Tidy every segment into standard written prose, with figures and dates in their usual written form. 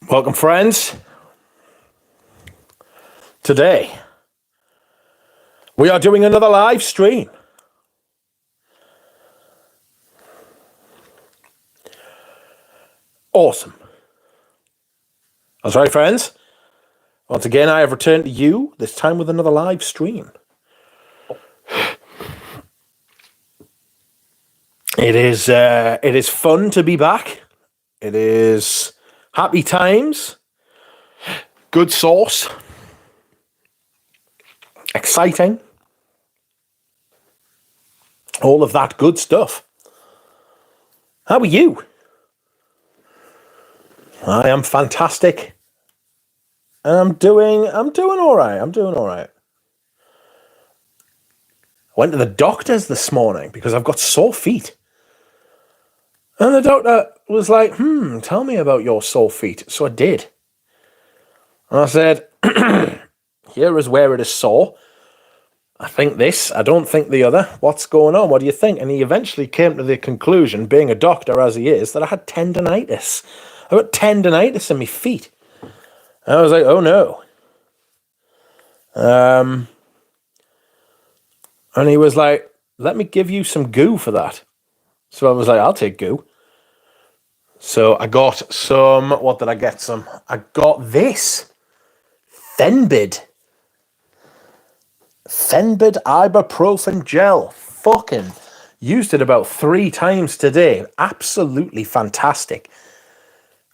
Welcome, friends. Today, we are doing another live stream. Awesome. That's right, friends. Once again, I have returned to you, this time with another live stream. It is fun to be back. It is happy times, good sauce, exciting, all of that good stuff. How are you? I am fantastic. And I'm doing all right. I went to the doctor's this morning because I've got sore feet. And the doctor was like, tell me about your sore feet. So I did. And I said, here is where it is sore. I think this, I don't think the other. What's going on? What do you think? And he eventually came to the conclusion, being a doctor as he is, that I had tendonitis. I got tendonitis in my feet. And I was like, oh no. And he was like, let me give you some goo for that. So I was like, I'll take goo. So I got some, what did I get some? I got this. Fenbid ibuprofen gel. Fucking used it about 3 times today. Absolutely fantastic.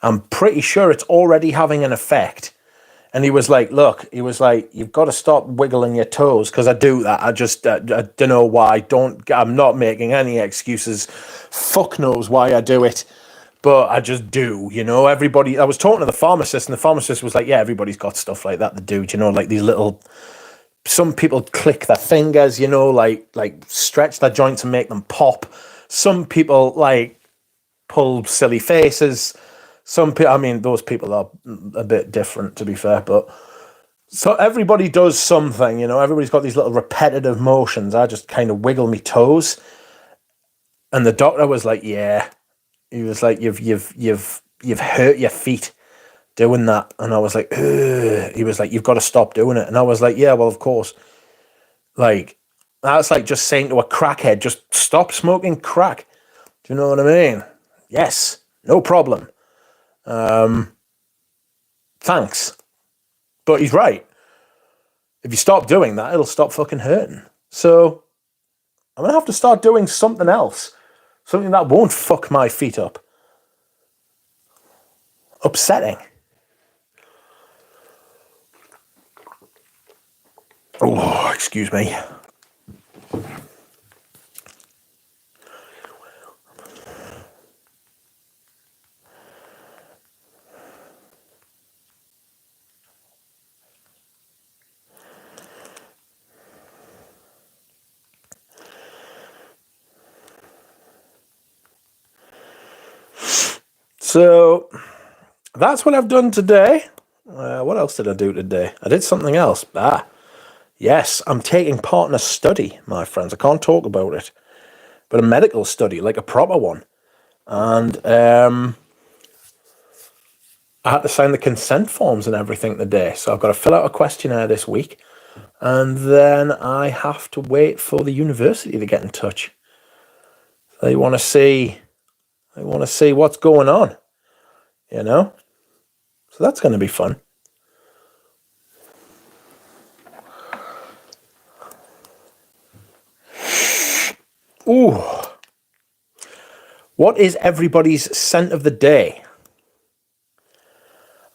I'm pretty sure it's already having an effect. And he was like, look, you've got to stop wiggling your toes, because I do that. I don't know why. I'm not making any excuses. Fuck knows why I do it. But I just do, everybody. I was talking to the pharmacist, and the pharmacist was like, yeah, everybody's got stuff like that to do, like these little, some people click their fingers, like stretch their joints and make them pop. Some people like pull silly faces. Some people, those people are a bit different, to be fair, but so everybody does something, everybody's got these little repetitive motions. I just kind of wiggle my toes. And the doctor was like, yeah. He was like, you've hurt your feet doing that. And I was like, ugh. He was like, you've got to stop doing it. And I was like, yeah, well, of course. Like, that's like just saying to a crackhead, just stop smoking crack. Do you know what I mean? Yes, no problem. Thanks. But he's right. If you stop doing that, it'll stop fucking hurting. So I'm going to have to start doing something else. Something that won't fuck my feet up. Upsetting. Oh, excuse me. So that's what I've done today. What else did I do today? I did something else. Yes, I'm taking part in a study, my friends. I can't talk about it. But a medical study, like a proper one. And I had to sign the consent forms and everything today. So I've got to fill out a questionnaire this week. And then I have to wait for the university to get in touch. They want to see what's going on. So that's going to be fun. Ooh. What is everybody's scent of the day?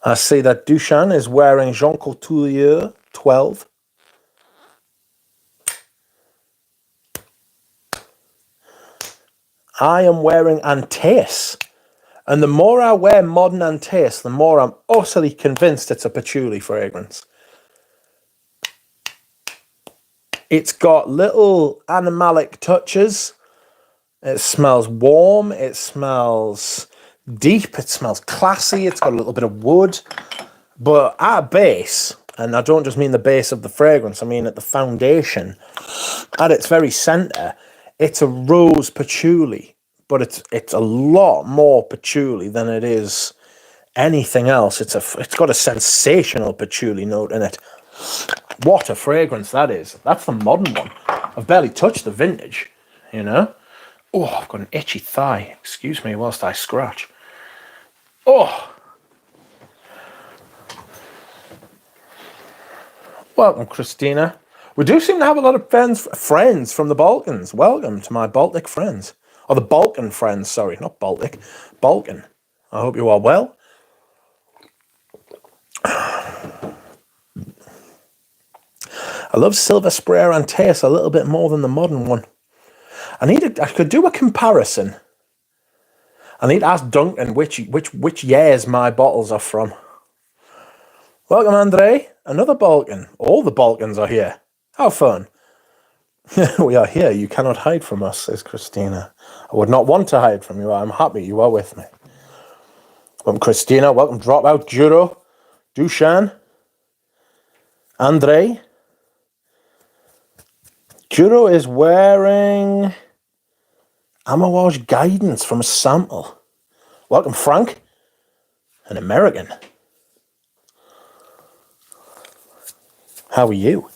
I see that Dushan is wearing Jean Couture 12. I am wearing Antaeus. And the more I wear modern Antaeus, the more I'm utterly convinced it's a patchouli fragrance. It's got little animalic touches. It smells warm. It smells deep. It smells classy. It's got a little bit of wood. But at base, and I don't just mean the base of the fragrance, I mean at the foundation, at its very center, it's a rose patchouli. But it's a lot more patchouli than it is anything else. It's got a sensational patchouli note in it. What a fragrance that is. That's the modern one. I've barely touched the vintage, you know. Oh, I've got an itchy thigh. Excuse me whilst I scratch. Oh. Welcome, Christina. We do seem to have a lot of friends from the Balkans. Welcome to my Baltic friends. Or the Balkan friends, sorry, not Baltic. Balkan. I hope you are well. I love Silver Sprayer Antaeus a little bit more than the modern one. I could do a comparison. I need to ask Duncan which years my bottles are from. Welcome, Andre. Another Balkan. All the Balkans are here. How fun. We are here. You cannot hide from us, says Christina. I would not want to hide from you. I'm happy you are with me. Welcome, Christina. Welcome, Dropout, Juro, Dushan, Andre. Juro is wearing Amawaj Guidance from a sample. Welcome, Frank. An American. How are you?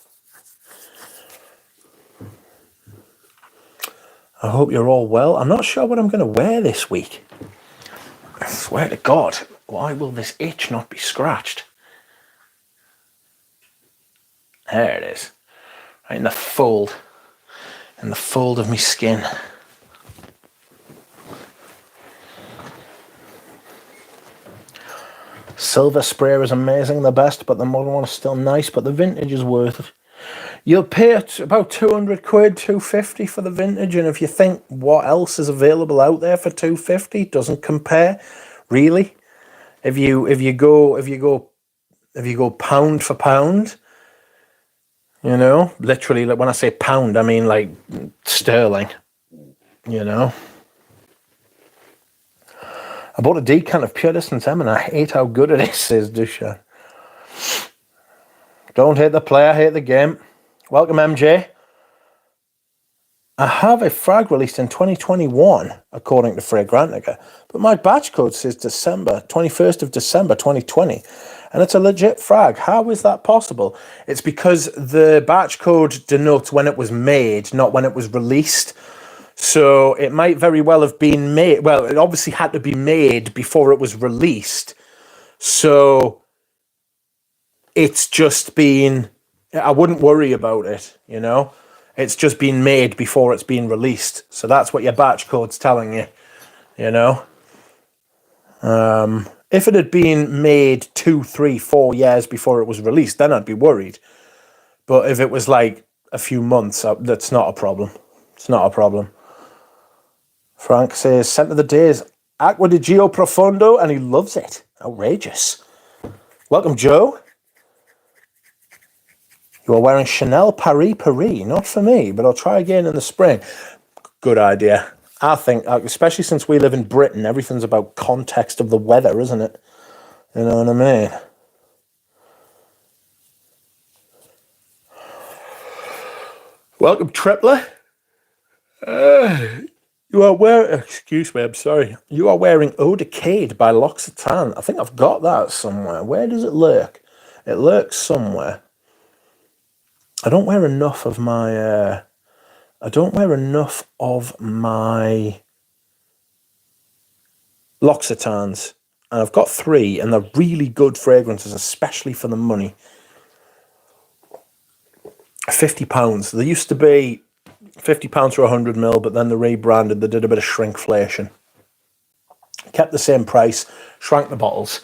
I hope you're all well. I'm not sure what I'm going to wear this week. I swear to God, why will this itch not be scratched? There it is. Right in the fold. In the fold of my skin. Silver Sprayer is amazing, the best, but the modern one is still nice, but the vintage is worth it. You'll pay about 200 quid, 250 for the vintage, and if you think what else is available out there for 250, it doesn't compare, really. If you go pound for pound, you know, literally, like when I say pound, I mean like sterling, you know. I bought a decant of Pure Distance M and I hate how good it is, says Dusha. Don't hate the player, hate the game. Welcome, MJ. I have a frag released in 2021, according to Fragrantica, but my batch code says 21st of December 2020, and it's a legit frag. How is that possible? It's because the batch code denotes when it was made, not when it was released. So it might very well have been made. Well, it obviously had to be made before it was released. So it's just been, I wouldn't worry about it, you know. It's just been made before it's been released. So that's what your batch code's telling you, you know. If it had been made 2, 3, 4 years before it was released, then I'd be worried. But if it was like a few months, that's not a problem. It's not a problem. Frank says, scent of the day is Aqua di Gio Profondo, and he loves it. Outrageous. Welcome, Joe. You are wearing Chanel Paris Paris. Not for me, but I'll try again in the spring. Good idea. I think, especially since we live in Britain, everything's about context of the weather, isn't it? You know what I mean? Welcome, Tripler. You are wearing, excuse me, I'm sorry. You are wearing Eau Decade by L'Occitane. I think I've got that somewhere. Where does it lurk? It lurks somewhere. I don't wear enough of my L'Occitanes. And I've got 3, and they're really good fragrances, especially for the money. £50. They used to be £50 for 100ml, but then they rebranded. They did a bit of shrinkflation. Kept the same price, shrank the bottles.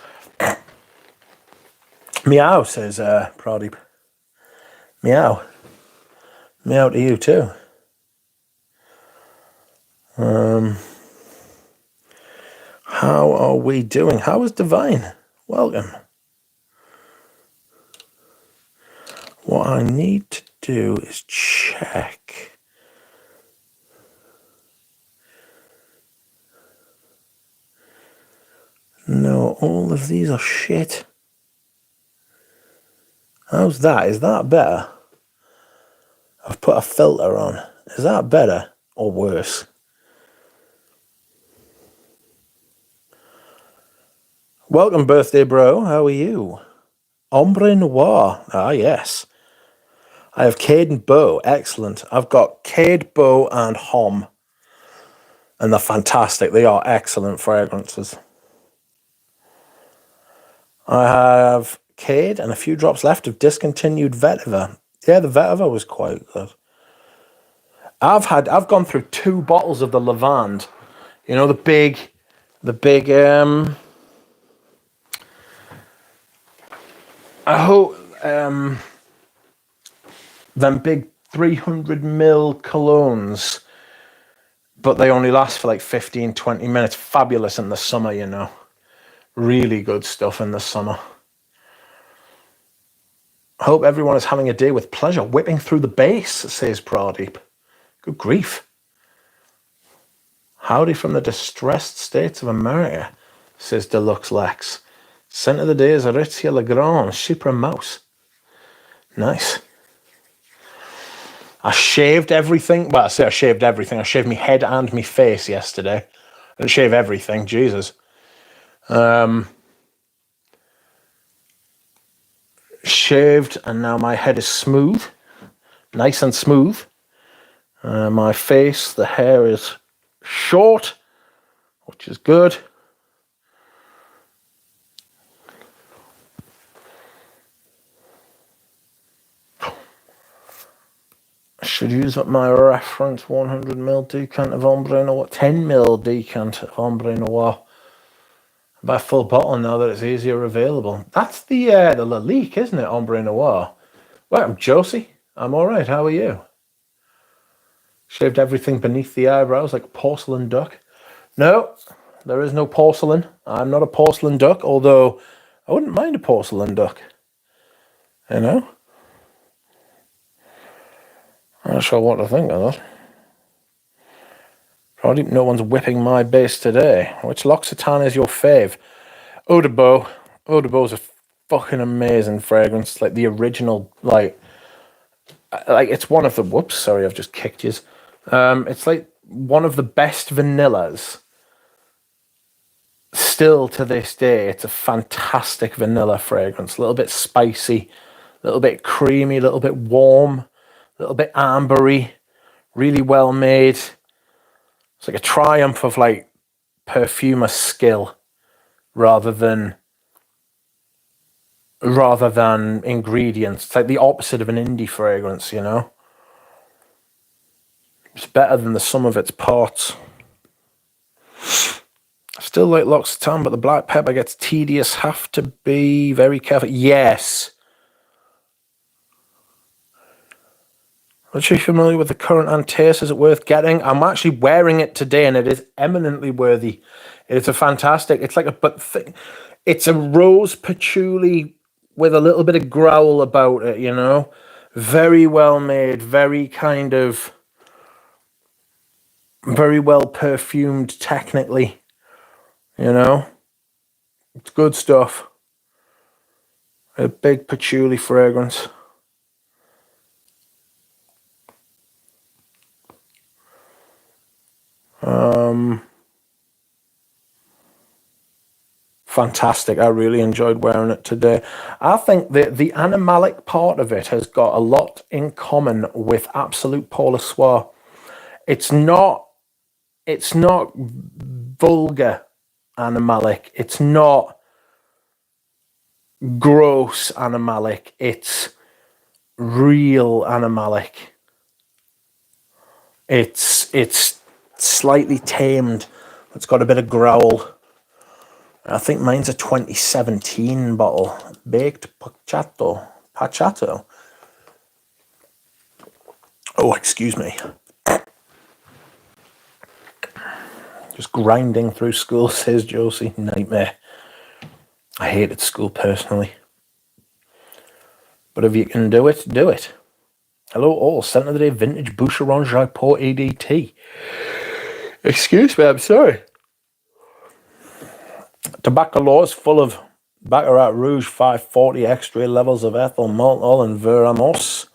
Meow, says Pradeep. Meow. Meow to you too. How are we doing? How is Divine? Welcome. What I need to do is check. No, all of these are shit. How's that? Is that better? I've put a filter on. Is that better or worse? Welcome, birthday bro. How are you? Ombre Noir. Ah, yes. I have Cade and Bow. Excellent. I've got Cade, Bow, and Hom. And they're fantastic. They are excellent fragrances. I have Cade and a few drops left of discontinued vetiver. Yeah, the vetiver was quite good. I've gone through 2 bottles of the Lavande. You know, the big I hope them big 300 ml colognes, but they only last for like 15-20 minutes. Fabulous in the summer, you know. Really good stuff in the summer. I hope everyone is having a day with pleasure. Whipping through the base, says Pradeep. Good grief. Howdy from the distressed states of America, says Deluxe Lex. Scent of the day is Aritzia Legrand, Chypre Mouse. Nice. I shaved everything. Well, I say I shaved everything. I shaved my head and my face yesterday. I didn't shave everything, Jesus. Shaved, and now my head is smooth. Nice and smooth. My face, the hair is short, which is good. I should use up my reference 100ml decant of Ombre Noir, 10ml decant of Ombre Noir. Buy a full bottle now that it's easier available. That's the Lalique, isn't it? Ombre Noir. Well, I'm Josie. I'm all right. How are you? Shaved everything beneath the eyebrows like a porcelain duck. No, there is no porcelain. I'm not a porcelain duck, although I wouldn't mind a porcelain duck. You know? I'm not sure what to think of that. Probably no one's whipping my base today. Which L'Occitane is your fave? Eau de Beau. Eau de Beau is a fucking amazing fragrance. Like the original, like it's one of the, whoops, sorry, I've just kicked you. It's like one of the best vanillas. Still to this day, it's a fantastic vanilla fragrance. A little bit spicy, a little bit creamy, a little bit warm, a little bit ambery, really well made. It's like a triumph of like perfumer skill rather than ingredients. It's like the opposite of an indie fragrance, you know? It's better than the sum of its parts. I still like L'Occitane, but the black pepper gets tedious. Have to be very careful. Yes. Are you familiar with the current Antaeus? Is it worth getting? I'm actually wearing it today, and it is eminently worthy. It's a fantastic. It's like it's a rose patchouli with a little bit of growl about it. You know, very well made, very kind of very well perfumed technically. You know, it's good stuff. A big patchouli fragrance. Fantastic. I really enjoyed wearing it today. I think that the animalic part of it has got a lot in common with Absolute Polar Soir. It's not vulgar animalic. It's not gross animalic. It's real animalic. It's slightly tamed. It's got a bit of growl. I think mine's a 2017 bottle. Baked Pachato. Oh, excuse me. Just grinding through school, says Josie. Nightmare. I hated school personally. But if you can do it, do it. Hello all, scent of the day, vintage Boucheron Jaipur ADT. Excuse me, I'm sorry. Tobacco Law is full of Baccarat Rouge 540 extra levels of ethyl maltol and veramos,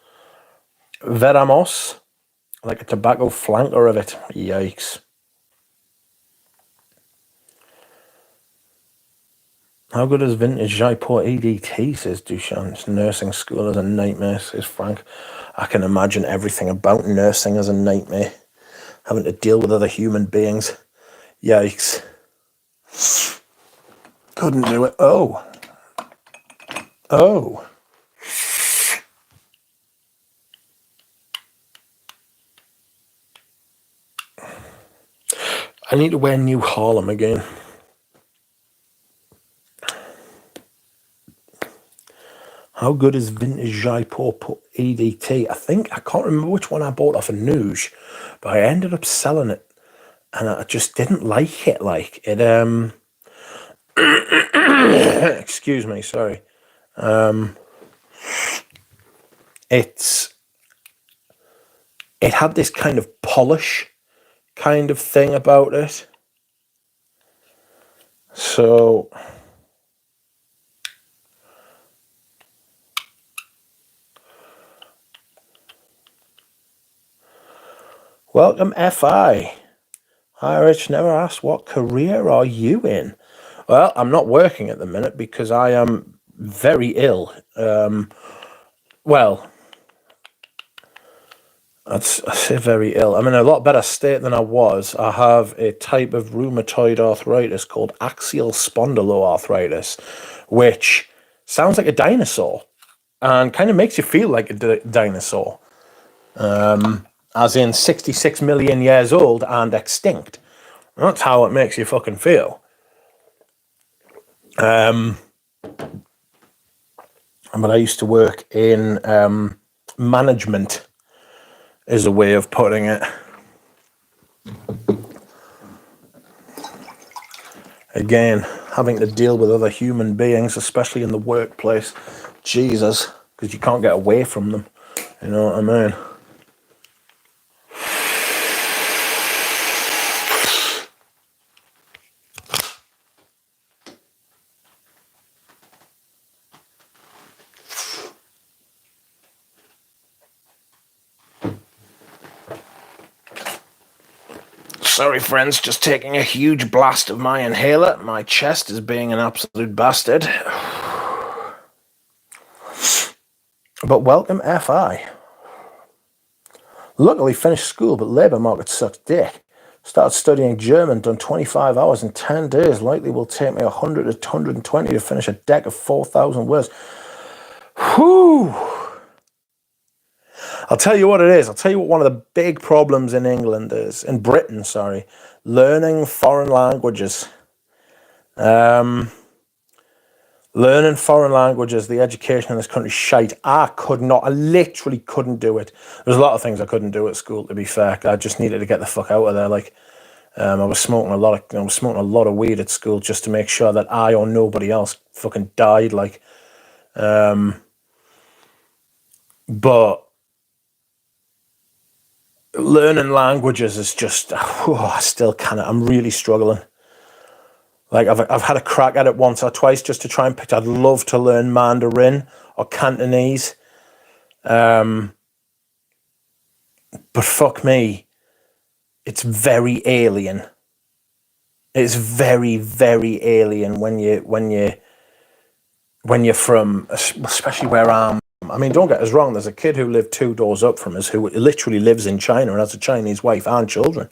like a tobacco flanker of it. Yikes. How good is vintage Jaipur EDT, says Dushan. Nursing school is a nightmare, says Frank. I can imagine everything about nursing as a nightmare. Having to deal with other human beings. Yikes. Couldn't do it. Oh. I need to wear New Harlem again. How good is vintage Jaipur EDT? I can't remember which one I bought off of Noosh, but I ended up selling it, and I just didn't like it. Like it, excuse me, sorry. It had this kind of polish kind of thing about it. So welcome, FI. Rich never asked, what career are you in? Well, I'm not working at the minute because I am very ill. Well, I say very ill. I'm in a lot better state than I was. I have a type of rheumatoid arthritis called axial spondyloarthritis, which sounds like a dinosaur and kind of makes you feel like a dinosaur. As in 66 million years old and extinct. That's how it makes you fucking feel. But I used to work in management, is a way of putting it. Again, having to deal with other human beings, especially in the workplace. Jesus, because you can't get away from them. You know what I mean? Sorry, friends, just taking a huge blast of my inhaler. My chest is being an absolute bastard. But welcome, FI. Luckily finished school, but labour market sucks dick. Started studying German, done 25 hours in 10 days. Likely will take me 100 to 120 to finish a deck of 4,000 words. Whew! I'll tell you what it is. I'll tell you what one of the big problems in England is, in Britain, sorry, learning foreign languages. Learning foreign languages, the education in this country, shite. I literally couldn't do it. There's a lot of things I couldn't do at school, to be fair. I just needed to get the fuck out of there. Like, I was smoking a lot of weed at school just to make sure that I or nobody else fucking died. Like, but learning languages is just, I still can't. I'm really struggling. Like, I've had a crack at it once or twice just to try and pick. I'd love to learn Mandarin or Cantonese. But fuck me, it's very alien. It's very, very alien when you're from, especially where I mean, don't get us wrong, there's a kid who lived 2 doors up from us who literally lives in China and has a Chinese wife and children.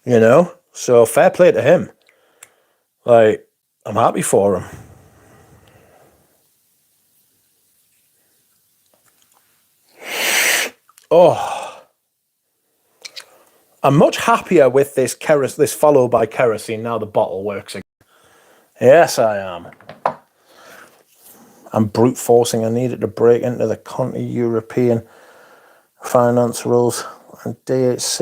You know? So fair play to him. Like, I'm happy for him. Oh. I'm much happier with this followed by kerosene now the bottle works again. Yes, I am. I'm brute forcing. I needed to break into the European finance rules. And DACH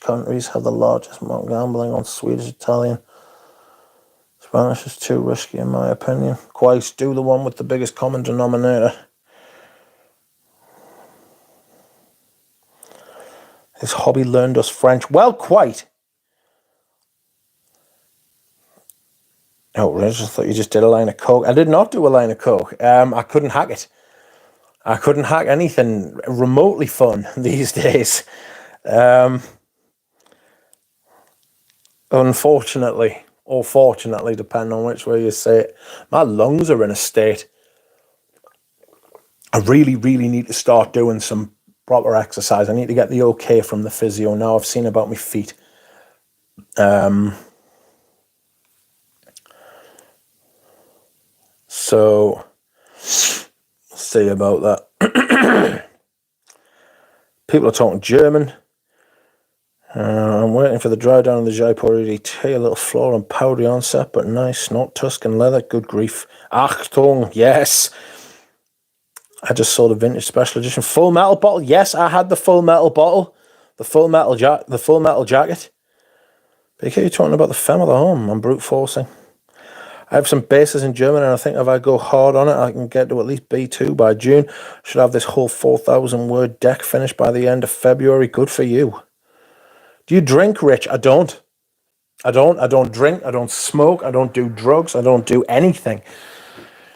countries have the largest amount of gambling on Swedish, Italian. Spanish is too risky in my opinion. Quite do the one with the biggest common denominator. His hobby learned us French. Well, quite. Oh, I just thought you just did a line of coke. I did not do a line of coke. I couldn't hack it. I couldn't hack anything remotely fun these days. Unfortunately. or fortunately, depending on which way you say it. My lungs are in a state. I really, really need to start doing some proper exercise. I need to get the okay from the physio now. I've seen about my feet. So, see about that. People are talking German. I'm waiting for the dry down of the Jaipur EDT. A little floral and powdery onset, but nice. Not Tuscan leather. Good grief. Achtung, yes. I just saw the vintage special edition Full Metal bottle. Yes, I had the Full Metal bottle. The Full Metal jacket. But you're talking about the femme of the home. I'm brute forcing. I have some bases in German, and I think if I go hard on it, I can get to at least B2 by June. Should have this whole 4,000 word deck finished by the end of February. Good for you. Do you drink, Rich? I don't. I don't drink. I don't smoke. I don't do drugs. I don't do anything.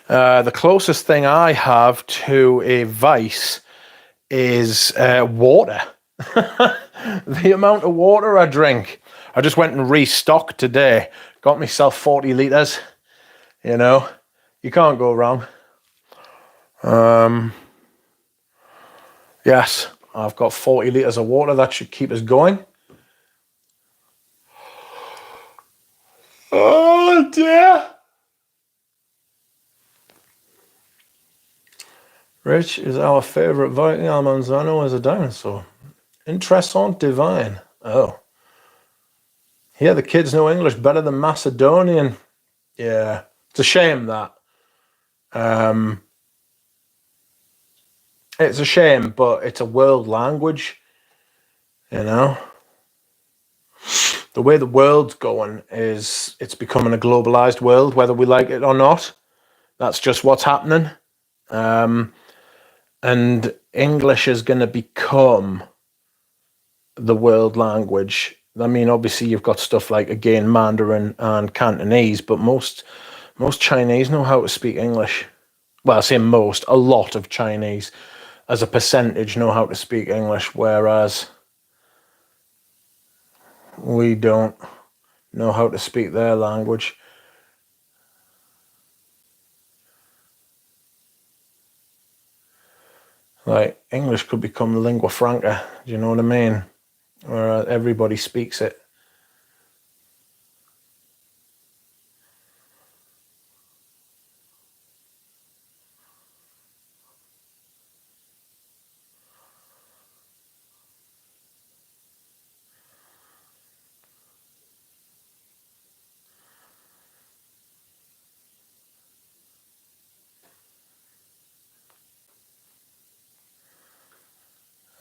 The closest thing I have to a vice is water. The amount of water I drink. I just went and restocked today. Got myself 40 litres. You know, you can't go wrong. Yes, I've got 40 litres of water. That should keep us going. Oh, dear. Rich is our favourite Viking. Almanzano is a dinosaur. Interessant divine. Oh. Yeah, the kids know English better than Macedonian. Yeah. It's a shame that. It's a shame, but it's a world language. You know? The way the world's going is it's becoming a globalized world, whether we like it or not. That's just what's happening. And English is going to become the world language. I mean, obviously, you've got stuff like, again, Mandarin and Cantonese, but most Chinese know how to speak English. Well, I say most, a lot of Chinese as a percentage know how to speak English, whereas we don't know how to speak their language. Like, English could become the lingua franca, do you know what I mean? Where everybody speaks it.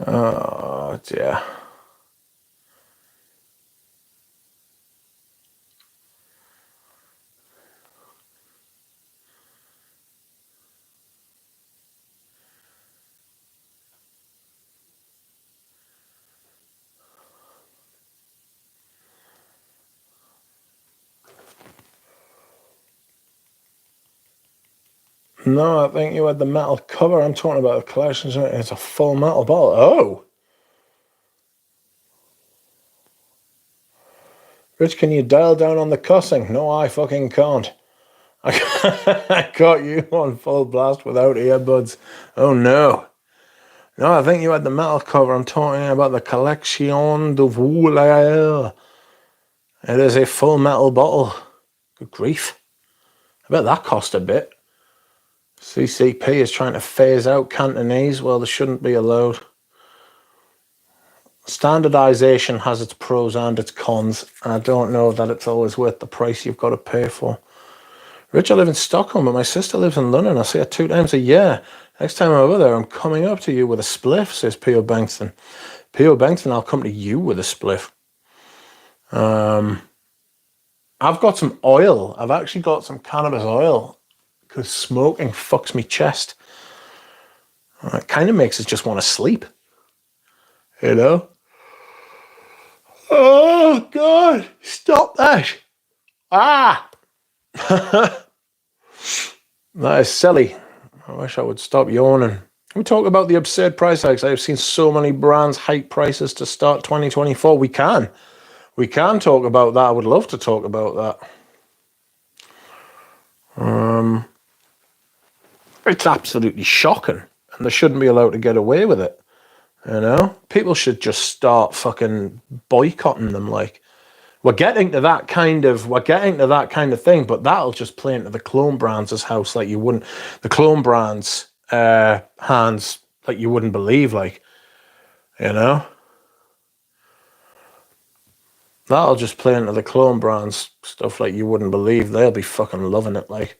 Oh, dear. No, I think you had the metal cover. I'm talking about the collection. It's a full metal bottle. Oh! Rich, can you dial down on the cussing? No, I fucking can't. I got you on full blast without earbuds. Oh, no. No, I think you had the metal cover. I'm talking about the Collection de Voulaire. It is a full metal bottle. Good grief. I bet that cost a bit. CCP is trying to phase out Cantonese. Well, they shouldn't be allowed. Standardization has its pros and its cons. I don't know that it's always worth the price you've got to pay for. Rich, I live in Stockholm, but my sister lives in London. I see her 2 times a year. Next time I'm over there, I'm coming up to you with a spliff, says P.O. Bankston. P.O. Bankston, I'll come to you with a spliff. I've got some oil. I've actually got some cannabis oil because smoking fucks me chest. It kind of makes us just want to sleep. You know? Oh, God. Stop that. Ah! That is silly. I wish I would stop yawning. We talk about the absurd price hikes. I've seen so many brands hike prices to start 2024. We can talk about that. I would love to talk about that. It's absolutely shocking, and they shouldn't be allowed to get away with it. You know, people should just start fucking boycotting them. Like, we're getting to that kind of thing, but that'll just play into the clone brands' house like you wouldn't. The clone brands' hands like you wouldn't believe. Like, you know, that'll just play into the clone brands stuff like you wouldn't believe. They'll be fucking loving it. Like.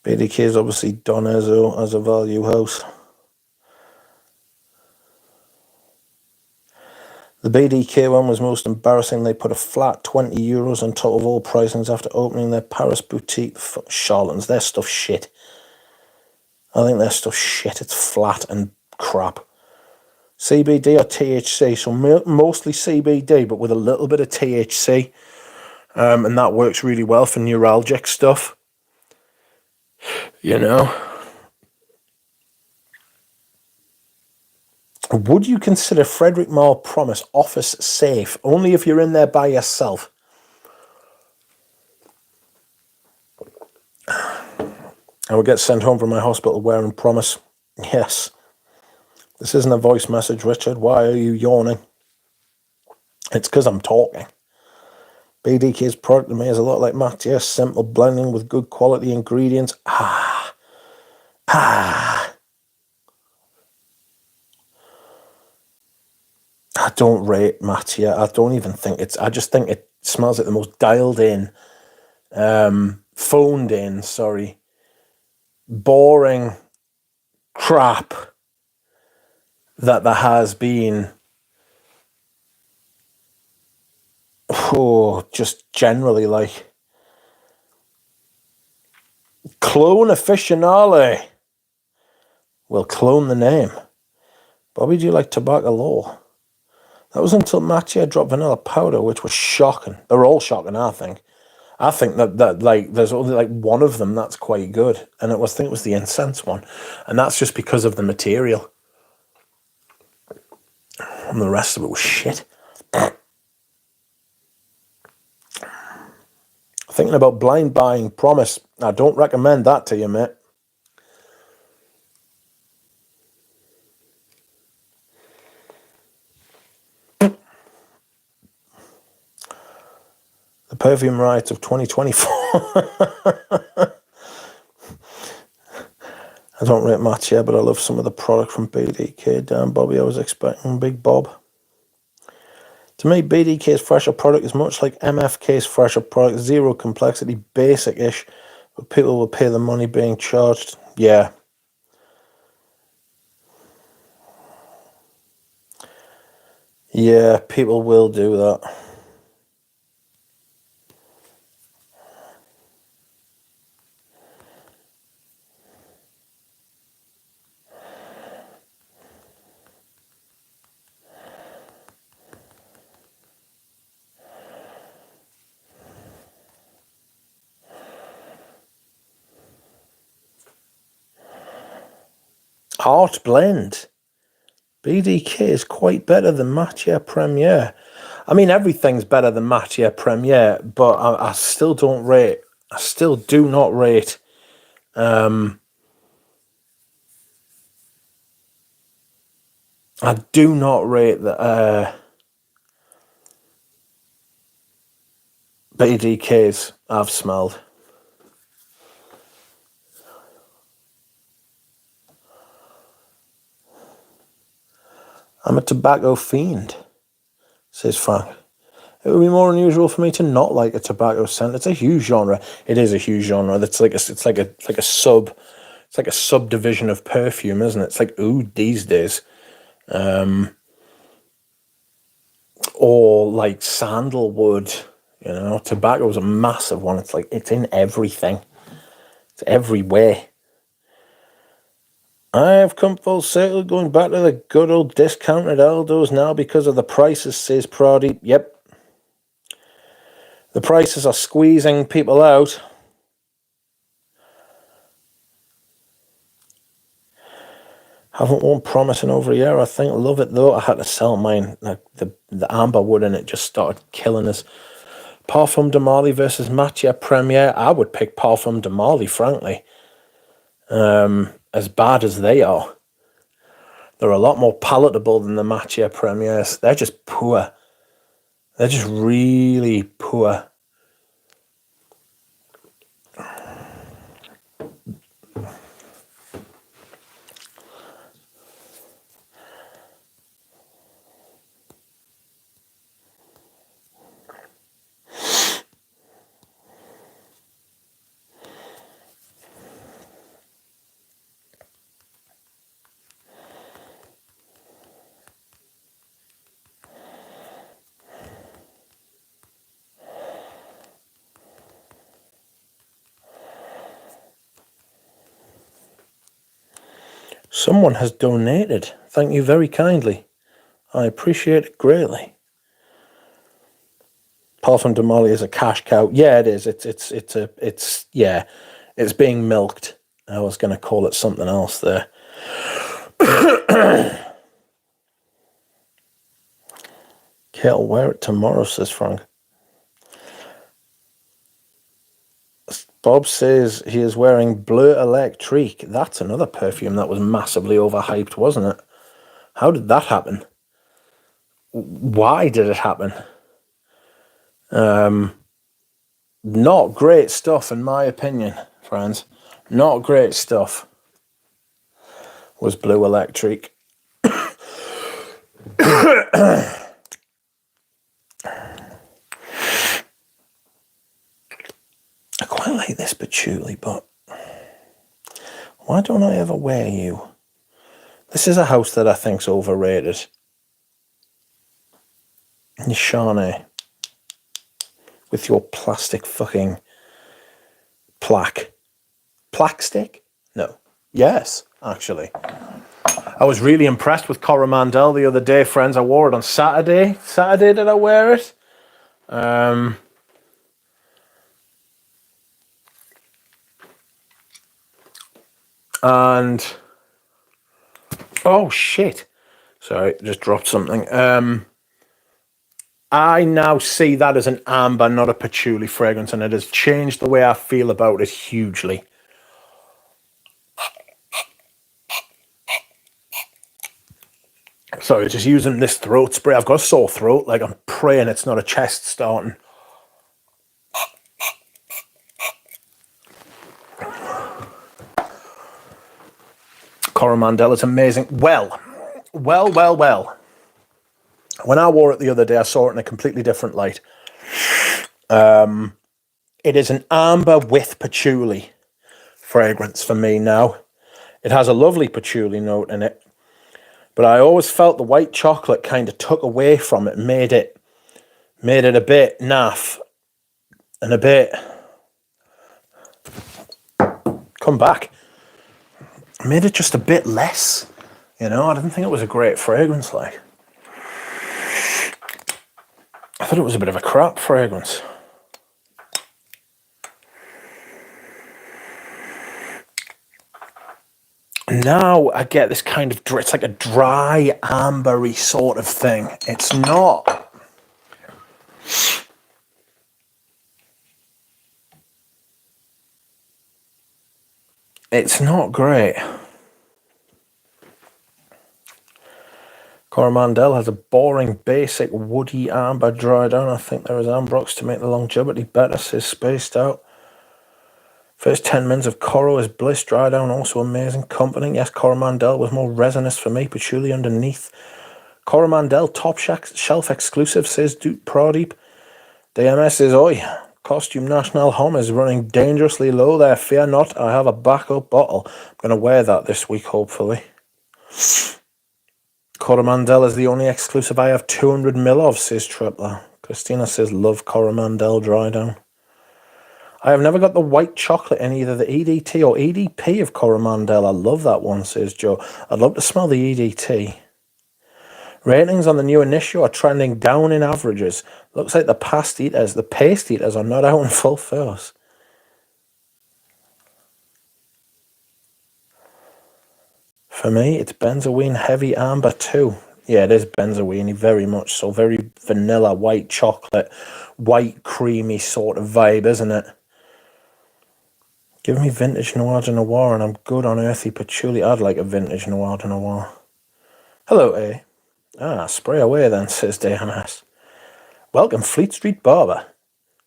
BDK is obviously done as a value house. The BDK one was most embarrassing. They put a flat €20 on top of all pricings after opening their Paris boutique. Charlatans, their stuff shit. I think their stuff shit. It's flat and crap. CBD or THC, so mostly CBD, but with a little bit of THC. And that works really well for neuralgic stuff. You know. Would you consider Frederick Mall Promise office safe? Only if you're in there by yourself. I would get sent home from my hospital wearing Promise. Yes. This isn't a voice message, Richard. Why are you yawning? It's because I'm talking. BDK's product to me is a lot like Matt. Yes, simple blending with good quality ingredients. I don't rate Mattia. I don't even think it's. I just think it smells like the most dialed in, phoned in. Sorry, boring crap that there has been. Oh, just generally like clone aficionale. Will clone the name. Bobby, do you like tobacco law? That was until Mattia dropped vanilla powder, which was shocking. They're all shocking, I think. I think that like there's only like one of them that's quite good, and I think it was the incense one, and that's just because of the material. And the rest of it was shit. Thinking about blind buying Promise. I don't recommend that to you, mate. The perfume riots of 2024. I don't rate Mattia, but I love some of the product from BDK. Damn, Bobby, I was expecting Big Bob. To me, BDK's fresher product is much like MFK's fresher product. Zero complexity, basic-ish, but people will pay the money being charged. Yeah. Yeah, people will do that. Art Blend. BDK is quite better than Mattia Premier. I mean, everything's better than Mattia Premier, but I still don't rate. I still do not rate. I do not rate the BDKs I've smelled. I'm a tobacco fiend, says Frank. It would be more unusual for me to not like a tobacco scent. It's a huge genre. It is a huge genre. It's like a subdivision of perfume, isn't it? It's like oud these days. Or like sandalwood, you know. Tobacco's a massive one. It's like it's in everything. It's everywhere. I have come full circle, going back to the good old discounted Aldos now because of the prices, says Pradeep. Yep. The prices are squeezing people out. Haven't worn Promise in over a year, I think. Love it, though. I had to sell mine. Like the amber wood in it just started killing us. Parfum de Marly versus Mathieu Premier. I would pick Parfum de Marly, frankly. As bad as they are. They're a lot more palatable than the Mathieu Premiers. They're just poor. They're just really poor. Someone has donated. Thank you very kindly. I appreciate it greatly. Parfum de Marly is a cash cow. Yeah, it is. It's being milked. I was going to call it something else there. Okay, I'll wear it tomorrow, says Frank. Bob says he is wearing Bleu Electrique. That's another perfume that was massively overhyped, wasn't it? How did that happen? Why did it happen? Not great stuff, in my opinion, friends. Not great stuff was Bleu Electrique. I quite like this patchouli, but why don't I ever wear you? This is a house that I think's overrated. Nishane. With your plastic fucking plaque. Plaque stick? No. Yes, actually. I was really impressed with Coromandel the other day, friends. I wore it on Saturday. Saturday did I wear it? And oh shit, sorry, just dropped something. I now see that as an amber, not a patchouli fragrance, and it has changed the way I feel about it hugely. Sorry, just using this throat spray. I've got a sore throat, like I'm praying it's not a chest starting. Coromandel is amazing. Well. When I wore it the other day, I saw it in a completely different light. It is an amber with patchouli fragrance for me now. It has a lovely patchouli note in it, but I always felt the white chocolate kind of took away from it, made it a bit naff and a bit... Come back. Made it just a bit less, you know. I didn't think it was a great fragrance, like. I thought it was a bit of a crap fragrance. Now I get this kind of, it's like a dry, ambery sort of thing. It's not. It's not great. Coromandel has a boring, basic, woody amber dry down. I think there is Ambrox to make the longevity better, says Spaced Out. First 10 minutes of Coro is bliss dry down, also amazing. Comforting. Yes, Coromandel was more resinous for me, patchouli underneath. Coromandel top shelf exclusive, says Duke Pradeep. DMS says, oi, Costume National Hom is running dangerously low there. Fear not, I have a backup bottle. I'm going to wear that this week, hopefully. Coromandel is the only exclusive I have 200 ml of, says Tripler. Christina says, love Coromandel dry down. I have never got the white chocolate in either the EDT or EDP of Coromandel. I love that one, says Joe. I'd love to smell the EDT. Ratings on the new Initio are trending down in averages. Looks like the paste eaters are not out in full force. For me, it's benzoin heavy amber too. Yeah, it is benzoin very much so. Very vanilla, white chocolate, white creamy sort of vibe, isn't it? Give me vintage noir de noir and I'm good on earthy patchouli. I'd like a vintage noir de noir. Hello, A. Spray away then, says DNS. Welcome, Fleet Street Barber.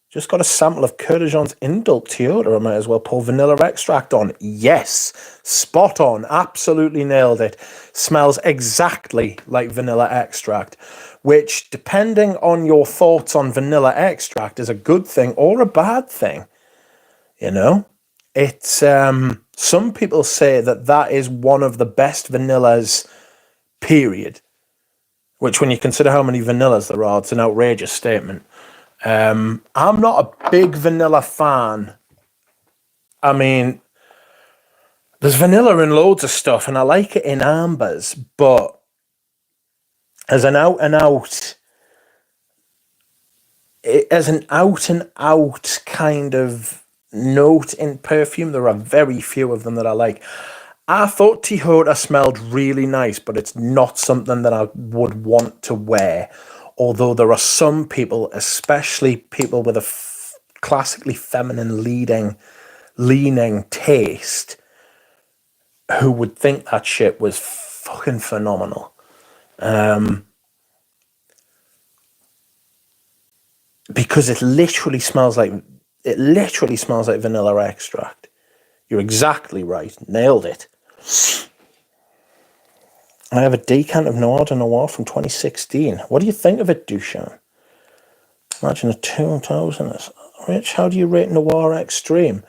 Just got a sample of Kurdijan's Indulk Toyota. I might as well pour vanilla extract on. Yes, spot on. Absolutely nailed it. Smells exactly like vanilla extract, which, depending on your thoughts on vanilla extract, is a good thing or a bad thing. You know, it's some people say that is one of the best vanillas, period. Which, when you consider how many vanillas there are, it's an outrageous statement. I'm not a big vanilla fan. I mean, there's vanilla in loads of stuff, and I like it in ambers, but as an out and out kind of note in perfume, there are very few of them that I like. I thought Toyota smelled really nice, but it's not something that I would want to wear. Although there are some people, especially people with a classically feminine leaning taste, who would think that shit was fucking phenomenal. Because it literally smells like vanilla extract. You're exactly right. Nailed it. I have a decant of Noir de Noir from 2016. What do you think of it, Duchamp? Imagine a 2000. Rich, how do you rate Noir Extreme?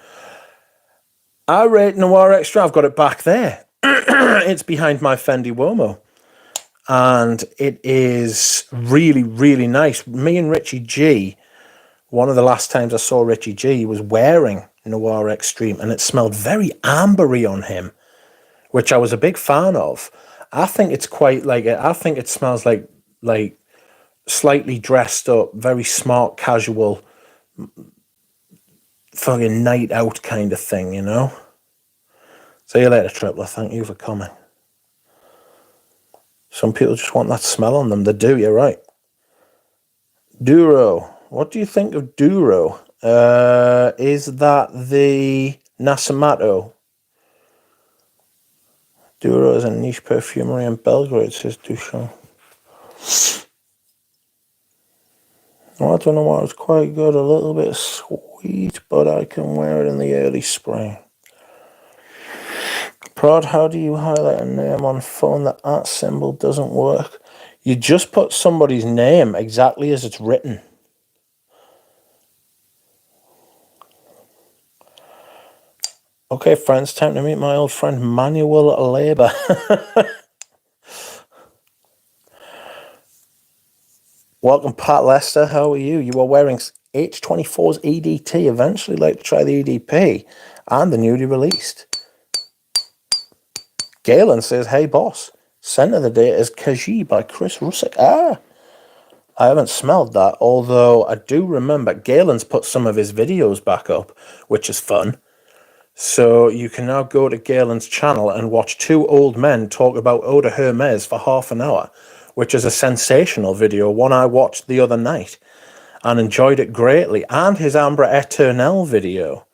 I rate Noir Extra. I've got it back there. It's behind my Fendi Uomo. And it is really, really nice. Me and Richie G, one of the last times I saw Richie G, he was wearing Noir Extreme, and it smelled very ambery on him, which I was a big fan of. I think it's quite like it. I think it smells like slightly dressed up, very smart, casual, fucking night out kind of thing, you know? See you later, Tripler. Thank you for coming. Some people just want that smell on them. They do, you're right. Duro. What do you think of Duro? Is that the Nasamato? Duro is a niche perfumery in Belgrade, says Duchamp. Well, I don't know why, it's quite good. A little bit sweet, but I can wear it in the early spring. Prod, how do you highlight a name on phone? The @ symbol doesn't work. You just put somebody's name exactly as it's written. Okay, friends, time to meet my old friend Manuel Labour. Welcome, Pat Lester. How are you? You are wearing H24's EDT. Eventually like to try the EDP and the newly released. Galen says, hey, boss. Scent of the day is Kaji by Chris Rusick. I haven't smelled that, although I do remember Galen's put some of his videos back up, which is fun. So you can now go to Galen's channel and watch two old men talk about Eau de Hermes for half an hour, which is a sensational video, one I watched the other night and enjoyed it greatly, and his Ambre Eternelle video,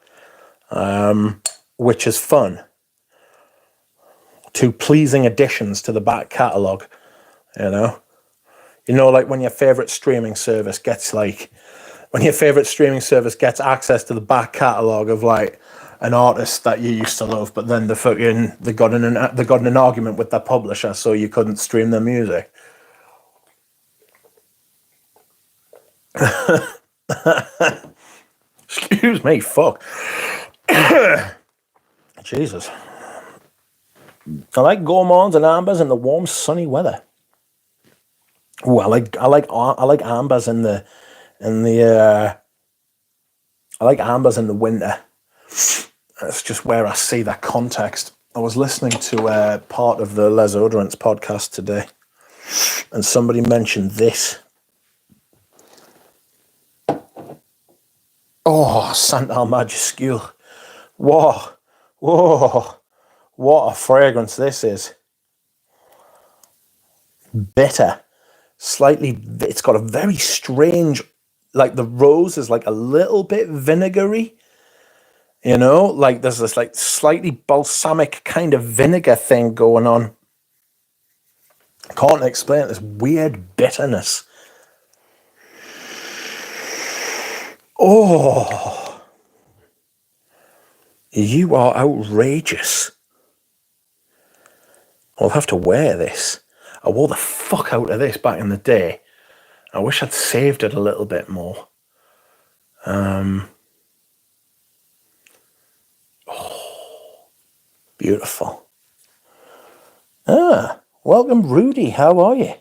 which is fun. Two pleasing additions to the back catalogue, you know? You know, like when your favourite streaming service gets access to the back catalogue of like an artist that you used to love, but then they got in an argument with their publisher, so you couldn't stream their music. Excuse me, fuck. Jesus. I like gourmands and ambers in the warm, sunny weather. Oh, I like ambers I like ambers in the winter. That's just where I see that context. I was listening to part of the Les Odorants podcast today, and somebody mentioned this. Oh, Santal Majuscule. Whoa. What a fragrance this is. bitter, slightly, it's got a very strange, like the rose is like a little bit vinegary, you know, like there's this like slightly balsamic kind of vinegar thing going on. I can't explain it, this weird bitterness. Oh, you are outrageous. I'll have to wear this. I wore the fuck out of this back in the day. I wish I'd saved it a little bit more. Oh, beautiful. Welcome, Rudy. How are you?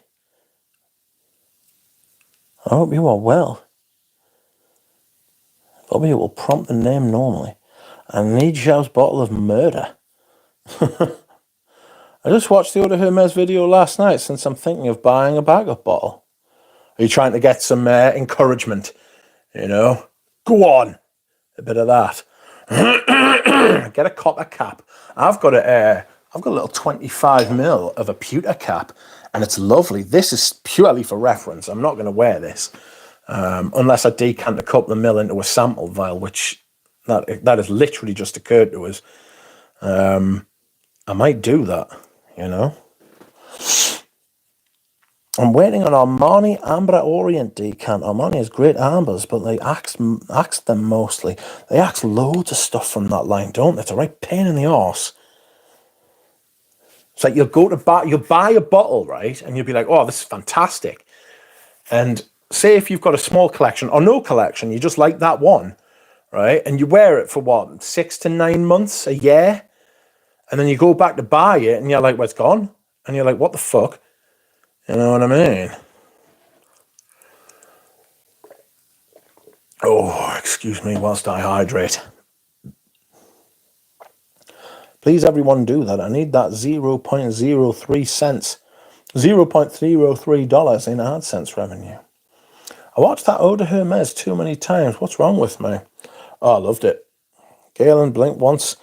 I hope you are well. Bobby will prompt the name normally. I need Xiao's bottle of murder. I just watched the Eau de Hermes video last night since I'm thinking of buying a backup bottle. Are you trying to get some encouragement? You know? Go on. A bit of that. Get a copper cap. I've got a little 25ml of a pewter cap, and it's lovely. This is purely for reference. I'm not going to wear this unless I decant a couple of mil into a sample vial, which that has literally just occurred to us. I might do that, you know. I'm waiting on Armani Ambra Orient decant. Armani has great ambers, but they axe them mostly. They axe loads of stuff from that line, don't they? It's a right pain in the arse. It's like you'll buy a bottle, right? And you'll be like, oh, this is fantastic. And say if you've got a small collection or no collection, you just like that one, right? And you wear it for what, 6 to 9 months, a year? And then you go back to buy it and you're like, well, it's gone. And you're like, what the fuck? You know what I mean? Oh, excuse me whilst I hydrate. Please, everyone, do that. I need that 0.03 cents, $0.03 in AdSense revenue. I watched that Eau de Hermes too many times. What's wrong with me? Oh, I loved it. Galen blinked once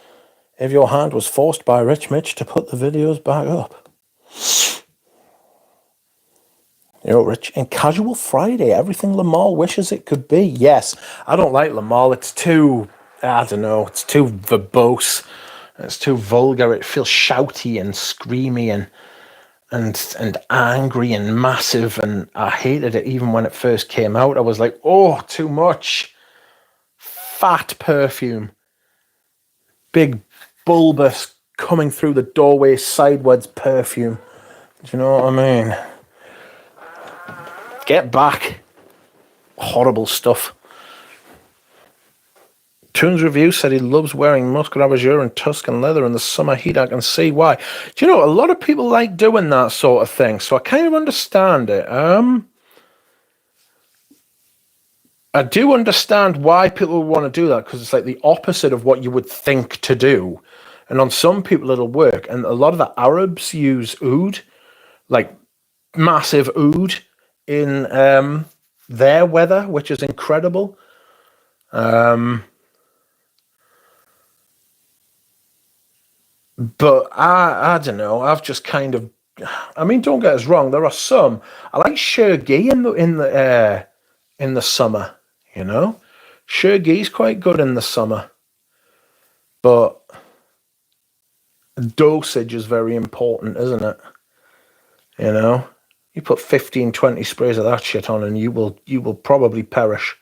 if your hand was forced by Rich Mitch to put the videos back up. You know, Rich, in Casual Friday, everything Lamal wishes it could be. Yes, I don't like Lamal. It's too, I don't know, it's too verbose. It's too vulgar. It feels shouty and screamy and angry and massive. And I hated it even when it first came out. I was like, oh, too much. Fat perfume. Big, bulbous, coming through the doorway sideways perfume. Do you know what I mean? Get back. Horrible stuff. Toon's review said he loves wearing Muscat Abajur and Tuscan leather in the summer heat. I can see why. Do you know, a lot of people like doing that sort of thing, so I kind of understand it. I do understand why people would want to do that, because it's like the opposite of what you would think to do. And on some people it'll work. And a lot of the Arabs use oud, like massive oud, in their weather, which is incredible. But I don't know. I've just kind of, I mean, don't get us wrong. There are some. I like Shergi in the summer. You know, Shergi's quite good in the summer, but dosage is very important, isn't it? You know, you put 15, 20 sprays of that shit on, and you will probably perish,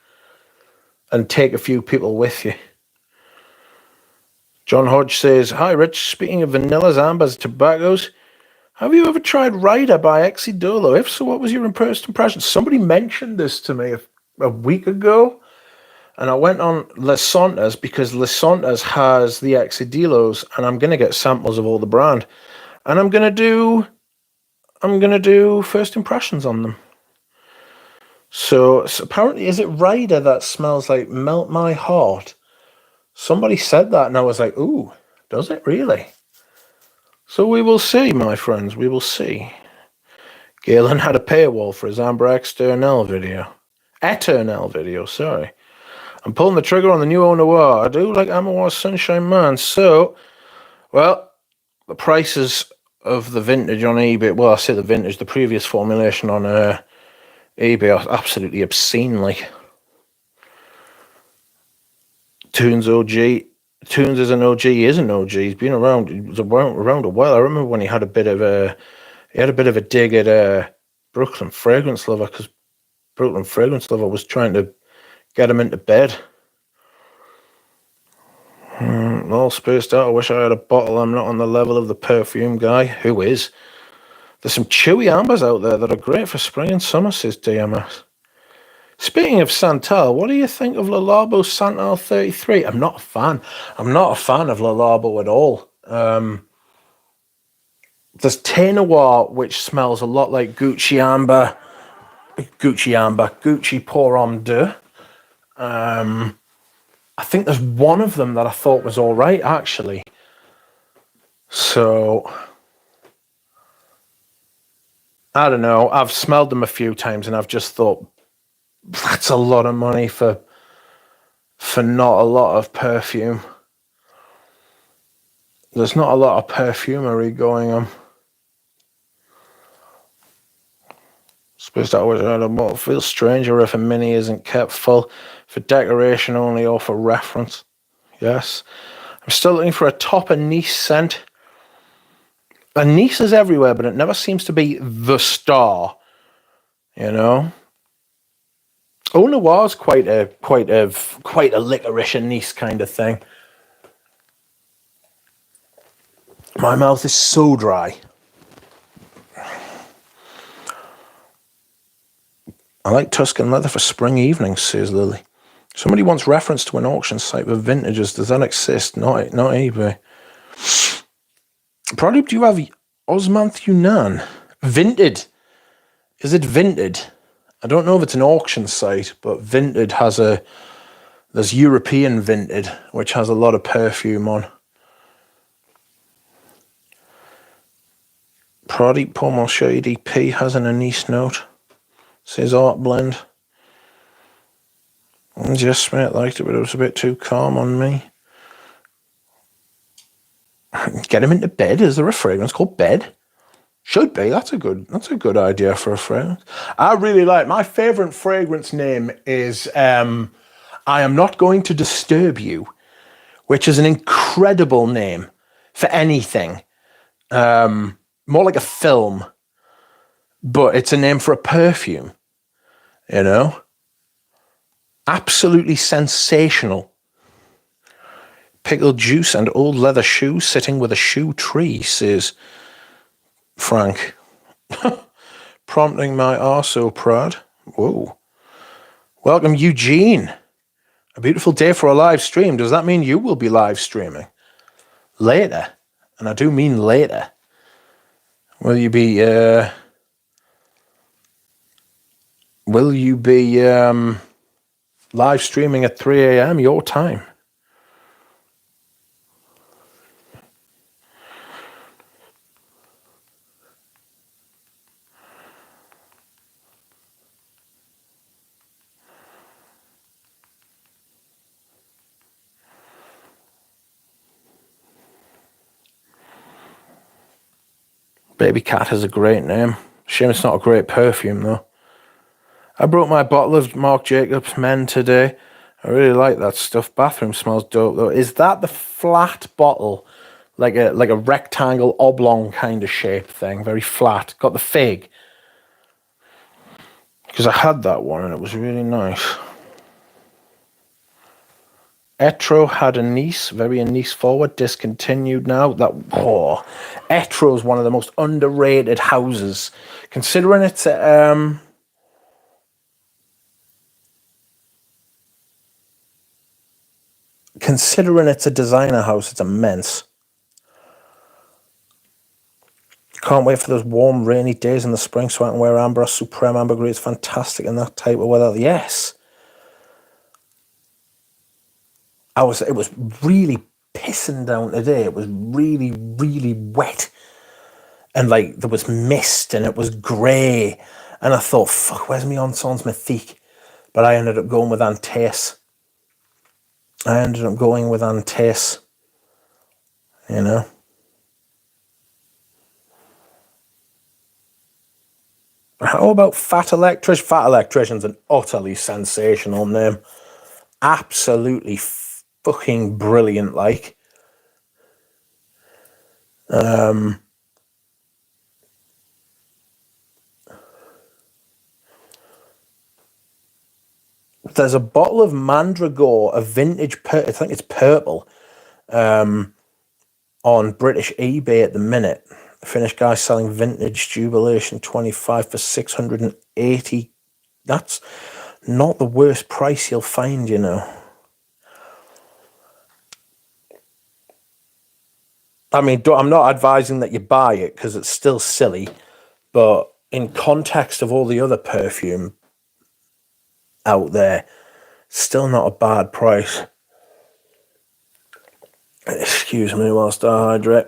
and take a few people with you. John Hodge says, hi, Rich. Speaking of vanillas, ambers, tobaccos, have you ever tried Ryder by Exidolo? If so, what was your first impression? Somebody mentioned this to me a week ago, and I went on Les Santas because Les Santas has the Exidolos, and I'm going to get samples of all the brand, and I'm going to do first impressions on them. So apparently, is it Ryder that smells like Melt My Heart? Somebody said that, and I was like, ooh, does it really? So we will see, my friends, we will see. Galen had a paywall for his Amber Eternel video, sorry. I'm pulling the trigger on the new Eau Noir. I do like Amber Sunshine Man, so, well, the price is of the vintage on eBay. Well, I say the vintage, the previous formulation on eBay are absolutely obscene. Like Toons OG, Toons is an OG. He is an OG. He's been around. He was around a while. I remember when he had a bit of a dig at Brooklyn Fragrance Lover, because Brooklyn Fragrance Lover was trying to get him into bed. All spaced out. I wish I had a bottle. I'm not on the level of the perfume guy. Who is? There's some chewy ambers out there that are great for spring and summer, says DMS. Speaking of Santal, what do you think of Le Labo Santal 33? I'm not a fan. I'm not a fan of Le Labo at all. There's Thé Noir, which smells a lot like Gucci Pour Homme 2. I think there's one of them that I thought was all right, actually. So, I don't know. I've smelled them a few times and I've just thought, that's a lot of money for not a lot of perfume. There's not a lot of perfumery going on. Supposed to always add a bottle. Feels stranger if a mini isn't kept full. For decoration only or for reference. Yes. I'm still looking for a top anise scent. Anise is everywhere, but it never seems to be the star. You know? Eau Noir is quite a licorice anise kind of thing. My mouth is so dry. I like Tuscan leather for spring evenings, says Lily. Somebody wants reference to an auction site with vintages. Does that exist? Not eBay. Probably, do you have Osmanth Yunnan? Vinted. Is it Vinted? I don't know if it's an auction site, but Vinted has there's European Vinted, which has a lot of perfume on. Pradeep Pomal Shady P has an anise note. Says Art Blend. Yes, mate, liked it, but it was a bit too calm on me. Get him into bed. Is there a fragrance called Bed? Should be. That's a good idea for a fragrance. I really like, my favorite fragrance name is I Am Not Going to Disturb You, which is an incredible name for anything. More like a film, but it's a name for a perfume, you know? Absolutely sensational. Pickled juice and old leather shoes sitting with a shoe tree, says Frank. Prompting my arse so proud. Whoa. Welcome, Eugene. A beautiful day for a live stream. Does that mean you will be live streaming? Later. And I do mean later. Will you be live streaming at 3 a.m. your time? Baby Cat has a great name. Shame it's not a great perfume, though. I brought my bottle of Marc Jacobs Men today. I really like that stuff. Bathroom smells dope, though. Is that the flat bottle? Like a rectangle, oblong kind of shape thing. Very flat. Got the fig. Because I had that one and it was really nice. Etro had anise, very anise forward, discontinued now. Etro is one of the most underrated houses, considering it's a designer house. It's immense. Can't wait for those warm, rainy days in the spring so I can wear amber. Supreme ambergris is fantastic in that type of weather. Yes. It was really pissing down today. It was really, really wet. And like there was mist and it was grey. And I thought, fuck, where's my Ensemble Mythique? But I ended up going with Antace. You know. How about Fat Electrician? Fat Electrician's an utterly sensational name. Absolutely fucking brilliant, like. There's a bottle of Mandragore, a vintage, I think it's purple, on British eBay at the minute. The Finnish guy selling vintage Jubilation 25 for 680. That's not the worst price you'll find, you know. I mean, I'm not advising that you buy it because it's still silly, but in context of all the other perfume out there, still not a bad price. Excuse me whilst I hydrate.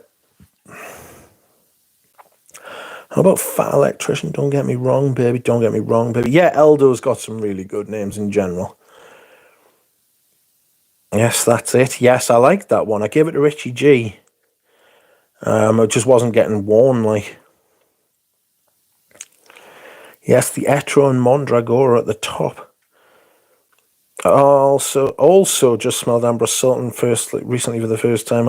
How about Fat Electrician? Don't get me wrong, baby. Don't get me wrong, baby. Yeah, Eldo's got some really good names in general. Yes, that's it. Yes, I like that one. I gave it to Richie G. It just wasn't getting worn, like. Yes, the Etro and Mondragora at the top. Also just smelled Ambrose Sultan recently for the first time.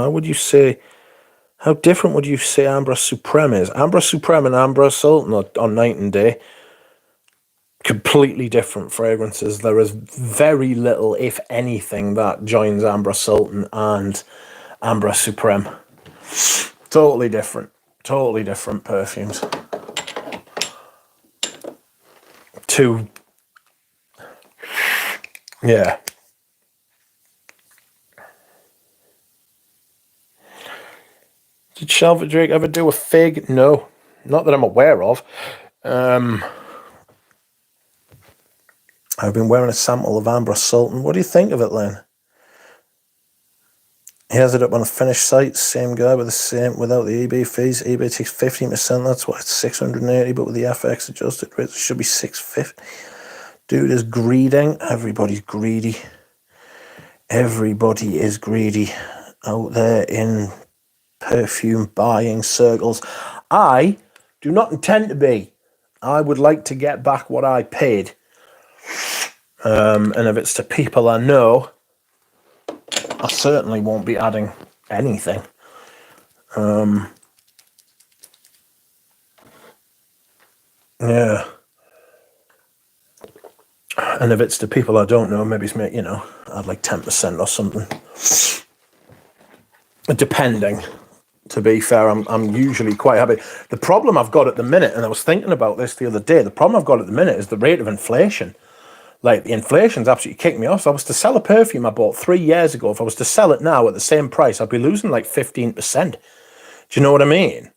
How different would you say Ambrose Supreme is? Ambrose Supreme and Ambrose Sultan on night and day. Completely different fragrances. There is very little, if anything, that joins Ambrose Sultan and Ambrose Supreme. Totally different perfumes. Yeah. Did Sheldrake ever do a fig? No, not that I'm aware of. I've been wearing a sample of Ambrose Sultan. What do you think of it, Len? He has it up on a Finnish site. Same guy with without the eBay fees. eBay takes 15%. That's why it's 680. But with the FX adjusted rates, it should be 650. Dude is greeding. Everybody's greedy. Everybody is greedy out there in perfume buying circles. I do not intend to be. I would like to get back what I paid. And if it's to people I know, I certainly won't be adding anything. Yeah. And if it's to people I don't know, maybe I'd like 10% or something. Depending. To be fair, I'm usually quite happy. The problem I've got at the minute, and I was thinking about this the other day, the problem I've got at the minute is the rate of inflation. Like, the inflation's absolutely kicked me off. So I was to sell a perfume I bought 3 years ago. If I was to sell it now at the same price, I'd be losing like 15%. Do you know what I mean?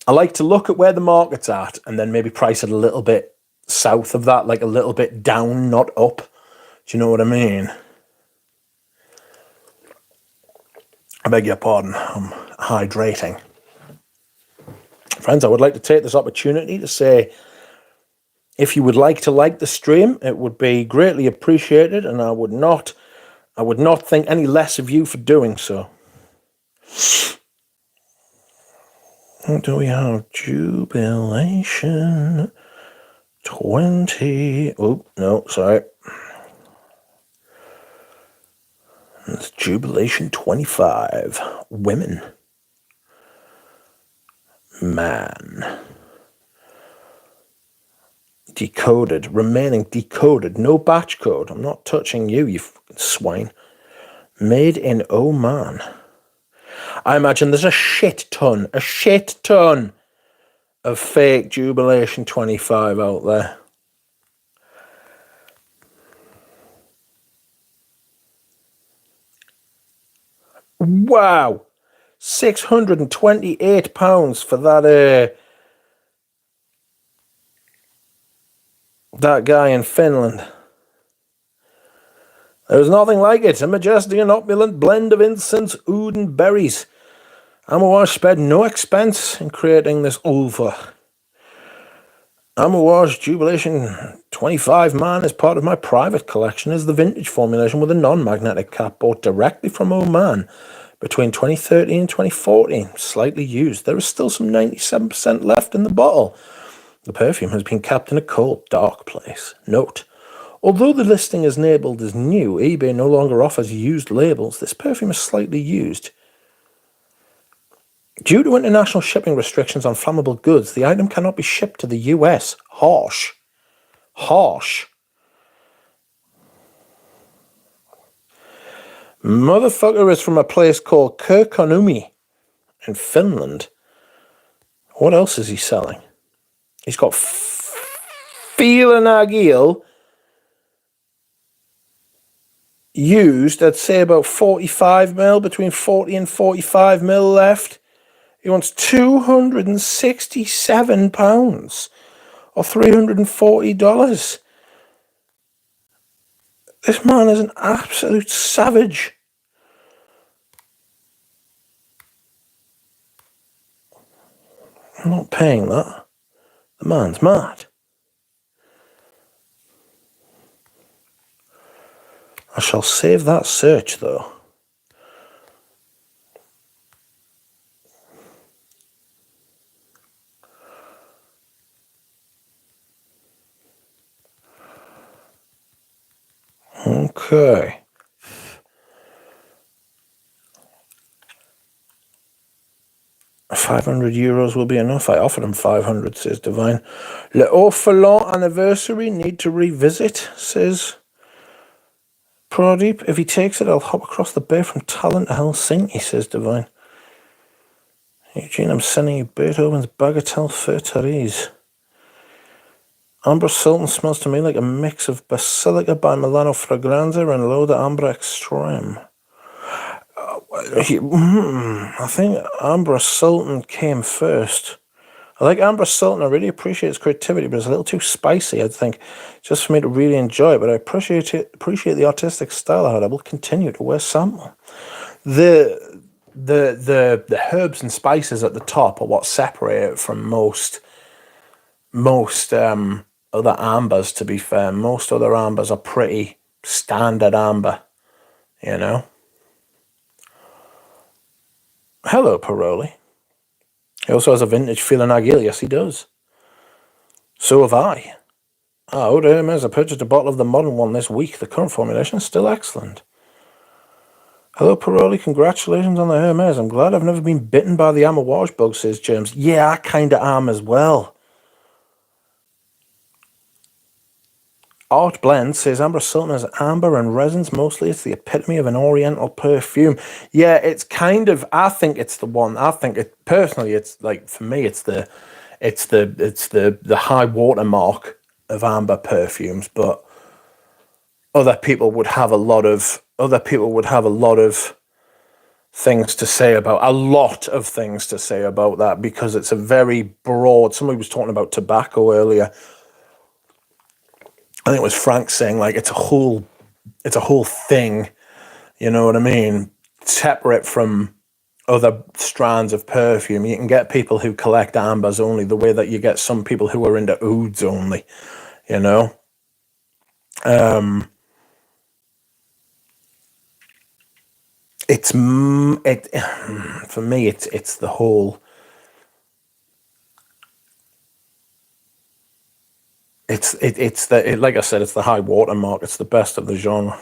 I like to look at where the market's at and then maybe price it a little bit south of that, like a little bit down, not up. Do you know what I mean? I beg your pardon, I'm hydrating. Friends, I would like to take this opportunity to say, if you would like to like the stream, it would be greatly appreciated, and I would not think any less of you for doing so. What do we have? Jubilation 20. Oh, no, sorry. It's Jubilation 25. Women. Man. Decoded. Remaining decoded. No batch code. I'm not touching you, you fucking swine. Made in Oman. I imagine there's a shit ton of fake Jubilation 25 out there. Wow. £628 for that guy in Finland. There's nothing like it. A majestic and opulent blend of incense, oud and berries. Amouage spared no expense in creating this ulva. Amouage Jubilation 25 Man is part of my private collection, is the vintage formulation with a non-magnetic cap bought directly from Oman between 2013 and 2014, slightly used. There is still some 97% left in the bottle. The perfume has been kept in a cold, dark place. Note, although the listing is labelled as new, eBay no longer offers used labels. This perfume is slightly used. Due to international shipping restrictions on flammable goods, the item cannot be shipped to the US. Harsh. Harsh. Motherfucker is from a place called Kirkkonummi in Finland. What else is he selling? He's got Feelanagil used, I'd say about 45 mil, between 40 and 45 mil left. He wants £267 or $340. This man is an absolute savage. I'm not paying that. The man's mad. I shall save that search, though. Okay. €500 will be enough. I offered him 500, says Divine. Le Orphelin anniversary, need to revisit, says Pradeep. If he takes it, I'll hop across the bay from Tallinn to Helsinki, says Divine. Eugene, I'm sending you Beethoven's Bagatelle Fertarese. Ambra Sultan smells to me like a mix of Basilica by Milano Fragranza and Loda Ambra Extreme. I think Ambra Sultan came first. I like Ambra Sultan. I really appreciate its creativity, but it's a little too spicy, I think, just for me to really enjoy it. But I appreciate the artistic style of it. I will continue to wear sample. The herbs and spices at the top are what separate it from most other ambers, to be fair. Most other ambers are pretty standard amber, you know. Hello, Paroli. He also has a vintage Feelanagil. Yes, he does. So have I. Oh, Hermes, I purchased a bottle of the modern one this week. The current formulation is still excellent. Hello, Paroli. Congratulations on the Hermes. I'm glad I've never been bitten by the amouage bug, says James. Yeah, I kind of am as well. Art Blend says Ambra Sultan has amber and resins mostly. It's the epitome of an oriental perfume. Yeah, it's kind of, I think it's the one. I think it personally, it's like, for me, it's the high watermark of amber perfumes, but other people would have a lot of things to say about that, because it's a very broad. Somebody was talking about tobacco earlier. I think it was Frank saying, like, it's a whole thing, you know what I mean? Separate from other strands of perfume. You can get people who collect ambers only the way that you get some people who are into ouds only, you know? For me, it's the whole. It's like I said, it's the high watermark. It's the best of the genre.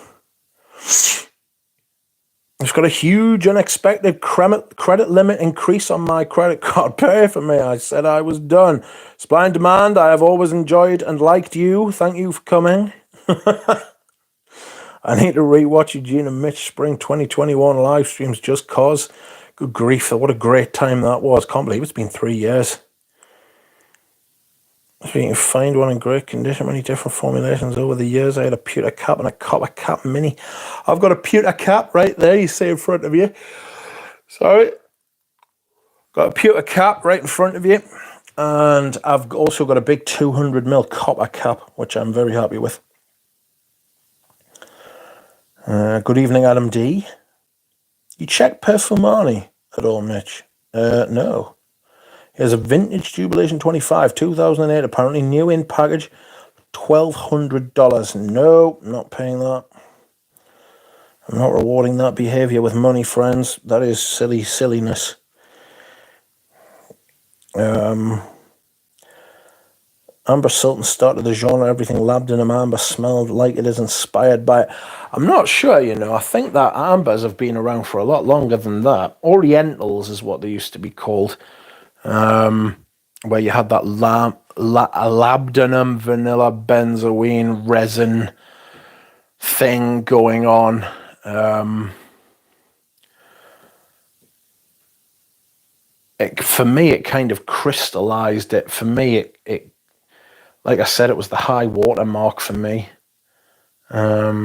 It's got a huge unexpected credit limit increase on my credit card. Pay for me. I said I was done. Supply and demand. I have always enjoyed and liked you. Thank you for coming. I need to rewatch Eugene and Mitch Spring 2021 live streams just cause. Good grief, what a great time that was. Can't believe it's been 3 years. If you can find one in great condition, many different formulations over the years. I had a pewter cap and a copper cap mini. I've got a pewter cap right there, you see in front of you. Sorry. Got a pewter cap right in front of you. And I've also got a big 200ml copper cap, which I'm very happy with. Good evening, Adam D. You check Perfumani at all, Mitch? No. Here's a vintage Jubilation 25, 2008, apparently new in package, $1,200. No, not paying that. I'm not rewarding that behavior with money, friends. That is silliness. Amber Sultan started the genre. Everything labdanum amber smelled like it is inspired by it. I'm not sure, you know. I think that ambers have been around for a lot longer than that. Orientals is what they used to be called, where you had that labdanum vanilla benzoine resin thing going on. For me, it kind of crystallized it. For me, it like I said, it was the high water mark for me. It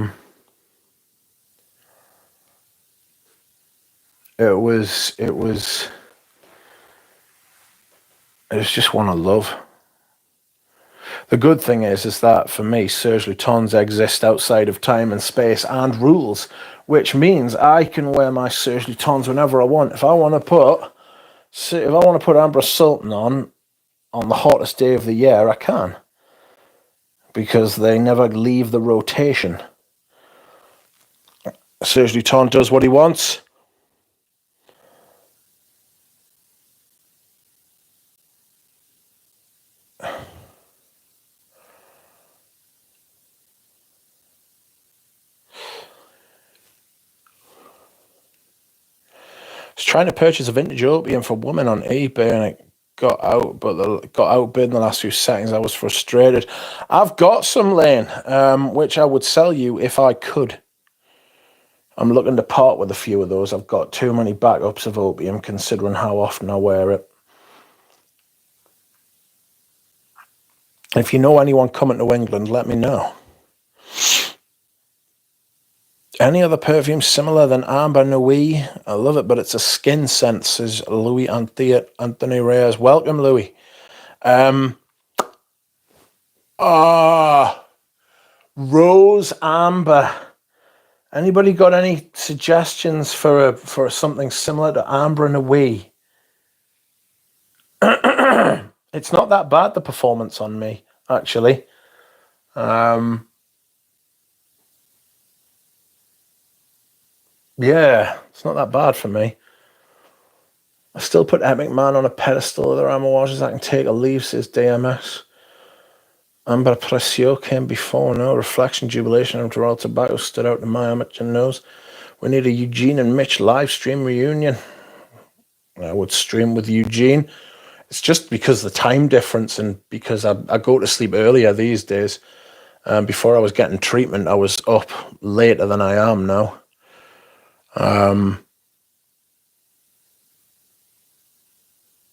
was just one I love. The good thing is that for me, Serge Lutens exist outside of time and space and rules, which means I can wear my Serge Lutens whenever I want. If I want to put Amber Sultan on the hottest day of the year, I can, because they never leave the rotation. Serge Luton does what he wants. I was trying to purchase a vintage opium for women on eBay and it got outbid in the last few seconds. I was frustrated. I've got some, Lane, which I would sell you if I could. I'm looking to part with a few of those. I've got too many backups of opium considering how often I wear it. If you know anyone coming to England, let me know. Any other perfume similar than Amber Nuit? I love it, but it's a skin scent, says Louis Anthony Reyes. Welcome, Louis. Rose Amber. Anybody got any suggestions for something similar to Amber Nuit? It's not that bad, the performance on me, actually. Yeah, it's not that bad for me. I still put Epic Man on a pedestal. Other amouages I can take or leave, says DMS. Amber Precio came before. No Reflection, Jubilation, and Royal Tobacco stood out to my amateur nose. We need a Eugene and Mitch live stream reunion. I would stream with Eugene. It's just because the time difference and because I go to sleep earlier these days. Before I was getting treatment, I was up later than I am now.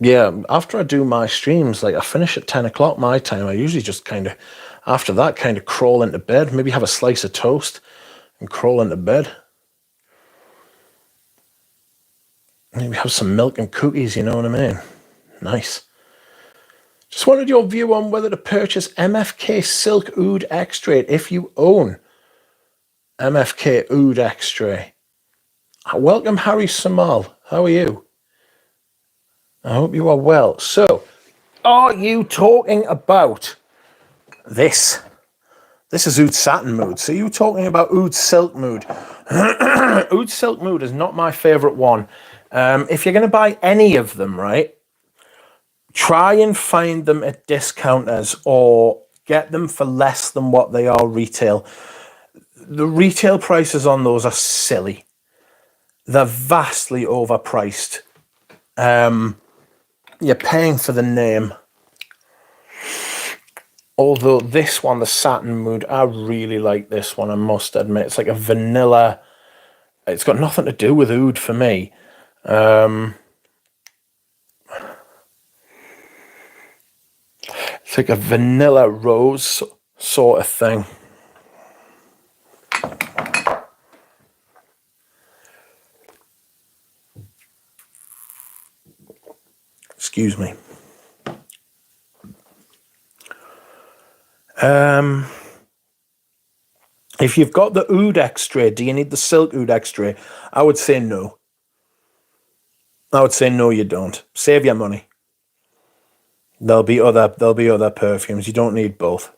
Yeah, after I do my streams, like I finish at 10 o'clock my time, I usually just after that, crawl into bed, maybe have a slice of toast and crawl into bed. Maybe have some milk and cookies, you know what I mean? Nice. Just wanted your view on whether to purchase MFK Silk Oud Extrait if you own MFK Oud Extrait. Welcome, Harry Samal. How are you? I hope you are well. So, are you talking about this? This is Oud Satin Mood. So you talking about Oud Silk Mood. Oud Silk Mood is not my favorite one. If you're going to buy any of them, right, try and find them at discounters or get them for less than what they are retail. The retail prices on those are silly. They're vastly overpriced. You're paying for the name. Although this one, the Satin Mood, I really like this one, I must admit. It's like a vanilla. It's got nothing to do with oud for me. It's like a vanilla rose sort of thing. Excuse me. If you've got the oud extrait, do you need the silk oud extrait? I would say no. I would say no, you don't. Save your money. There'll be other perfumes. You don't need both.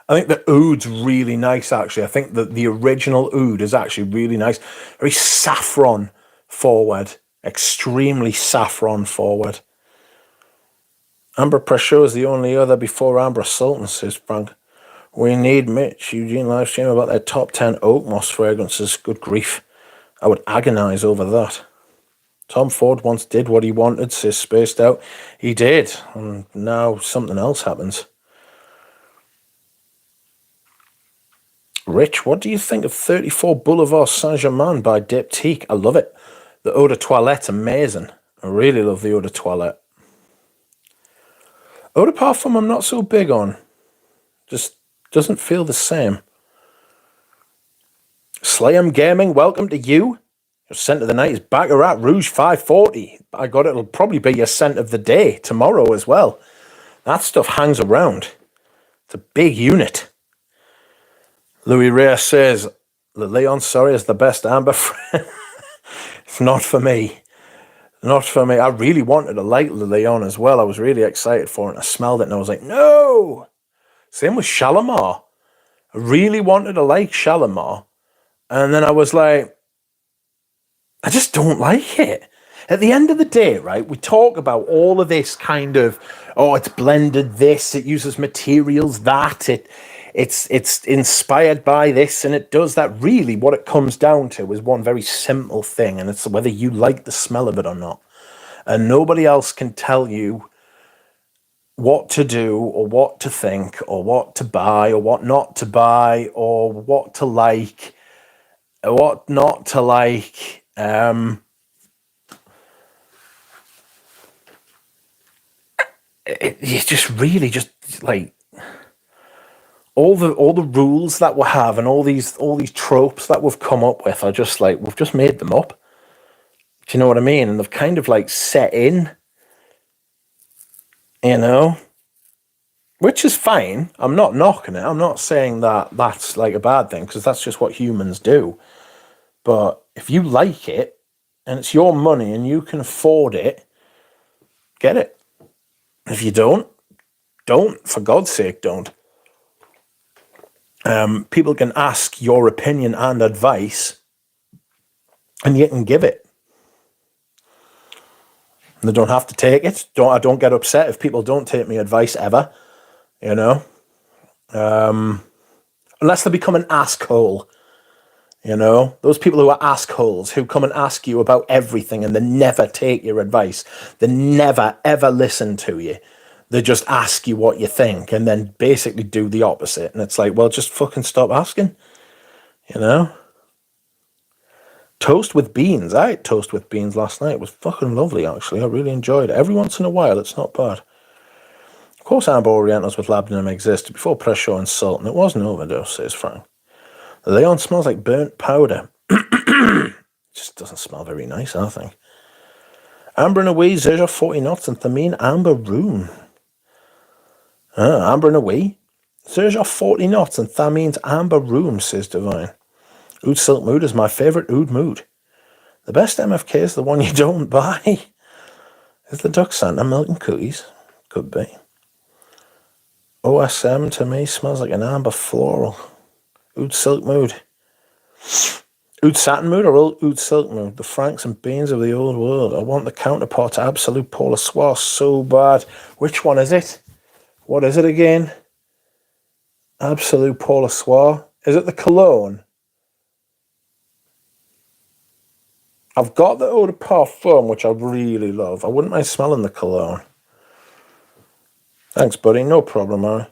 I think the oud's really nice, actually. I think that the original oud is actually really nice. Very saffron forward. Extremely saffron forward. Amber Pressure is the only other before Amber Sultan, says Frank. We need Mitch Eugene livestream about their top 10 oak moss fragrances. Good grief. I would agonise over that. Tom Ford once did what he wanted, says Spaced Out. He did, and now something else happens. Rich, what do you think of 34 Boulevard Saint-Germain by Diptyque? I love it. The Eau de Toilette's amazing. I really love the Eau de Toilette. Eau de Parfum I'm not so big on. Just doesn't feel the same. Slayham Gaming, welcome to you. Your scent of the night is Baccarat Rouge 540. I got it. It'll probably be your scent of the day tomorrow as well. That stuff hangs around. It's a big unit. Louis Reyes says, Le Leon, sorry, is the best amber friend. It's not for me. Not for me. I really wanted to like Le Leon as well. I was really excited for it. I smelled it and I was like, no. Same with Shalimar. I really wanted to like Shalimar. And then I was like, I just don't like it. At the end of the day, right, we talk about all of this kind of, oh, it's blended this, it uses materials that, it's inspired by this, and it does that. Really, what it comes down to is one very simple thing, and it's whether you like the smell of it or not. And nobody else can tell you what to do or what to think or what to buy or what not to buy or what to like or what not to like. It's just really just like all the rules that we have and all these tropes that we've come up with are just like we've just made them up. Do you know what I mean? And they've kind of like set in, you know, which is fine. I'm not knocking it. I'm not saying that that's like a bad thing because that's just what humans do. But if you like it and it's your money and you can afford it, get it. If you don't, for God's sake, don't. People can ask your opinion and advice, and you can give it. And they don't have to take it. I don't get upset if people don't take me advice ever, you know. Unless they become an asshole, you know. Those people who are assholes, who come and ask you about everything and they never take your advice. They never, ever listen to you. They just ask you what you think and then basically do the opposite. And it's like, well, just fucking stop asking, you know? Toast with beans. I ate toast with beans last night. It was fucking lovely, actually. I really enjoyed it. Every once in a while, it's not bad. Of course, Amber Orientals with labdanum existed before Pressure and Salt, and it was an overdose, says Frank. The Leon smells like burnt powder. It just doesn't smell very nice, I think. Amber and Away, Zerja 40 knots, and Thameen Amber Room. Amber and Away, Zerja 40 knots, and Thameen's Amber Room, says Divine. Oud Silk Mood is my favourite oud mood. The best MFK is the one you don't buy. Is the Duck Santa milk and cookies? Could be. OSM to me smells like an amber floral. Oud Silk Mood. Oud Satin Mood or Oud Silk Mood? The Franks and Beans of the old world. I want the counterpart to Absolute Polar Soir so bad. Which one is it? What is it again? Absolute Polar Soir. Is it the cologne? I've got the Eau de Parfum, which I really love. I wouldn't mind smelling the cologne. Thanks, buddy. No problem, man.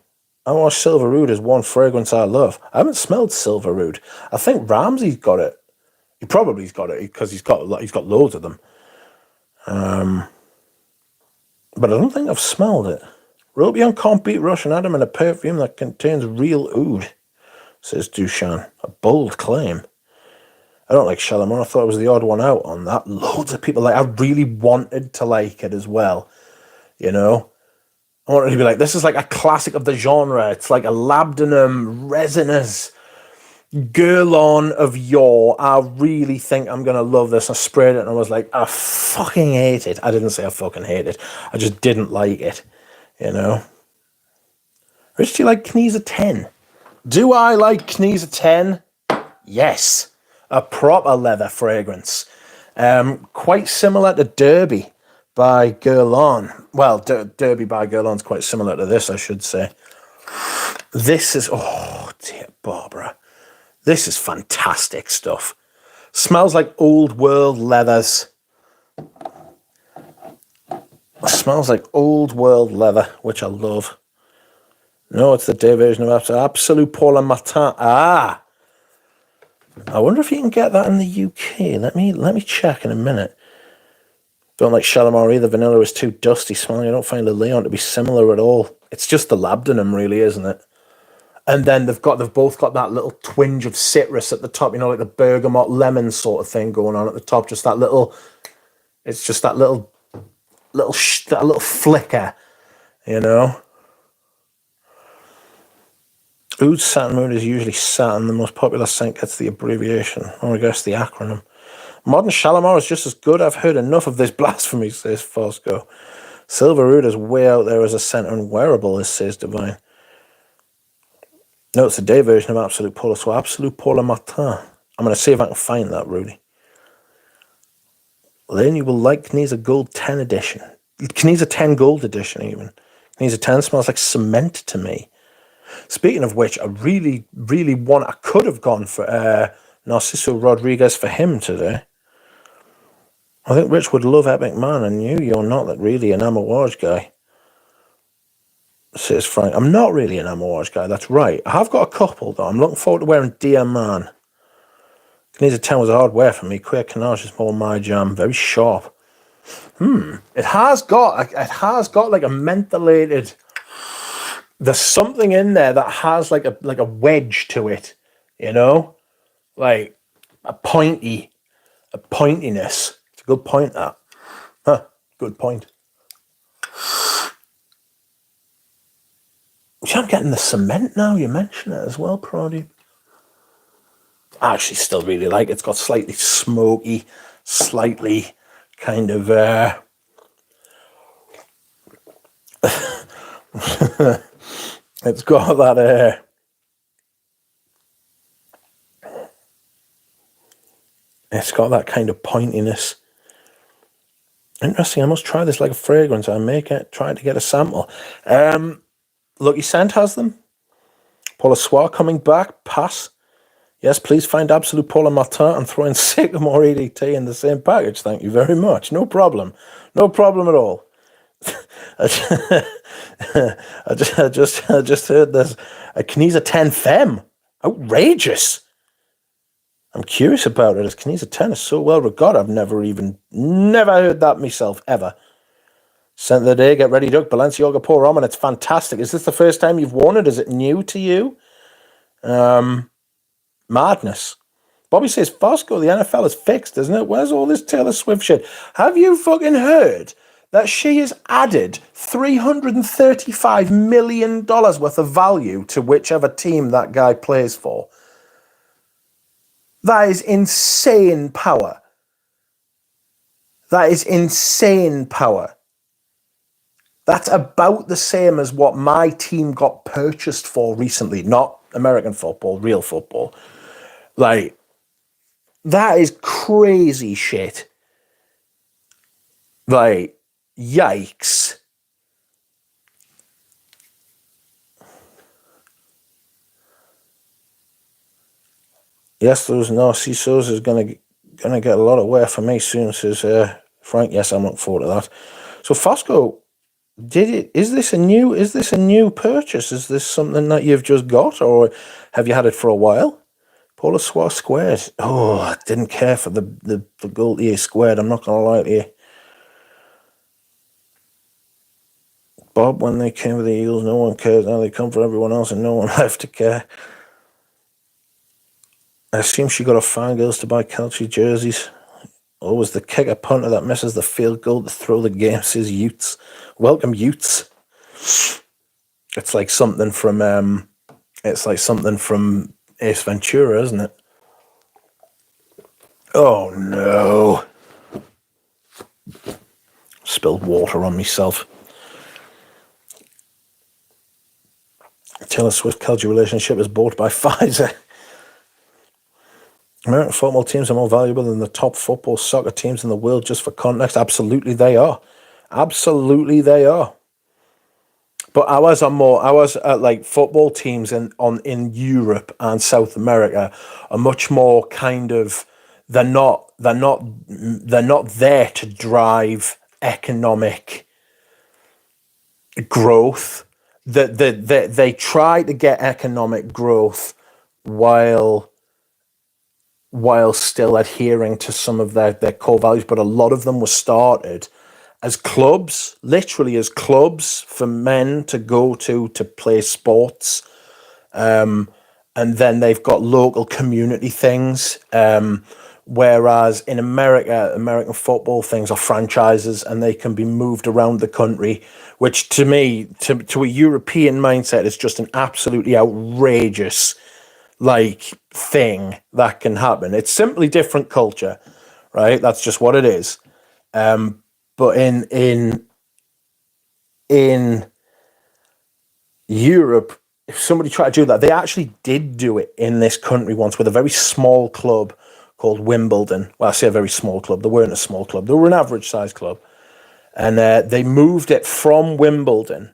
I want Silver Oud is one fragrance I love. I haven't smelled Silver Oud. I think Ramsey's got it. He probably's got it because he's got loads of them. But I don't think I've smelled it. Robion can't beat Russian Adam in a perfume that contains real oud, says Dushan. A bold claim. I don't like Shalimar. I thought it was the odd one out on that. Loads of people like. I really wanted to like it as well. You know, I wanted to be like, this is like a classic of the genre. It's like a labdanum, resinous Guerlain of yore. I really think I'm gonna love this. I sprayed it and I was like, I fucking hate it. I didn't say I fucking hate it. I just didn't like it. You know. Rich, do you like Knees of 10? Do I like Knees 10? Yes. A proper leather fragrance. Quite similar to Derby by Guerlain. Well, Derby by Guerlain's quite similar to this, I should say. This is, oh dear Barbara. This is fantastic stuff. Smells like old world leathers. Smells like old world leather, which I love. No, it's the day version of Absolute Paul and Matin. Ah! I wonder if you can get that in the UK. Let me check in a minute. Don't like Shalimar either. Vanilla is too dusty smelling. I don't find the Leon to be similar at all. It's just the labdanum, really, isn't it? And then they've both got that little twinge of citrus at the top, you know, like the bergamot lemon sort of thing going on at the top. Just that little, it's just that little flicker, you know. Oud Satin Mood is usually Satin. The most popular scent gets the abbreviation, or I guess the acronym. Modern Shalimar is just as good. I've heard enough of this blasphemy, says Fosco. Silver Oud is way out there as a scent unwearable, says Divine. No, it's the day version of Absolute Polar, so Absolute Polar Matin. I'm going to see if I can find that, Rudy. Then you will like Kneza Gold 10 edition. Kneza 10 Gold edition, even. Kneza 10 smells like cement to me. Speaking of which, I really, really I could have gone for Narciso Rodriguez for him today. I think Rich would love Epic Man, and you're not that really an Amouage guy. Says Frank. I'm not really an Amouage guy, that's right. I have got a couple, though. I'm looking forward to wearing Dear Man. Kneza 10 was a hard wear for me. Queer Canage is more my jam. Very sharp. It has got like a mentholated... There's something in there that has like a wedge to it, you know? Like a pointiness. It's a good point, that. Huh, good point. See, I'm getting the cement now, you mention it as well, Prody. I actually still really like it. It's got slightly smoky, slightly kind of... It's got that... It's got that kind of pointiness. Interesting. I must try this like a fragrance. I make it. Try to get a sample. Lucky Scent has them. Paula Soir coming back. Pass. Yes, please find Absolute Paula Matin and throw in Sycamore EDT in the same package. Thank you very much. No problem. No problem at all. I just heard there's a Kneza 10 Femme. Outrageous. I'm curious about it, as Kneza 10 is so well regarded. I've never heard that myself, ever. Scent of the day, get ready, Duck. Balenciaga Pour Homme, and it's fantastic. Is this the first time you've worn it? Is it new to you? Madness. Bobby says, Fosco, the NFL is fixed, isn't it? Where's all this Taylor Swift shit? Have you fucking heard that she has added $335 million worth of value to whichever team that guy plays for? That is insane power. That is insane power. That's about the same as what my team got purchased for recently. Not American football, real football. Like, that is crazy shit. Like, yikes. Yes, those Narcissos is gonna get a lot of wear for me soon, says Frank. Yes, I'm looking forward to that. So Fosco, is this a new purchase? Is this something that you've just got, or have you had it for a while? Paula Soir Squared. Oh, I didn't care for the Gaultier Squared, I'm not gonna lie to you. Bob, when they came with the Eagles, no one cares. Now they come for everyone else and no one left to care. I assume she got her fangirls to buy Kelce jerseys. Always the kicker punter that misses the field goal to throw the game, says Utes. Welcome, Utes. It's like something from Ace Ventura, isn't it? Oh no. Spilled water on myself. Taylor Swift-Kelce relationship is bought by Pfizer. American football teams are more valuable than the top football soccer teams in the world, just for context. Absolutely they are. Absolutely they are. But ours like football teams in Europe and South America are much more kind of, they're not there to drive economic growth. They try to get economic growth while still adhering to some of their core values, but a lot of them were started as clubs, literally as clubs for men to go to play sports. And then they've got local community things. Whereas in America, American football things are franchises and they can be moved around the country, which to me, to a European mindset, is just an absolutely outrageous thing that can happen. It's simply different culture, right? That's just what it is. But in Europe, if somebody tried to do that, they actually did do it in this country once with a very small club called Wimbledon. Well, I say a very small club. They weren't a small club. They were an average-sized club. And they moved it from Wimbledon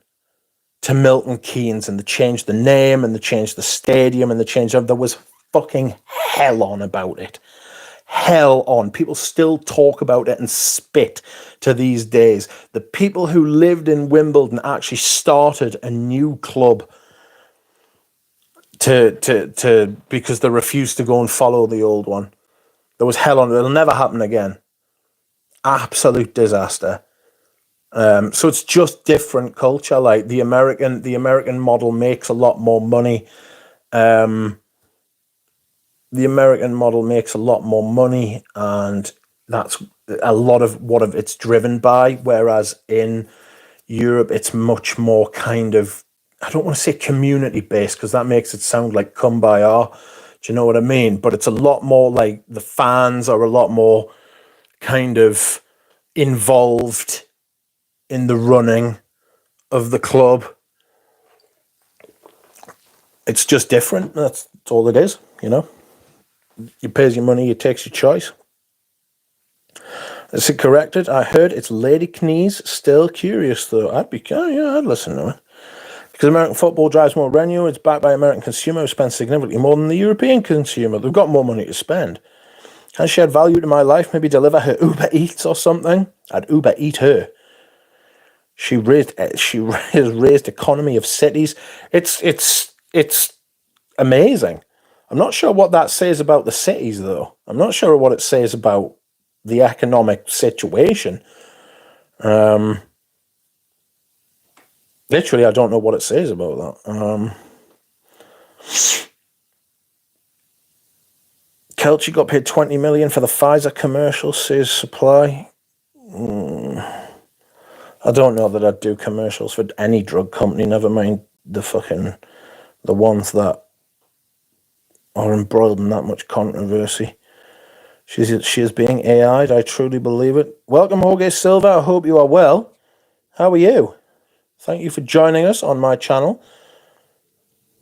to Milton Keynes, and they changed the name, and they changed the stadium, and there was fucking hell on about it. Hell on. People still talk about it and spit to these days. The people who lived in Wimbledon actually started a new club because they refused to go and follow the old one. There was hell on it. It'll never happen again. Absolute disaster. So it's just different culture. Like the American model makes a lot more money. The American model makes a lot more money, and that's a lot of what it's driven by. Whereas in Europe, it's much more kind of, I don't want to say community based because that makes it sound like kumbaya. Do you know what I mean? But it's a lot more like the fans are a lot more kind of involved in the running of the club. It's just different. That's all it is, you know. You pays your money, you takes your choice. Is it corrected? I heard it's Lady Knees. Still curious though. I'd listen to it. Because American football drives more revenue, it's backed by American consumer who spends significantly more than the European consumer. They've got more money to spend. Has she add value to my life? Maybe deliver her Uber Eats or something? I'd Uber Eat her. She has raised economy of cities. It's amazing. I'm not sure what that says about the cities, though. I'm not sure what it says about the economic situation. Literally, I don't know what it says about that. Kelce got paid $20 million for the Pfizer commercial, says Supply. I don't know that I'd do commercials for any drug company, never mind the ones that are embroiled in that much controversy. She is being AI'd, I truly believe it. Welcome, Jorge Silva, I hope you are well. How are you? Thank you for joining us on my channel.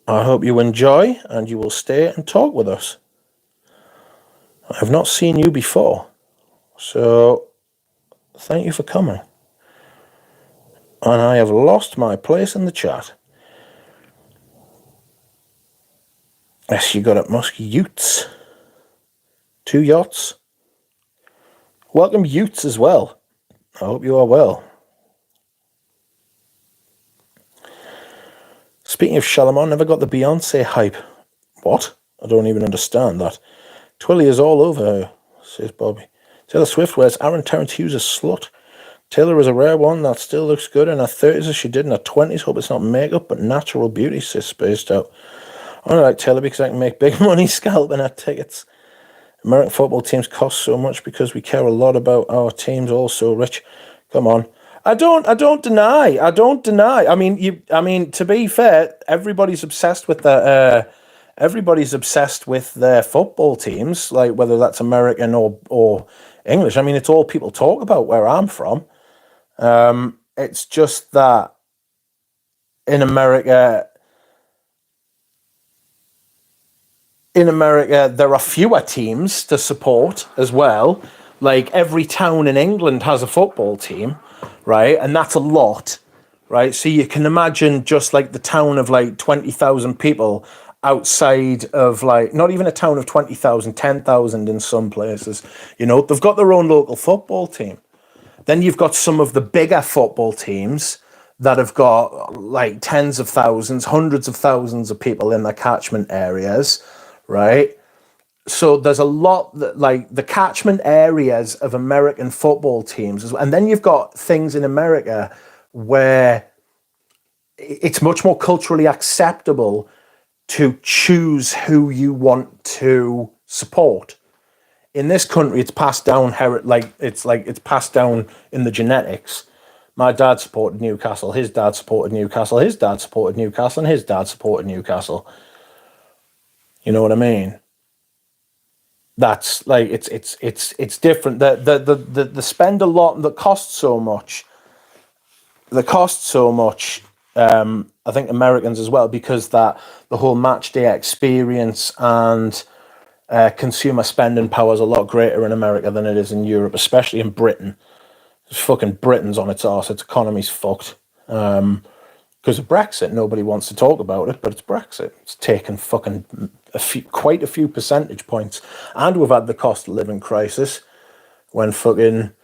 I hope you enjoy and you will stay and talk with us. I have not seen you before, so thank you for coming. And I have lost my place in the chat. Yes, you got it, Musk. Utes. 2 yachts. Welcome, Utes, as well. I hope you are well. Speaking of Shalimar, never got the Beyonce hype. What? I don't even understand that. Twilly is all over her, says Bobby. Taylor Swift wears Aaron Terrence Hughes' slut. Taylor is a rare one that still looks good in her 30s as she did in her 20s. Hope it's not makeup, but natural beauty, says Spaced Out. I only like Taylor because I can make big money scalping her tickets. American football teams cost so much because we care a lot about our teams also rich. Come on. I don't deny. I mean, to be fair, everybody's obsessed with their football teams, like whether that's American or English. I mean, it's all people talk about where I'm from. It's just that in America, in America, there are fewer teams to support as well. Like every town in England has a football team, right? And that's a lot, right? So you can imagine just like the town of like 20,000 people outside of like, not even a town of 20,000, 10,000 in some places, they've got their own local football team. Then you've got some of the bigger football teams that have got like tens of thousands, hundreds of thousands of people in their catchment areas, right? So there's a lot that like the catchment areas of American football teams, and then you've got things in America where it's much more culturally acceptable to choose who you want to support. In this country, it's passed down it's passed down in the genetics. My dad supported Newcastle, his dad supported Newcastle, his dad supported Newcastle, and his dad supported Newcastle. You know what I mean? That's like it's different. The spend a lot that costs so much. They cost so much. I think Americans as well, because that the whole match day experience and consumer spending power is a lot greater in America than it is in Europe, especially in Britain. Fucking Britain's on its arse. Its economy's fucked. Because of Brexit, nobody wants to talk about it, but it's Brexit. It's taken fucking quite a few percentage points. And we've had the cost of living crisis when fucking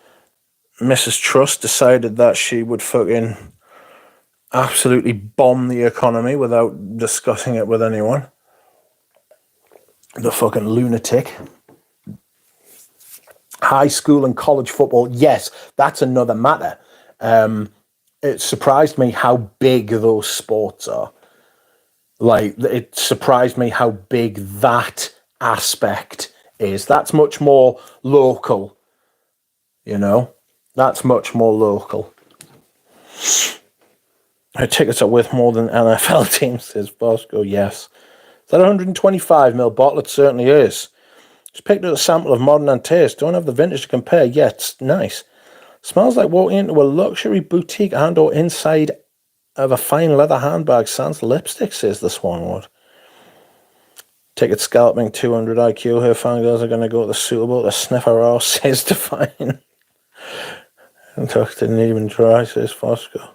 Mrs. Truss decided that she would fucking absolutely bomb the economy without discussing it with anyone. The fucking lunatic. High school and college football, yes, that's another matter. It surprised me how big those sports are. Like, it surprised me how big that aspect is. That's much more local, That's much more local. Her tickets are worth more than NFL teams, says Bosco. Yes. Is that 125 ml bottle? It certainly is. Just picked up a sample of modern and taste. Don't have the vintage to compare yet. It's nice. Smells like walking into a luxury boutique and or inside of a fine leather handbag. Sans lipstick, says the Swanwood. Ticket scalping, 200 IQ. Her fangirls are going to go to the Super Bowl to sniff her ass, says Define. And Tuck didn't even try, says Fosco.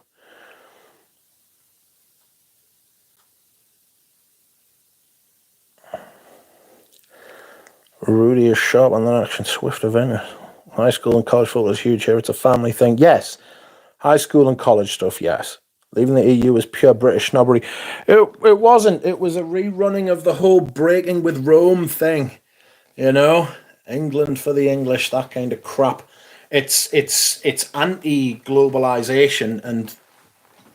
Rudy is sharp on that action, swift of it. High school and college football is huge here. It's a family thing. Yes. High school and college stuff, yes. Leaving the EU was pure British snobbery. It wasn't. It was a rerunning of the whole breaking with Rome thing. England for the English, that kind of crap. It's anti-globalization, and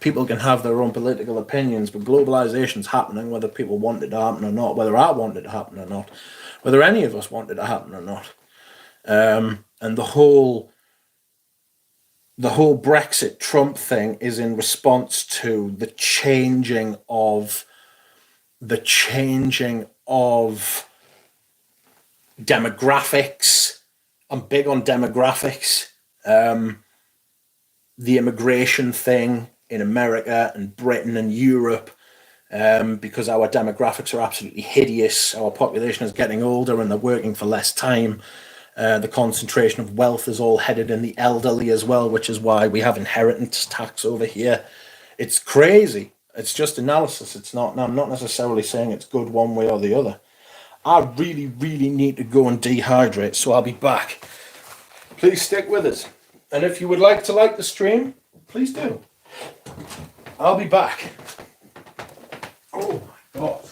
people can have their own political opinions, but globalization's happening whether people want it to happen or not, whether I want it to happen or not, whether any of us want it to happen or not. And the whole Brexit Trump thing is in response to the changing of demographics. I'm big on demographics. The immigration thing in America and Britain and Europe, because our demographics are absolutely hideous. Our population is getting older and they're working for less time. The concentration of wealth is all headed in the elderly as well, which is why we have inheritance tax over here. It's crazy. It's just analysis. It's not. I'm not necessarily saying it's good one way or the other. I really, really need to go and dehydrate, so I'll be back. Please stick with us. And if you would like to like the stream, please do. I'll be back. Oh my God.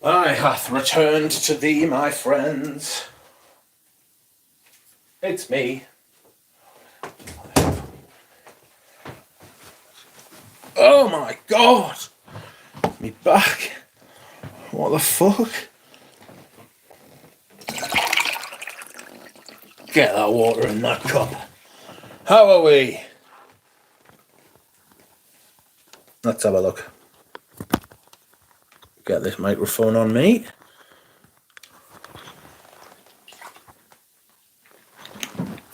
I hath returned to thee, my friends. It's me. Oh my god! Me back. What the fuck? Get that water in that cup. How are we? Let's have a look. Get this microphone on me.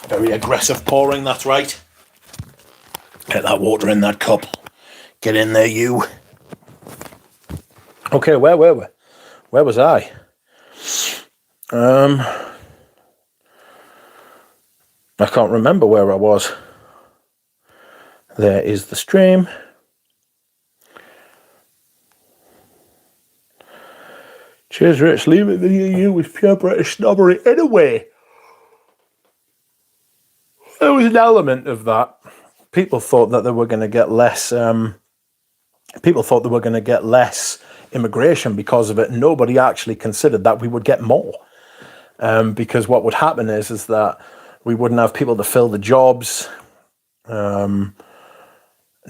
Very aggressive pouring, that's right. Get that water in that cup. Get in there, you. Okay, where were we? Where was I? I can't remember where I was. There is the stream. Cheers, Rich. Leave it the EU with pure British snobbery. In a way, there was an element of that. People thought that they were going to get less. People thought they were going to get less immigration because of it. Nobody actually considered that we would get more. Because what would happen is that we wouldn't have people to fill the jobs.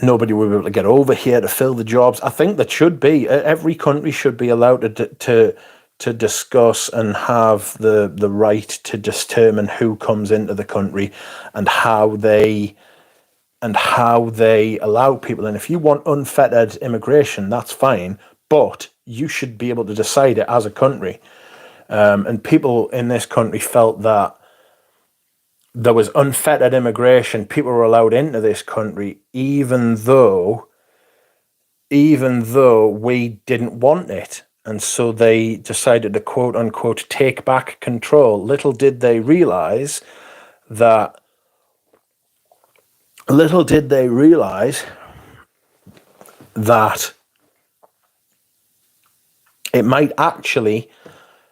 Nobody would be able to get over here to fill the jobs. I think that should be, every country should be allowed to discuss and have the right to determine who comes into the country and how they allow people in. If you want unfettered immigration, that's fine, but you should be able to decide it as a country. And people in this country felt that there was unfettered immigration. People were allowed into this country, even though we didn't want it. And so they decided to, quote unquote, take back control. Little did they realize that it might actually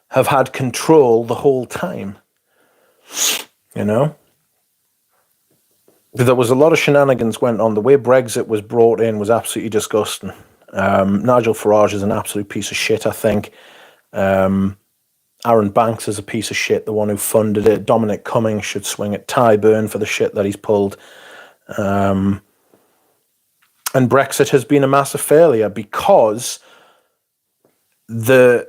have had control the whole time. You know? There was a lot of shenanigans went on. The way Brexit was brought in was absolutely disgusting. Nigel Farage is an absolute piece of shit, I think. Aaron Banks is a piece of shit, the one who funded it. Dominic Cummings should swing at Tyburn for the shit that he's pulled. And Brexit has been a massive failure because the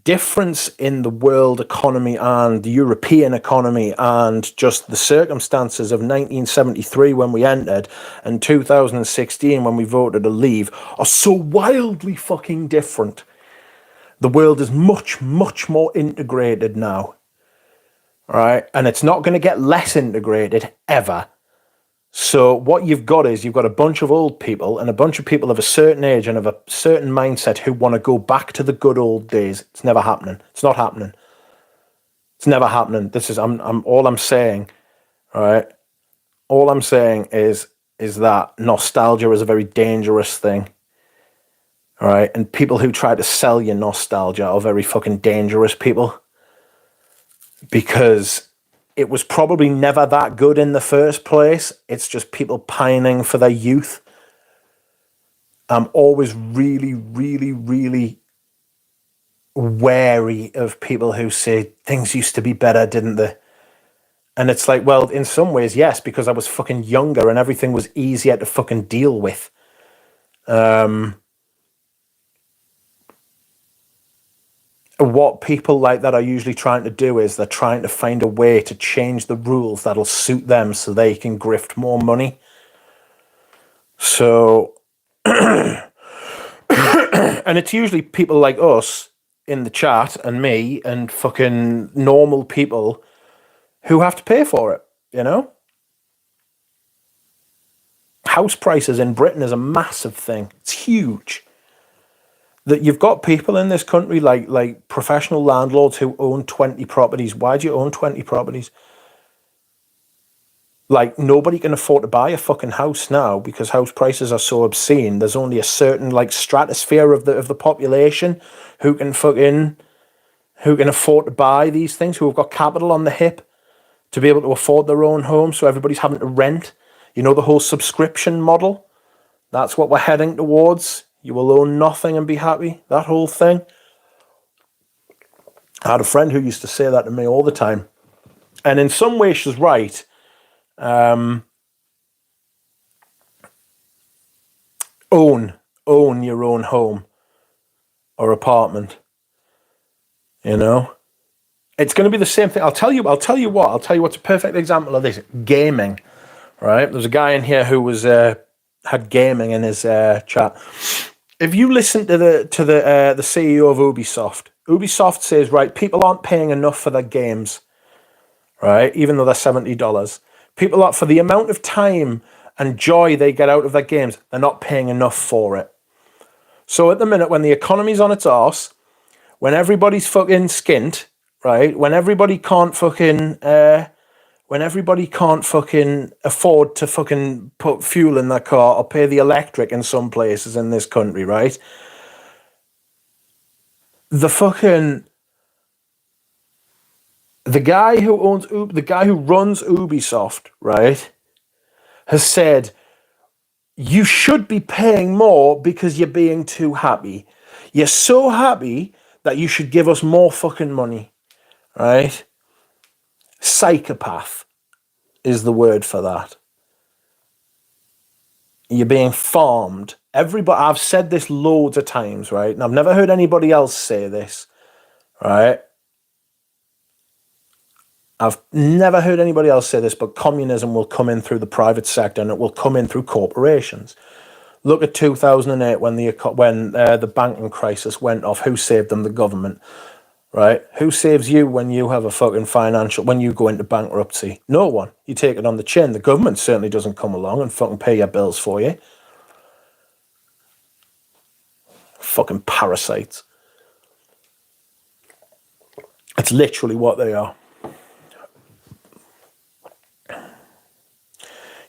difference in the world economy and the European economy and just the circumstances of 1973 when we entered and 2016 when we voted to leave are so wildly fucking different. The world is much, much more integrated now. Right? And it's not going to get less integrated ever. So what you've got a bunch of old people and a bunch of people of a certain age and of a certain mindset who want to go back to the good old days. It's never happening. It's not happening. It's never happening. All I'm saying, all right? All I'm saying is that nostalgia is a very dangerous thing. All right? And people who try to sell you nostalgia are very fucking dangerous people. Because it was probably never that good in the first place. It's just people pining for their youth. I'm always really, really, really wary of people who say things used to be better, didn't they? And it's like, well, in some ways, yes, because I was fucking younger and everything was easier to fucking deal with. What people like that are usually trying to do is they're trying to find a way to change the rules that'll suit them so they can grift more money. So, and it's usually people like us in the chat and me and fucking normal people who have to pay for it, you know? House prices in Britain is a massive thing. It's huge. That you've got people in this country like professional landlords who own 20 properties. Why do you own 20 properties? Like, nobody can afford to buy a fucking house now because house prices are so obscene. There's only a certain like stratosphere of the population who can afford to buy these things, who have got capital on the hip to be able to afford their own home. So everybody's having to rent. You know, the whole subscription model. That's what we're heading towards. You will own nothing and be happy. That whole thing. I had a friend who used to say that to me all the time. And in some ways she's right. Own your own home or apartment. You know? It's going to be the same thing. I'll tell you what's a perfect example of this. Gaming. Right? There's a guy in here who was had gaming in his chat. If you listen to the CEO of Ubisoft says, right, people aren't paying enough for their games, right? Even though they're $70, people are, for the amount of time and joy they get out of their games, they're not paying enough for it. So at the minute, when the economy's on its arse, when everybody's fucking skint, right? When everybody can't fucking afford to fucking put fuel in their car or pay the electric in some places in this country, right? The guy who runs Ubisoft, right, has said you should be paying more because you're being too happy. You're so happy that you should give us more fucking money, right? Psychopath is the word for that. You're being farmed. Everybody, I've said this loads of times, right? And I've never heard anybody else say this, right? I've never heard anybody else say this, but communism will come in through the private sector and it will come in through corporations. Look at 2008 when the banking crisis went off. Who saved them? The government, right? Who saves you when you have a fucking when you go into bankruptcy? No one. You take it on the chin. The government certainly doesn't come along and fucking pay your bills for you. Fucking parasites. It's literally what they are.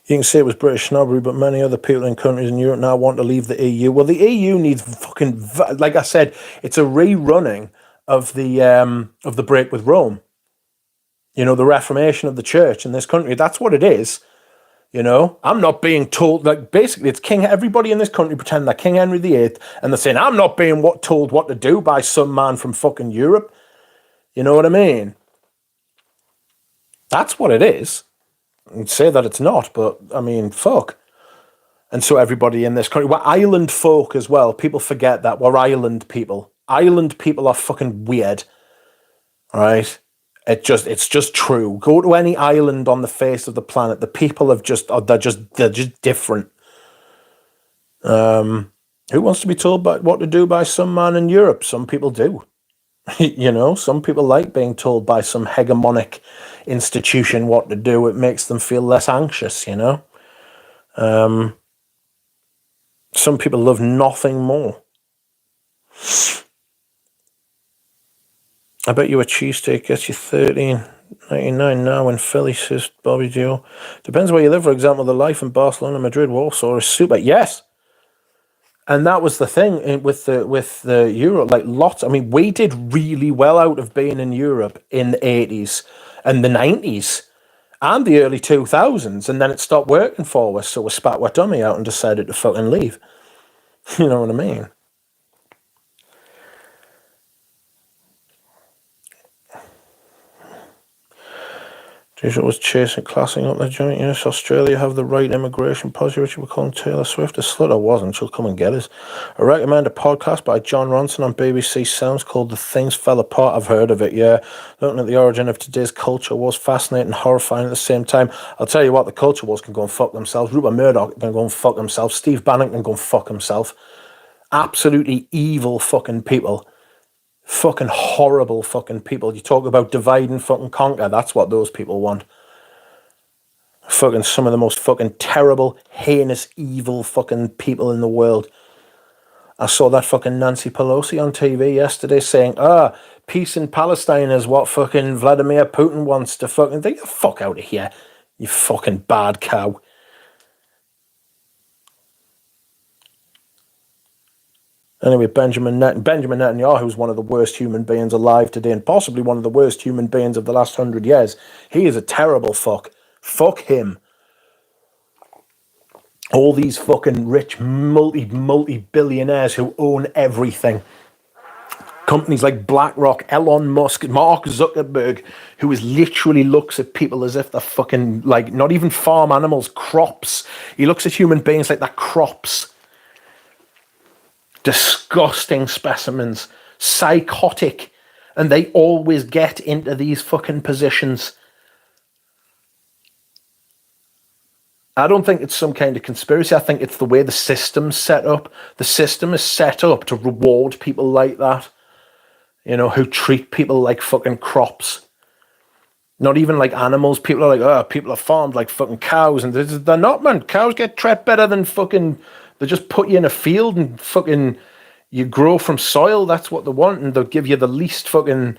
You can say it was British snobbery, but many other people in countries in Europe now want to leave the EU. Well, the EU needs fucking, like I said, it's a rerunning of the break with Rome. You know, the Reformation of the church in this country. That's what it is. You know, I'm not being told, like, basically it's everybody in this country pretend they're King Henry VIII, and they're saying, I'm not being told what to do by some man from fucking Europe. You know what I mean? That's what it is. And say that it's not, but I mean, fuck. And so everybody in this country, we're island folk as well. People forget that we're island people. Island people are fucking weird. All right? It's just true. Go to any island on the face of the planet. The people they're just different. Who wants to be told what to do by some man in Europe? Some people do. You know, some people like being told by some hegemonic institution what to do. It makes them feel less anxious, you know. Some people love nothing more. I bet you a cheesesteak gets you $13.99 now in Philly, says Bobby Dio. Depends where you live. For example, the life in Barcelona, Madrid, Warsaw is super. Yes. And that was the thing with the Euro, like lots. I mean, we did really well out of being in Europe in the 80s and the 90s and the early 2000s, and then it stopped working for us, so we spat our dummy out and decided to fucking leave. You know what I mean? Jason was classing up their joint. Yes, Australia have the right immigration policy, which we call Taylor Swift. A slut or wasn't, she'll come and get us. I recommend a podcast by John Ronson on BBC Sounds called The Things Fell Apart. I've heard of it, yeah. Looking at the origin of today's culture was fascinating and horrifying at the same time. I'll tell you what, the culture wars can go and fuck themselves. Rupert Murdoch can go and fuck himself. Steve Bannon can go and fuck himself. Absolutely evil fucking people. Fucking horrible fucking people. You talk about divide and fucking conquer. That's what those people want. Fucking some of the most fucking terrible, heinous, evil fucking people in the world. I saw that fucking Nancy Pelosi on TV yesterday saying, peace in Palestine is what fucking Vladimir Putin wants to fucking... Get the fuck out of here, you fucking bad cow. Anyway, Benjamin Netanyahu is one of the worst human beings alive today and possibly one of the worst human beings of the last 100 years. He is a terrible fuck. Fuck him. All these fucking rich multi-billionaires who own everything. Companies like BlackRock, Elon Musk, Mark Zuckerberg, who is literally looks at people as if they're fucking, like, not even farm animals, crops. He looks at human beings like they're crops. Disgusting specimens. Psychotic. And they always get into these fucking positions. I don't think it's some kind of conspiracy. I think it's the way the system's set up. The system is set up to reward people like that. You know, who treat people like fucking crops. Not even like animals. People are like, oh, people are farmed like fucking cows. And they're not, man. Cows get treated better than fucking... They just put you in a field and fucking... You grow from soil. That's what they want. And they'll give you the least fucking...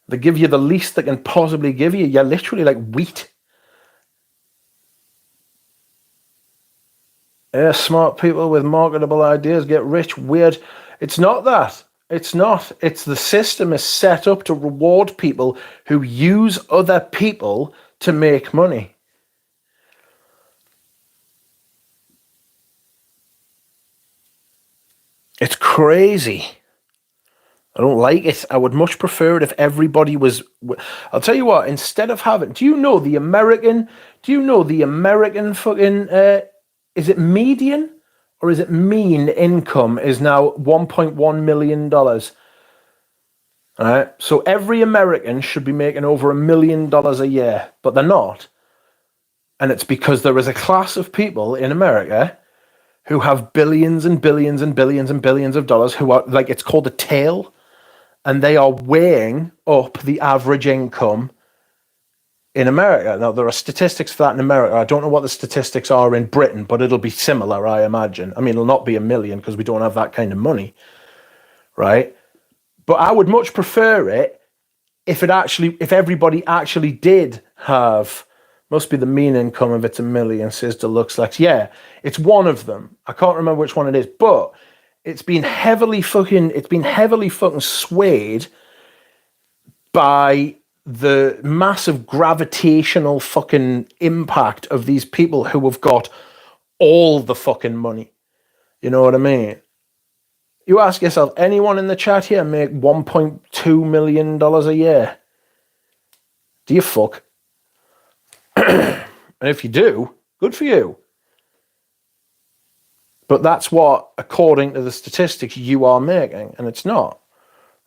They give you the least they can possibly give you. You're literally like wheat. Yeah, smart people with marketable ideas get rich. Weird. It's not that. It's not. It's the system is set up to reward people who use other people to make money. It's crazy. I don't like it. I would much prefer it if everybody was... I'll tell you what, instead of having... Do you know the American fucking... is it median? Or is it mean income is now $1.1 million. All right. So every American should be making over $1 million a year, but they're not. And it's because there is a class of people in America who have billions and billions and billions and billions of dollars who are like, it's called a tail, and they are weighing up the average income in America. Now, there are statistics for that in America. I don't know what the statistics are in Britain, but it'll be similar, I imagine. I mean, it'll not be 1 million because we don't have that kind of money, right? But I would much prefer it if everybody actually did have, must be the mean income of it's 1 million, says Deluxe Lex. Yeah, it's one of them. I can't remember which one it is, but it's been heavily fucking swayed by the massive gravitational fucking impact of these people who have got all the fucking money. You know what I mean? You ask yourself, anyone in the chat here make $1.2 million a year? Do you fuck? And if you do, good for you. But that's what, according to the statistics, you are making, and it's not.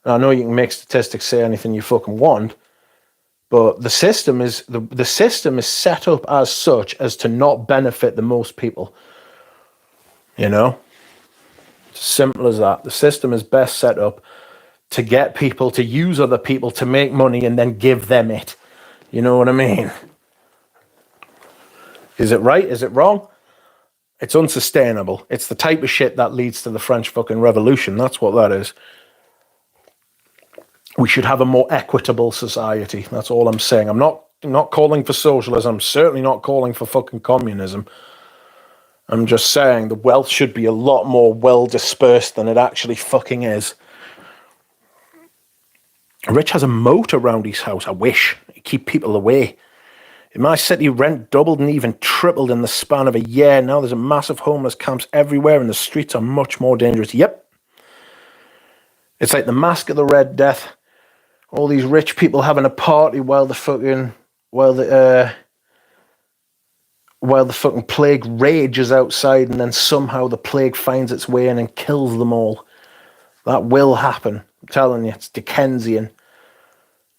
And I know you can make statistics say anything you fucking want, but the system is set up as such as to not benefit the most people. You know? It's simple as that. The system is best set up to get people to use other people to make money and then give them it. You know what I mean? Is it right? Is it wrong? It's unsustainable. It's the type of shit that leads to the French fucking Revolution. That's what that is. We should have a more equitable society. That's all I'm saying. I'm not calling for socialism. I'm certainly not calling for fucking communism. I'm just saying the wealth should be a lot more well dispersed than it actually fucking is. Rich has a moat around his house. I wish. Keep people away. In my city, rent doubled and even tripled in the span of a year. Now there's a massive homeless camps everywhere and the streets are much more dangerous. Yep. It's like the Mask of the Red Death. All these rich people having a party while the fucking plague rages outside, and then somehow the plague finds its way in and kills them all. That will happen. I'm telling you, it's Dickensian.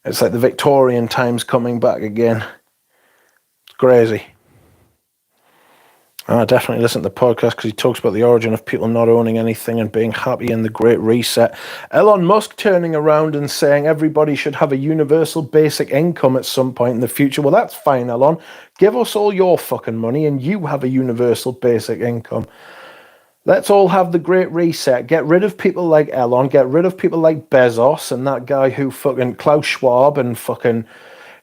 It's like the Victorian times coming back again. It's crazy. I definitely listen to the podcast because he talks about the origin of people not owning anything and being happy in the Great Reset. Elon Musk turning around and saying everybody should have a universal basic income at some point in the future. Well, that's fine, Elon. Give us all your fucking money and you have a universal basic income. Let's all have the Great Reset. Get rid of people like Elon. Get rid of people like Bezos and that guy who fucking Klaus Schwab and fucking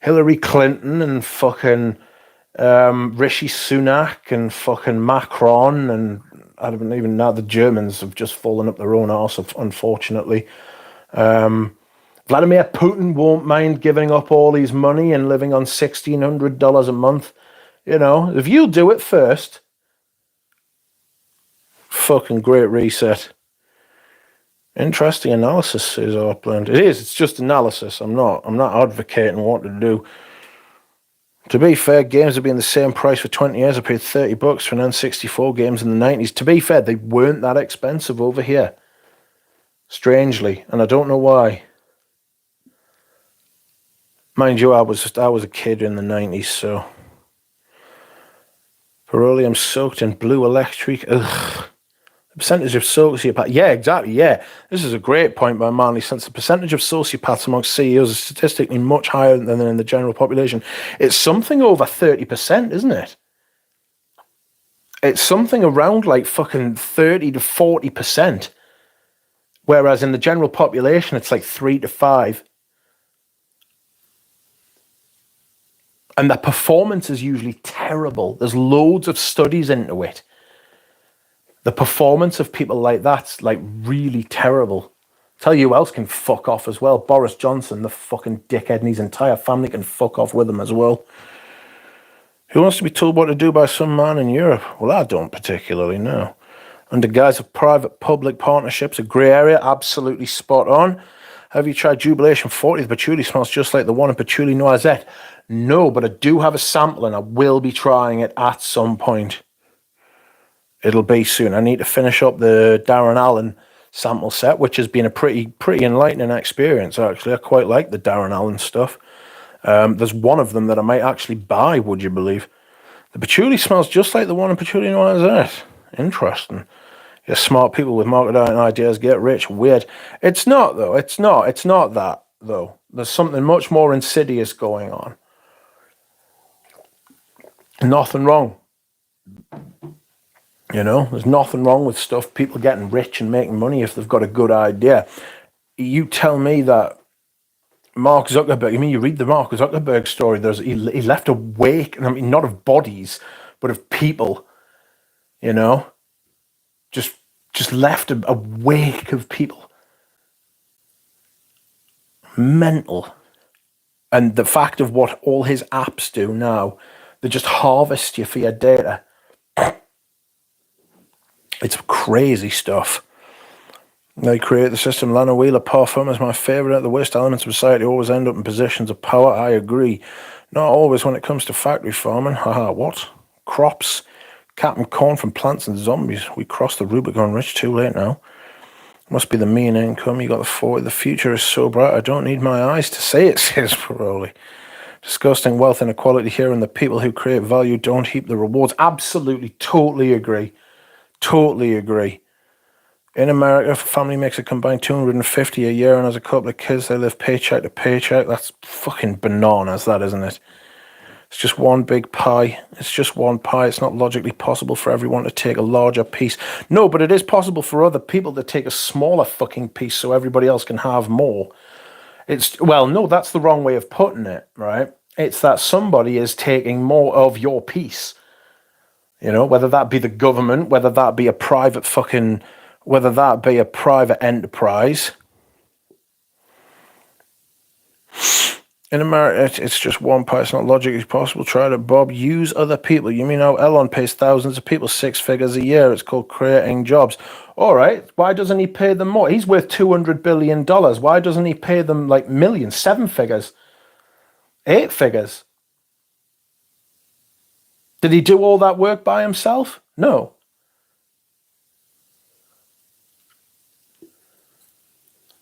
Hillary Clinton and fucking Rishi Sunak and fucking Macron, and I don't even know, the Germans have just fallen up their own arse, unfortunately. Vladimir Putin won't mind giving up all his money and living on $1,600 a month. You know, if you do it first, fucking Great Reset. Interesting analysis, says Upland. It is. It's just analysis. I'm not advocating what to do. To be fair, games have been the same price for 20 years. I paid $30 for an N64 games in the 90s. To be fair, they weren't that expensive over here. Strangely, and I don't know why. Mind you, I was a kid in the 90s, so. Beryllium soaked in blue electric. Ugh. The percentage of sociopaths. Yeah, exactly. Yeah. This is a great point by Manley. Since the percentage of sociopaths amongst CEOs is statistically much higher than in the general population, it's something over 30%, isn't it? It's something around like fucking 30 to 40%. Whereas in the general population, it's like 3 to 5. And the performance is usually terrible. There's loads of studies into it. The performance of people like that's like really terrible. Tell you who else can fuck off as well. Boris Johnson, the fucking dickhead, and his entire family can fuck off with him as well. Who wants to be told what to do by some man in Europe? Well, I don't particularly know. Under guise of private-public partnerships, a grey area, absolutely spot on. Have you tried Jubilation 40? The patchouli smells just like the one in Patchouli Noisette. No, but I do have a sample and I will be trying it at some point. It'll be soon. I need to finish up the Darren Allen sample set, which has been a pretty enlightening experience, actually. I quite like the Darren Allen stuff. There's one of them that I might actually buy, would you believe? The patchouli smells just like the one in Patchouli Noisette. Interesting. Yeah, smart people with market ideas get rich. Weird. It's not, though. It's not that, though. There's something much more insidious going on. Nothing wrong. You know, there's nothing wrong with stuff, people getting rich and making money if they've got a good idea. You tell me that Mark Zuckerberg, I mean, you read the Mark Zuckerberg story, he left a wake, I mean, not of bodies, but of people, you know, just left a wake of people. Mental. And the fact of what all his apps do now, they just harvest you for your data. It's crazy stuff. They create the system. Lana Wheeler, Parfum is my favourite. The worst elements of society always end up in positions of power. I agree. Not always when it comes to factory farming. Haha, what? Crops. Captain Corn from Plants and Zombies. We crossed the Rubicon Ridge. Too late now. Must be the mean income. You got the 40. The future is so bright. I don't need my eyes to see it, says Paroli. Disgusting wealth inequality here, and the people who create value don't heap the rewards. Absolutely, totally agree. Totally agree. In America, if a family makes a combined $250 a year and has a couple of kids, they live paycheck to paycheck. That's fucking bananas, that, isn't it? It's just one big pie. It's just one pie. It's not logically possible for everyone to take a larger piece. No, but it is possible for other people to take a smaller fucking piece so everybody else can have more. Well, no, that's the wrong way of putting it, right? It's that somebody is taking more of your piece. You know, whether that be the government, whether that be a private enterprise. In America, it's just one pie. It's not logically possible. Try it, Bob. Use other people. You mean how Elon pays thousands of people 6 figures a year? It's called creating jobs. All right. Why doesn't he pay them more? He's worth $200 billion. Why doesn't he pay them like millions, 7 figures, 8 figures? Did he do all that work by himself? No.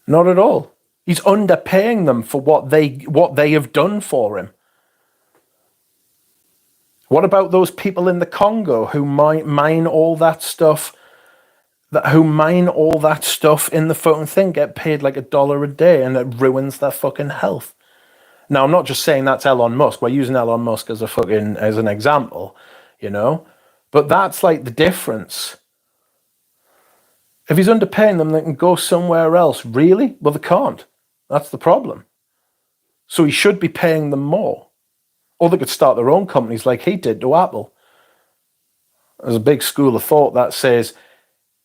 Not at all. He's underpaying them for what they have done for him. What about those people in the Congo who mine all that stuff? Who mine all that stuff in the fucking thing, get paid like $1 a day, and it ruins their fucking health. Now, I'm not just saying that's Elon Musk. We're using Elon Musk as an example, you know, but that's like the difference. If he's underpaying them, they can go somewhere else. Really? Well, they can't. That's the problem. So he should be paying them more. Or they could start their own companies like he did to Apple. There's a big school of thought that says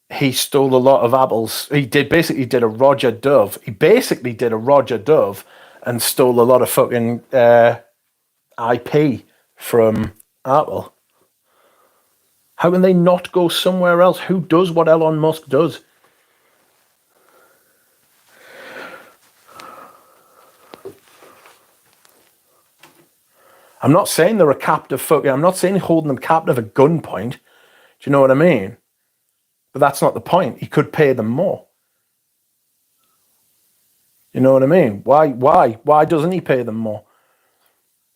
he stole a lot of Apple's. He basically did a Roger Dove. He basically did a Roger Dove and stole a lot of fucking IP from Apple. How can they not go somewhere else? Who does what Elon Musk does? I'm not saying they're a captive fucking, I'm not saying holding them captive at gunpoint. Do you know what I mean? But that's not the point. He could pay them more. You know what I mean? Why doesn't he pay them more?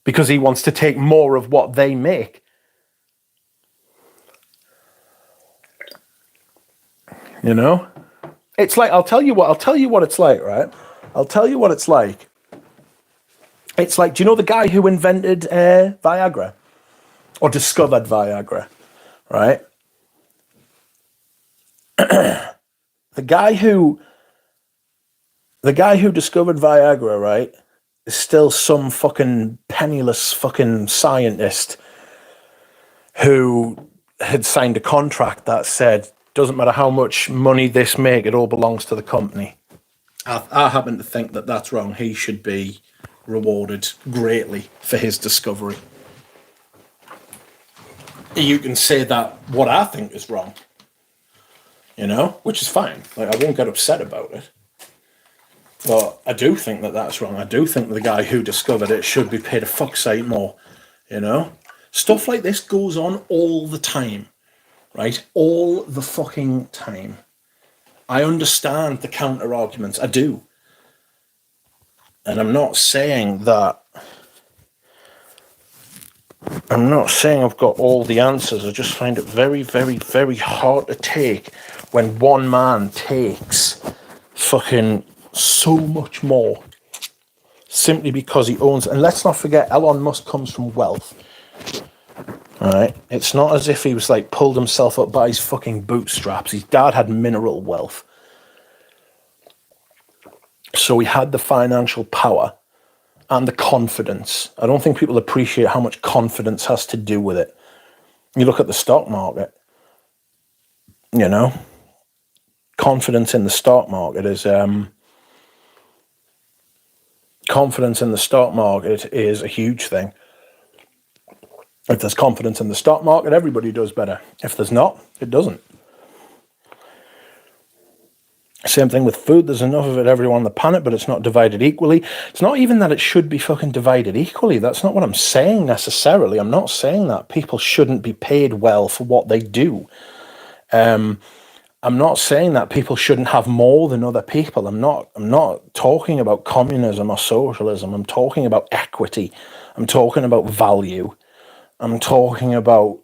Because he wants to take more of what they make. You know? It's like, I'll tell you what it's like, right? I'll tell you what it's like. It's like, do you know the guy who invented Viagra? Or discovered Viagra, right? The guy who discovered Viagra, right, is still some fucking penniless fucking scientist who had signed a contract that said, doesn't matter how much money this make, it all belongs to the company. I happen to think that that's wrong. He should be rewarded greatly for his discovery. You can say that what I think is wrong, you know, which is fine. Like, I won't get upset about it. But I do think that that's wrong. I do think the guy who discovered it should be paid a fuck's sake more, you know? Stuff like this goes on all the time, right? All the fucking time. I understand the counter arguments. I do. And I'm not saying I've got all the answers. I just find it very, very, very hard to take when one man takes fucking so much more simply because he owns. And let's not forget, Elon Musk comes from wealth. All right? It's not as if he was like pulled himself up by his fucking bootstraps. His dad had mineral wealth. So he had the financial power and the confidence. I don't think people appreciate how much confidence has to do with it. You look at the stock market, you know, confidence in the stock market is a huge thing. If there's confidence in the stock market, everybody does better. If there's not, it doesn't. Same thing with food. There's enough of it everywhere on the planet, but it's not divided equally. It's not even that it should be fucking divided equally. That's not what I'm saying necessarily. I'm not saying that people shouldn't be paid well for what they do. I'm not saying that people shouldn't have more than other people. I'm not talking about communism or socialism. I'm talking about equity. I'm talking about value. I'm talking about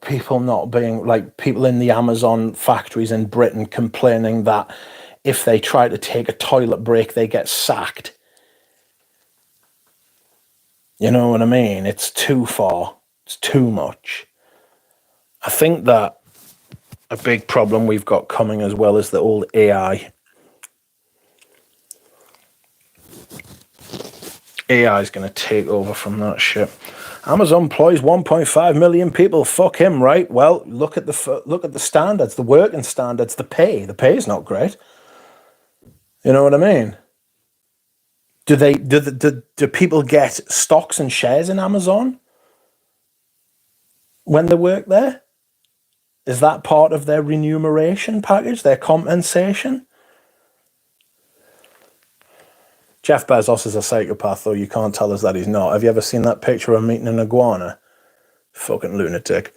people not being like people in the Amazon factories in Britain complaining that if they try to take a toilet break, they get sacked. You know what I mean? It's too far. It's too much. I think that a big problem we've got coming as well is the old AI. AI is going to take over from that shit. Amazon employs 1.5 million people. Fuck him, right? Well, look at the standards, the working standards, the pay. The pay is not great. You know what I mean? Do people get stocks and shares in Amazon when they work there? Is that part of their remuneration package, their compensation? Jeff Bezos is a psychopath, though. You can't tell us that he's not. Have you ever seen that picture of him eating an iguana? Fucking lunatic.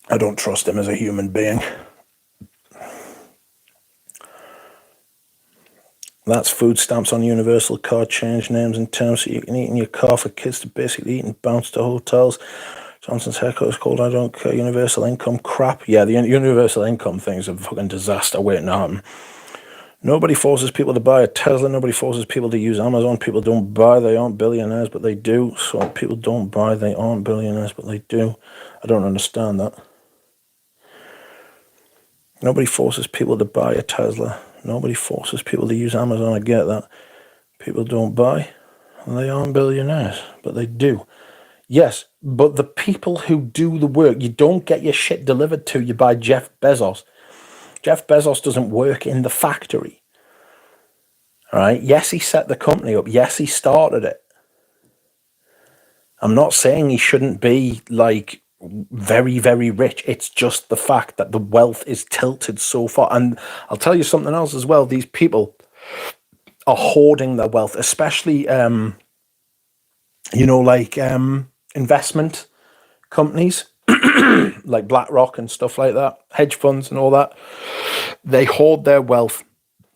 I don't trust him as a human being. That's food stamps on universal card. Change names and terms so you can eat in your car for kids to basically eat and bounce to hotels. Johnson's haircut is called I don't care. Universal income crap. Yeah, the universal income thing is a fucking disaster waiting to happen. Nobody forces people to buy a Tesla. Nobody forces people to use Amazon. People don't buy. They aren't billionaires, but they do. So people don't buy. They aren't billionaires, but they do. I don't understand that. Nobody forces people to buy a Tesla. Nobody forces people to use Amazon. I get that. People don't buy. They aren't billionaires, but they do. Yes, but the people who do the work, you don't get your shit delivered to you by Jeff Bezos. Jeff Bezos doesn't work in the factory. All right? Yes, he set the company up. Yes, he started it. I'm not saying he shouldn't be like very, very rich. It's just the fact that the wealth is tilted so far. And I'll tell you something else as well. These people are hoarding their wealth, especially, like investment companies like BlackRock and stuff like that, hedge funds and all that. They hoard their wealth.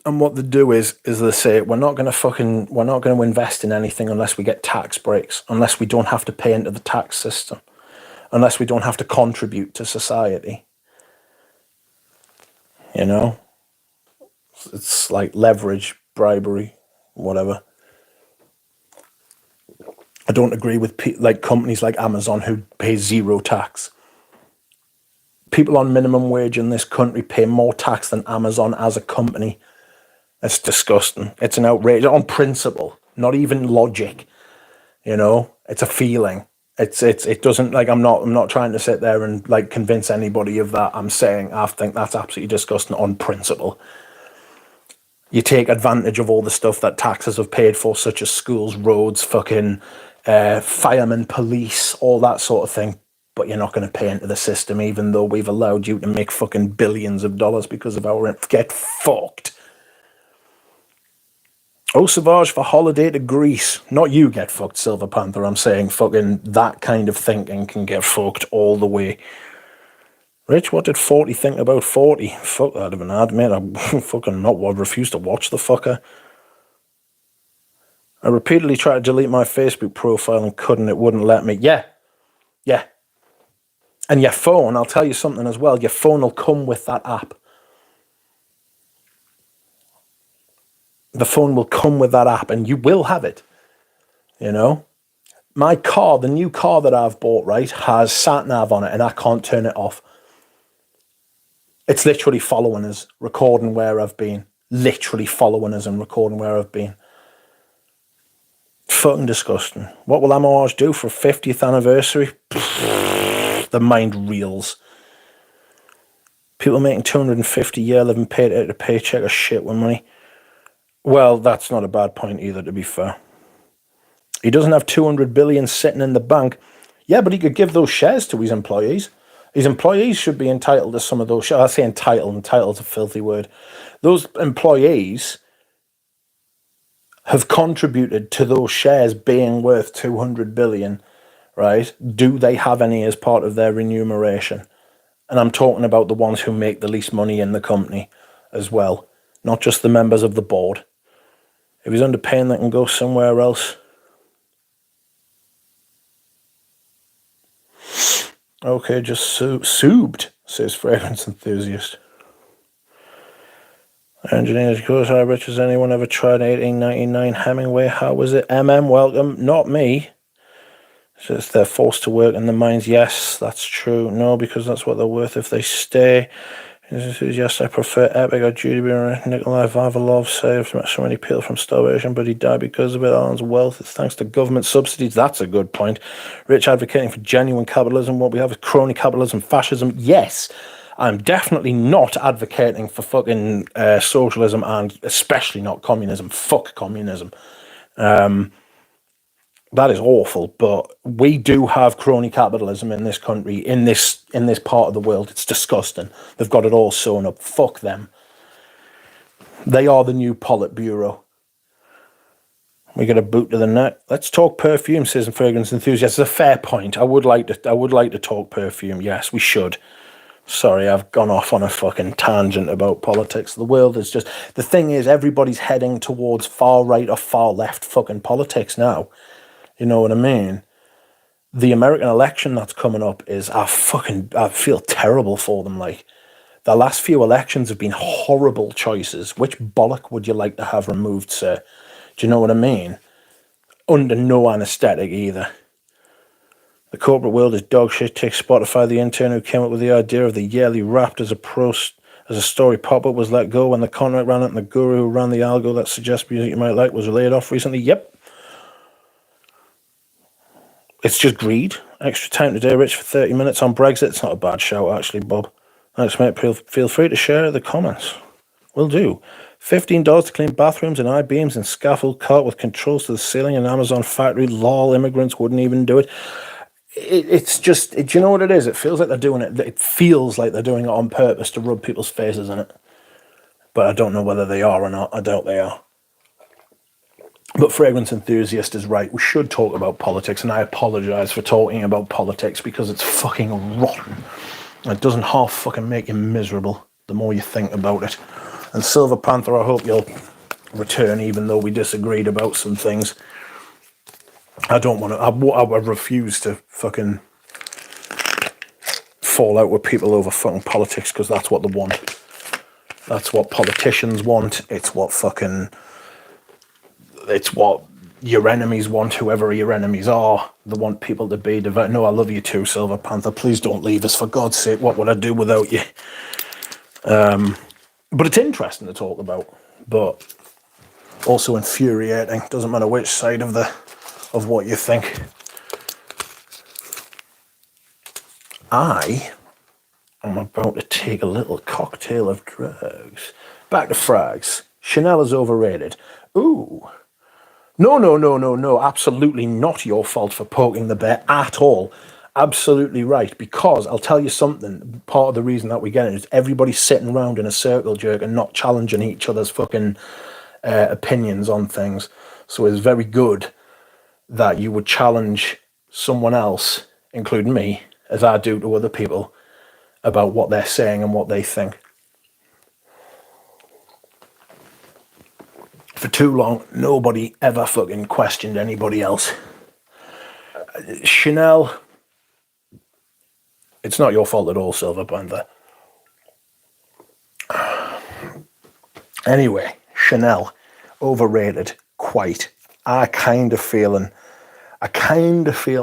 And what they do is they say, we're not going to invest in anything unless we get tax breaks, unless we don't have to pay into the tax system, unless we don't have to contribute to society. It's like leverage, bribery, whatever. I don't agree with companies like Amazon who pay zero tax. People on minimum wage in this country pay more tax than Amazon as a company. It's disgusting. It's an outrage on principle, not even logic. It's a feeling. It doesn't, like, I'm not trying to sit there and like convince anybody of that. I'm saying I think that's absolutely disgusting on principle. You take advantage of all the stuff that taxes have paid for, such as schools, roads, fucking firemen, police, all that sort of thing. But you're not going to pay into the system, even though we've allowed you to make fucking billions of dollars because of our rent. Get fucked. Oh, Savage for holiday to Greece. Not you get fucked, Silver Panther. I'm saying fucking that kind of thinking can get fucked all the way. Rich, what did 40 think about 40? Fuck, that'd have been hard, mate. I fucking refuse to watch the fucker. I repeatedly tried to delete my Facebook profile and couldn't. It wouldn't let me. Yeah. And your phone, I'll tell you something as well. Your phone will come with that app. The phone will come with that app and you will have it. My car, the new car that I've bought, right, has sat-nav on it and I can't turn it off. It's literally following us, recording where I've been. Literally following us and recording where I've been. Fucking disgusting. What will Amouage do for a 50th anniversary? The mind reels. People making 250 a year living paid out a paycheck or shit with money. Well, that's not a bad point either, to be fair. He doesn't have 200 billion sitting in the bank. Yeah, but he could give those shares to his employees. His employees should be entitled to some of those shares. I say entitled. Entitled's a filthy word. Those employees have contributed to those shares being worth 200 billion, right? Do they have any as part of their remuneration? And I'm talking about the ones who make the least money in the company as well, not just the members of the board. If he's underpaying, they can go somewhere else. Okay, just souped, says Fragrance Enthusiast. Engineers goes, hi Rich, has anyone ever tried 1899 Hemingway? How was it? Welcome. Not me. Says they're forced to work in the mines. Yes, that's true. No, because that's what they're worth if they stay. Yes, I prefer Epic or Judy Beer. Nikolai Vavilov saved so many people from starvation, but he died because of it. Alan's wealth, it's thanks to government subsidies. That's a good point. Rich advocating for genuine capitalism. What we have is crony capitalism, fascism. Yes, I'm definitely not advocating for fucking socialism and especially not communism. Fuck communism. That is awful, but we do have crony capitalism in this country, in this part of the world. It's disgusting. They've got it all sewn up. Fuck them. They are the new Politburo. We got a boot to the neck. Let's talk perfume, says Fragrance Enthusiast. It's a fair point. I would like to talk perfume. Yes, we should. Sorry, I've gone off on a fucking tangent about politics. The world is just... The thing is, everybody's heading towards far right or far left fucking politics now. You know what I mean? The American election that's coming up is... I feel terrible for them. Like, the last few elections have been horrible choices. Which bollock would you like to have removed, sir? Do you know what I mean? Under no anaesthetic either. The corporate world is dog shit. Take Spotify. The intern who came up with the idea of the yearly Wrapped as a story pop-up was let go when the contract ran out, and the guru who ran the algo that suggests music you might like was laid off recently. Yep. It's just greed. Extra time today, Rich, for 30 minutes on Brexit. It's not a bad shout, actually, Bob. Thanks, mate. Feel free to share the comments. Will do. $15 to clean bathrooms and I-beams and scaffold cart with controls to the ceiling in an Amazon factory. Lol, immigrants wouldn't even do it. It's just, do you know what it is? It feels like they're doing it. It feels like they're doing it on purpose to rub people's faces in it. But I don't know whether they are or not. I doubt they are. But Fragrance Enthusiast is right. We should talk about politics, and I apologise for talking about politics because it's fucking rotten. It doesn't half fucking make you miserable the more you think about it. And Silver Panther, I hope you'll return, even though we disagreed about some things. I don't want to. I refuse to fucking fall out with people over fucking politics because that's what they want. That's what politicians want. It's what your enemies want, whoever your enemies are. They want people to be divided. No, I love you too, Silver Panther. Please don't leave us, for God's sake. What would I do without you? But it's interesting to talk about, but also infuriating. Doesn't matter which side of what you think. I am about to take a little cocktail of drugs. Back to frags. Chanel is overrated. Ooh. No. Absolutely not your fault for poking the bear at all. Absolutely right. Because I'll tell you something. Part of the reason that we get it is everybody's sitting around in a circle jerk and not challenging each other's fucking opinions on things. So it's very good that you would challenge someone else, including me, as I do to other people, about what they're saying and what they think. For too long, nobody ever fucking questioned anybody else. Chanel, it's not your fault at all, Silver Panther. Anyway, Chanel, overrated, quite. I kind of feel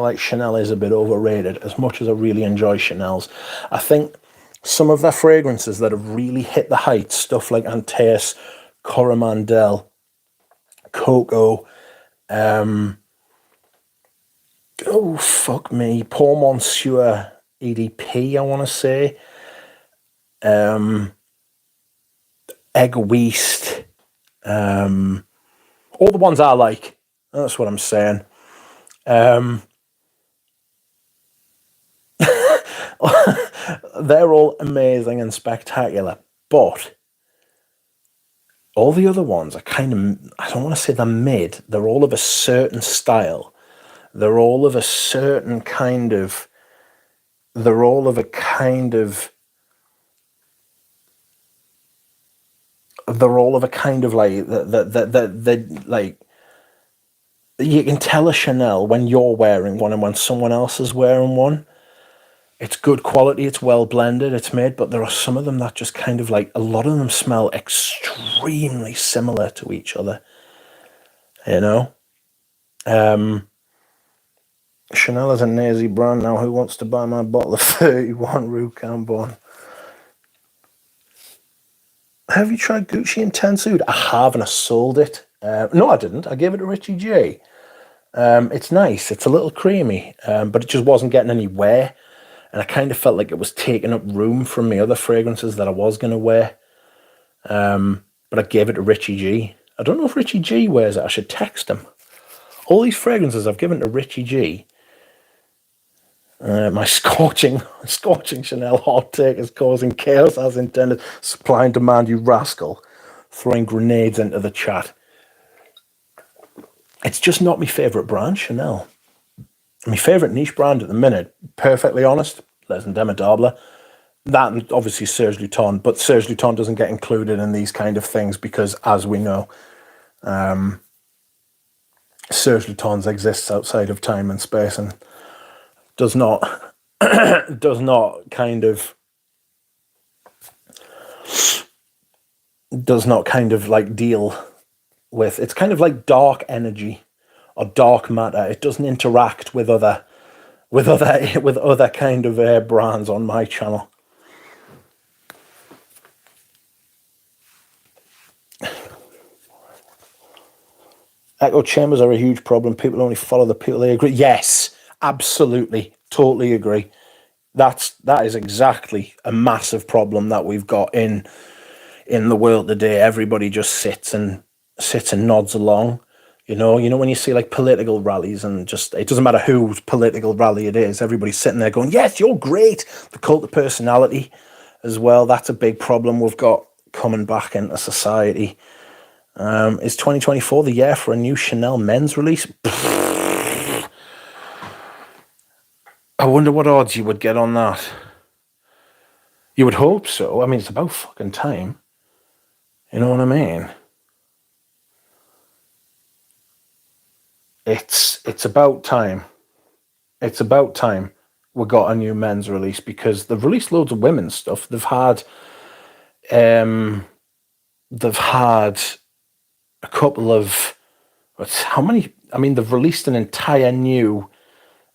like Chanel is a bit overrated, as much as I really enjoy Chanel's. I think some of their fragrances that have really hit the heights, stuff like Antaeus, Coromandel, Coco, Pour Monsieur EDP, I want to say, Egoist, all the ones I like. That's what I'm saying. They're all amazing and spectacular, but all the other ones are kind of, I don't want to say they're mid, they're all of a certain style. They're all of a certain kind of, they're all of a kind of like, like, you can tell a Chanel when you're wearing one and when someone else is wearing one. It's good quality, it's well blended, it's made, but there are some of them that just kind of like, a lot of them smell extremely similar to each other, you know? Chanel is a nazi brand now. Who wants to buy my bottle of 31 Rue Cambon? Have you tried Gucci Intense Oud? I have, and I sold it. No, I didn't. I gave it to Richie J. It's nice. It's a little creamy, but it just wasn't getting any wear. And I kind of felt like it was taking up room from my other fragrances that I was going to wear. But I gave it to Richie G. I don't know if Richie G wears it. I should text him. All these fragrances I've given to Richie G. My scorching Chanel hot take is causing chaos as intended. Supply and demand, you rascal. Throwing grenades into the chat. It's just not my favourite brand, Chanel. My favourite niche brand at the minute, perfectly honest, Les Indomptables. That and obviously Serge Lutton, but Serge Lutton doesn't get included in these kind of things because, as we know, Serge Lutton's exists outside of time and space and does not kind of like deal with, it's kind of like dark energy or dark matter. It doesn't interact with other kind of brands on my channel. Echo chambers are a huge problem. People only follow the people they agree. Yes, absolutely, totally agree. That is exactly a massive problem that we've got in the world today. Everybody just sits and nods along. You know when you see like political rallies and just, it doesn't matter whose political rally it is, everybody's sitting there going, yes, you're great. The cult of personality as well. That's a big problem we've got coming back into society. Is 2024 the year for a new Chanel men's release? I wonder what odds you would get on that. You would hope so. I mean, it's about fucking time. You know what I mean? It's about time. It's about time we got a new men's release, because they've released loads of women's stuff. They've had a couple of, how many? I mean, they've released an entire new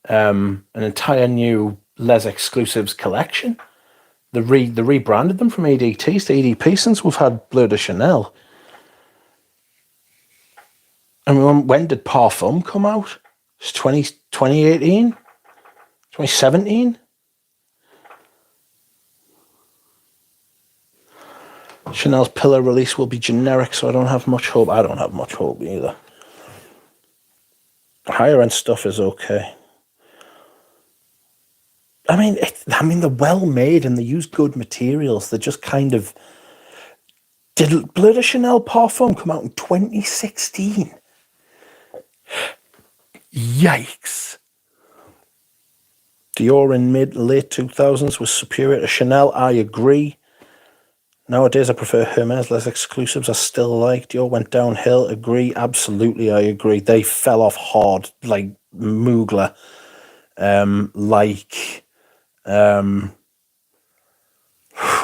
Les Exclusives collection. They rebranded them from EDTs to EDP since we've had Bleu de Chanel. I mean, when did Parfum come out? It's 2018? 2017? Chanel's pillar release will be generic, so I don't have much hope. I don't have much hope either. Higher end stuff is okay. I mean, they're well made and they use good materials. They're just kind of... Did Bleu de Chanel Parfum come out in 2016? Yikes. Dior in late 2000s was superior to Chanel. I agree. Nowadays, I prefer Hermes. Les Exclusives I still like. Dior went downhill. Agree. Absolutely, I agree. They fell off hard, like Mugler.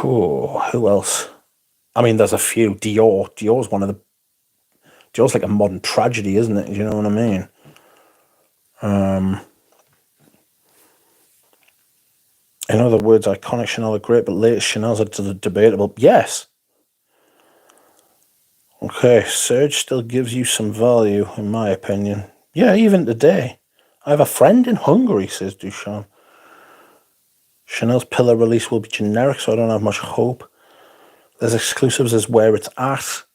Who else? I mean, there's a few. Dior's like a modern tragedy, isn't it? You know what I mean? In other words, iconic Chanel are great, but latest Chanel's are debatable. Yes. Okay, Serge still gives you some value, in my opinion. Yeah, even today. I have a friend in Hungary, says Duchamp. Chanel's pillar release will be generic, so I don't have much hope. There's Exclusives is where it's at.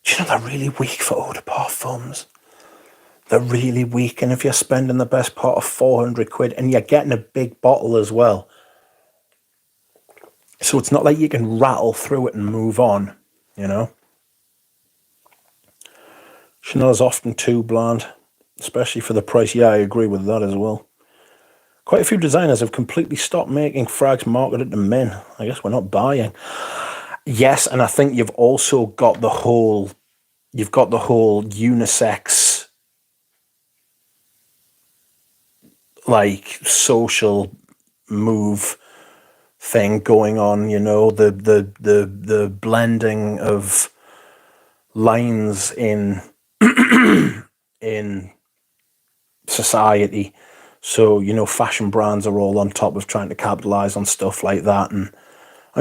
Do you know they're really weak for eau de parfums? They're really weak, and if you're spending the best part of 400 quid and you're getting a big bottle as well, so it's not like you can rattle through it and move on, you know? Chanel is often too bland, especially for the price. Yeah, I agree with that as well. Quite a few designers have completely stopped making frags marketed to men. I guess we're not buying. Yes, and I think you've also got the whole unisex, like, social move thing going on, you know, the blending of lines in in society. So, you know, fashion brands are all on top of trying to capitalize on stuff like that. And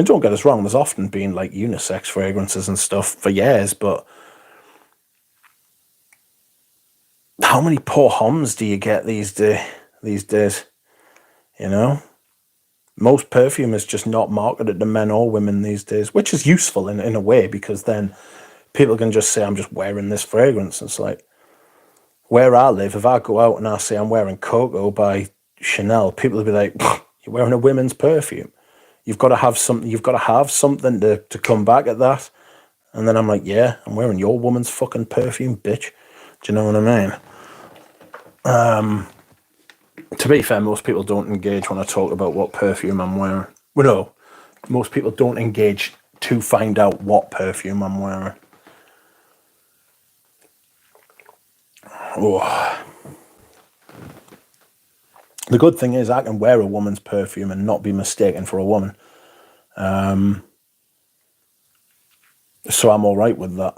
don't get us wrong, there's often been like unisex fragrances and stuff for years, but how many poor homs do you get these days? You know? Most perfume is just not marketed to men or women these days, which is useful in a way, because then people can just say, I'm just wearing this fragrance. It's like, where I live, if I go out and I say I'm wearing Coco by Chanel, people will be like, you're wearing a women's perfume. You've got to have something. You've got to have something to come back at that. And then I'm like, yeah, I'm wearing your woman's fucking perfume, bitch. Do you know what I mean? To be fair, most people don't engage when I talk about what perfume I'm wearing. Well, no, most people don't engage to find out what perfume I'm wearing. Oh. The good thing is I can wear a woman's perfume and not be mistaken for a woman. So I'm all right with that.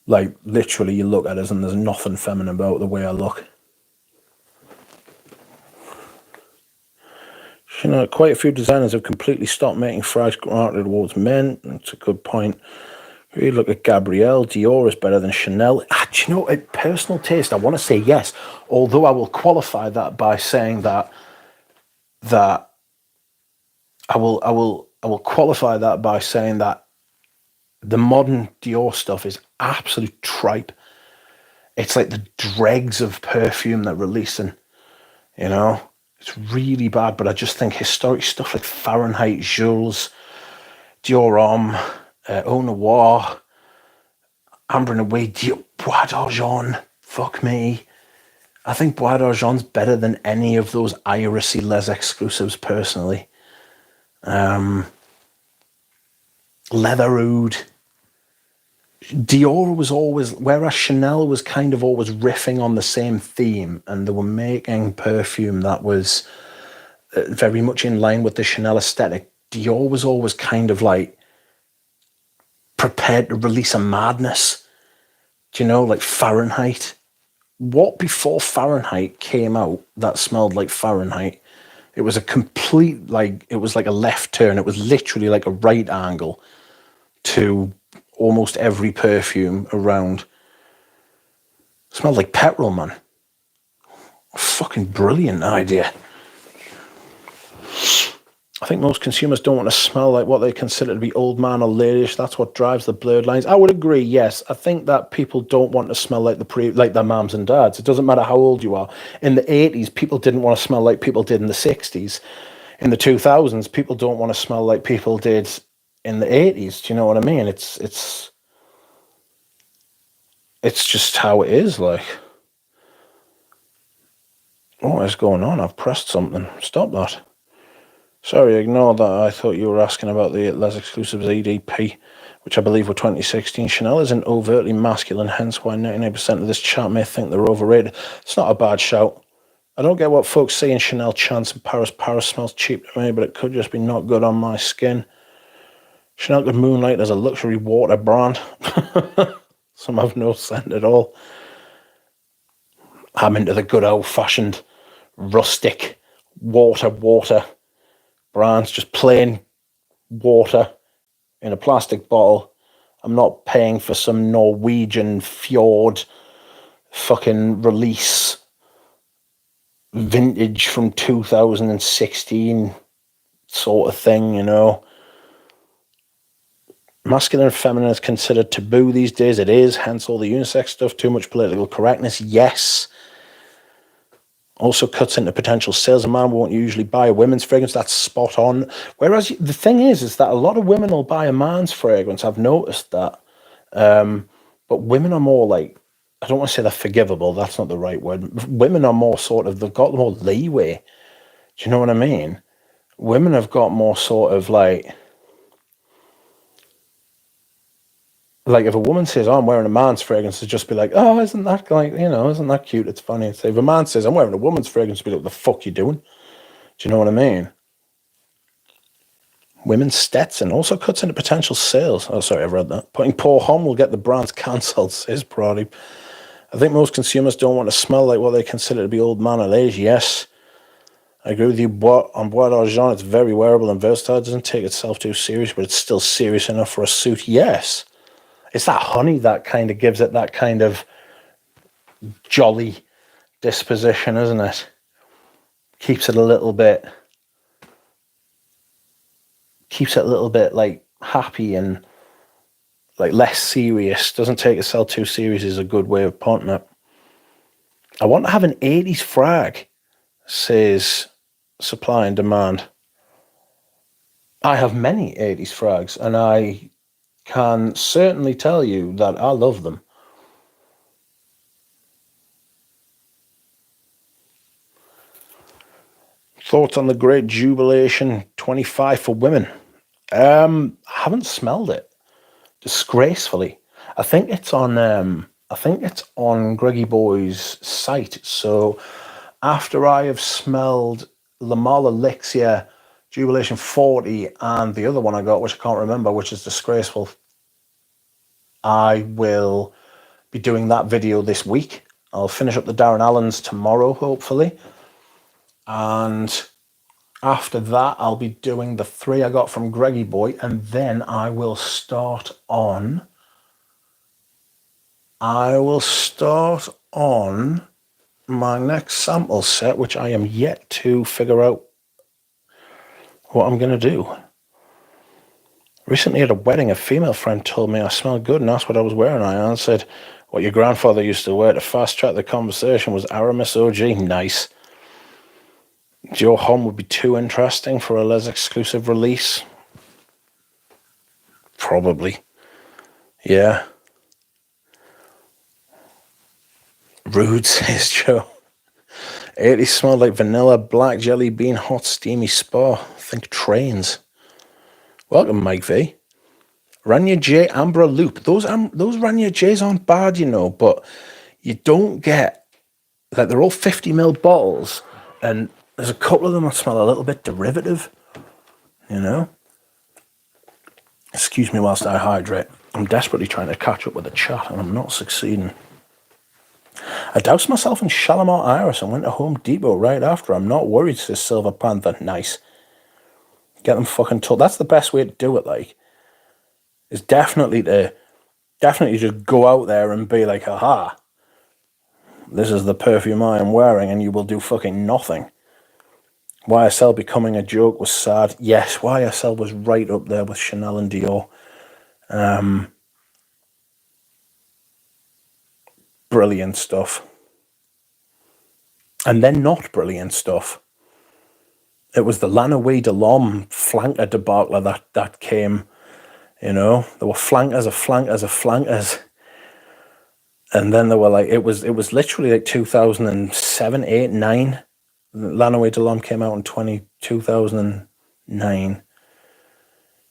Like, literally, you look at us and there's nothing feminine about the way I look. You know, quite a few designers have completely stopped making frags marketed towards men. That's a good point. If you look at Gabrielle, Dior is better than Chanel. Do you know, at personal taste, I want to say yes. Although I will qualify that by saying that I will qualify that by saying that the modern Dior stuff is absolute tripe. It's like the dregs of perfume they're releasing, you know? It's really bad, but I just think historic stuff like Fahrenheit, Jules, Dior Homme, Eau Noir, Amber and Away, Bois d'Argent, fuck me. I think Bois d'Argent's better than any of those Irisy Les exclusives, personally. Leather Oud. Dior was always, whereas Chanel was kind of always riffing on the same theme, and they were making perfume that was very much in line with the Chanel aesthetic. Dior was always kind of like prepared to release a madness. Do you know, like Fahrenheit? What before Fahrenheit came out that smelled like Fahrenheit? It was a complete, like, it was like a left turn. It was literally like a right angle to almost every perfume around. It smelled like petrol, man. A fucking brilliant idea. I think most consumers don't want to smell like what they consider to be old man or ladyish. That's what drives the blurred lines. I would agree, yes. I think that people don't want to smell like like their mums and dads. It doesn't matter how old you are. In the 80s, people didn't want to smell like people did in the 60s. In the 2000s, people don't want to smell like people did in the 80s. Do you know what I mean? It's just how it is, like. What is going on? I've pressed something. Stop that. Sorry, ignore that. I thought you were asking about the Les Exclusives EDP, which I believe were 2016. Chanel isn't overtly masculine, hence why 99% of this chat may think they're overrated. It's not a bad shout. I don't get what folks say in Chanel chants and Paris. Paris smells cheap to me, but it could just be not good on my skin. Chanel could moonlight as a luxury water brand. Some have no scent at all. I'm into the good old-fashioned, rustic water brands, just plain water in a plastic bottle. I'm not paying for some Norwegian fjord fucking release vintage from 2016 sort of thing, you know. Masculine and feminine is considered taboo these days. It is, hence all the unisex stuff. Too much political correctness, yes. Also cuts into potential sales. A man won't usually buy a women's fragrance. That's spot on. Whereas the thing is that a lot of women will buy a man's fragrance. I've noticed that. But women are more like, I don't want to say they're forgivable. That's not the right word. Women are more sort of, they've got more leeway. Do you know what I mean? Women have got more sort of like if a woman says, oh, I'm wearing a man's fragrance, to just be like, oh, isn't that like, you know, isn't that cute? It's funny. So if a man says, I'm wearing a woman's fragrance, be like, what the fuck you doing? Do you know what I mean? Women's Stetson also cuts into potential sales. Oh, sorry, I've read that. Putting poor Hom will get the brands cancelled, says Brody. I think most consumers don't want to smell like what they consider to be old man or age. Yes, I agree with you. On Bois d'Argent, it's very wearable and versatile. It doesn't take itself too serious, but it's still serious enough for a suit. Yes. It's that honey that kind of gives it that kind of jolly disposition, isn't it? Keeps it a little bit like happy and like less serious. Doesn't take itself too serious is a good way of putting it. I want to have an 80s frag, says Supply and Demand. I have many 80s frags, and I can certainly tell you that I love them. Thoughts on the Great Jubilation 25 for women? I haven't smelled it. Disgracefully, I think it's on Greggy Boy's site. So after I have smelled Le Male Elixir, Jubilation 40, and the other one I got, which I can't remember, which is disgraceful, I will be doing that video this week. I'll finish up the Darren Allens tomorrow, hopefully. And after that, I'll be doing the 3 I got from Greggy Boy, and then I will start on my next sample set, which I am yet to figure out what I'm going to do. Recently at a wedding, a female friend told me I smelled good and asked what I was wearing. I answered, what your grandfather used to wear. To fast track the conversation was Aramis OG. Nice. Your home would be too interesting for a Les exclusive release? Probably. Yeah. Rude, says Joe. 80 smelled like vanilla, black jelly bean, hot, steamy spa. Think trains. Welcome, Mike V. Rania J, Ambra Loop. Those Rania J's aren't bad, you know, but you don't get, like, they're all 50ml bottles, and there's a couple of them that smell a little bit derivative, you know? Excuse me whilst I hydrate. I'm desperately trying to catch up with the chat, and I'm not succeeding. I doused myself in Shalimar Iris and went to Home Depot right after. I'm not worried, says Silver Panther. Nice. Get them fucking told. That's the best way to do it, like, is definitely just go out there and be like, aha, this is the perfume I am wearing, and you will do fucking nothing. YSL becoming a joke was sad. Yes, YSL was right up there with Chanel and Dior. Brilliant stuff. And then not brilliant stuff. It was the Lanaway de L'Homme flanker debacle that came, you know. There were flankers of flankers of flankers. And then there were like, it was literally like 2007, 8, 9. Lanaway de L'Homme came out in 2009.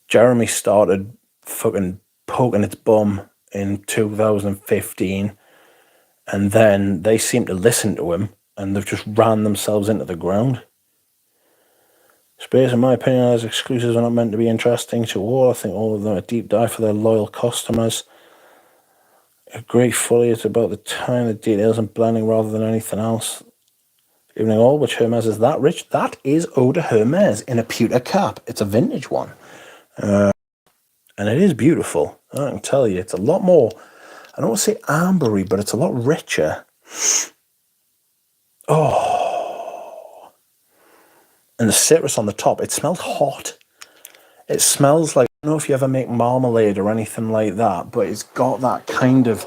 Jeremy started fucking poking its bum in 2015. And then they seemed to listen to him, and they've just ran themselves into the ground. Space, in my opinion, as exclusives are not meant to be interesting to all. I think all of them are deep dive for their loyal customers. Agree fully, it's about the time, the details, and blending rather than anything else. Evening all, which Hermes is that rich? That is Eau de Hermes in a pewter cap. It's a vintage one. And it is beautiful. I can tell you, it's a lot more, I don't want to say ambery, but it's a lot richer. Oh. And the citrus on the top, it smells hot. It smells like, I don't know if you ever make marmalade or anything like that, but it's got that kind of,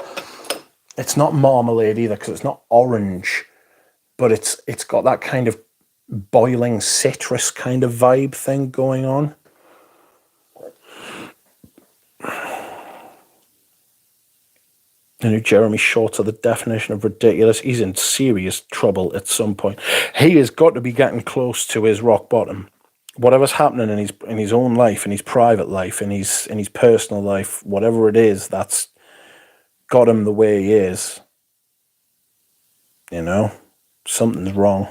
it's not marmalade either because it's not orange, but it's got that kind of boiling citrus kind of vibe thing going on. You know, Jeremy Shorts are the definition of ridiculous. He's in serious trouble at some point. He has got to be getting close to his rock bottom. Whatever's happening in his own life, in his private life, in his personal life, whatever it is that's got him the way he is, you know, something's wrong.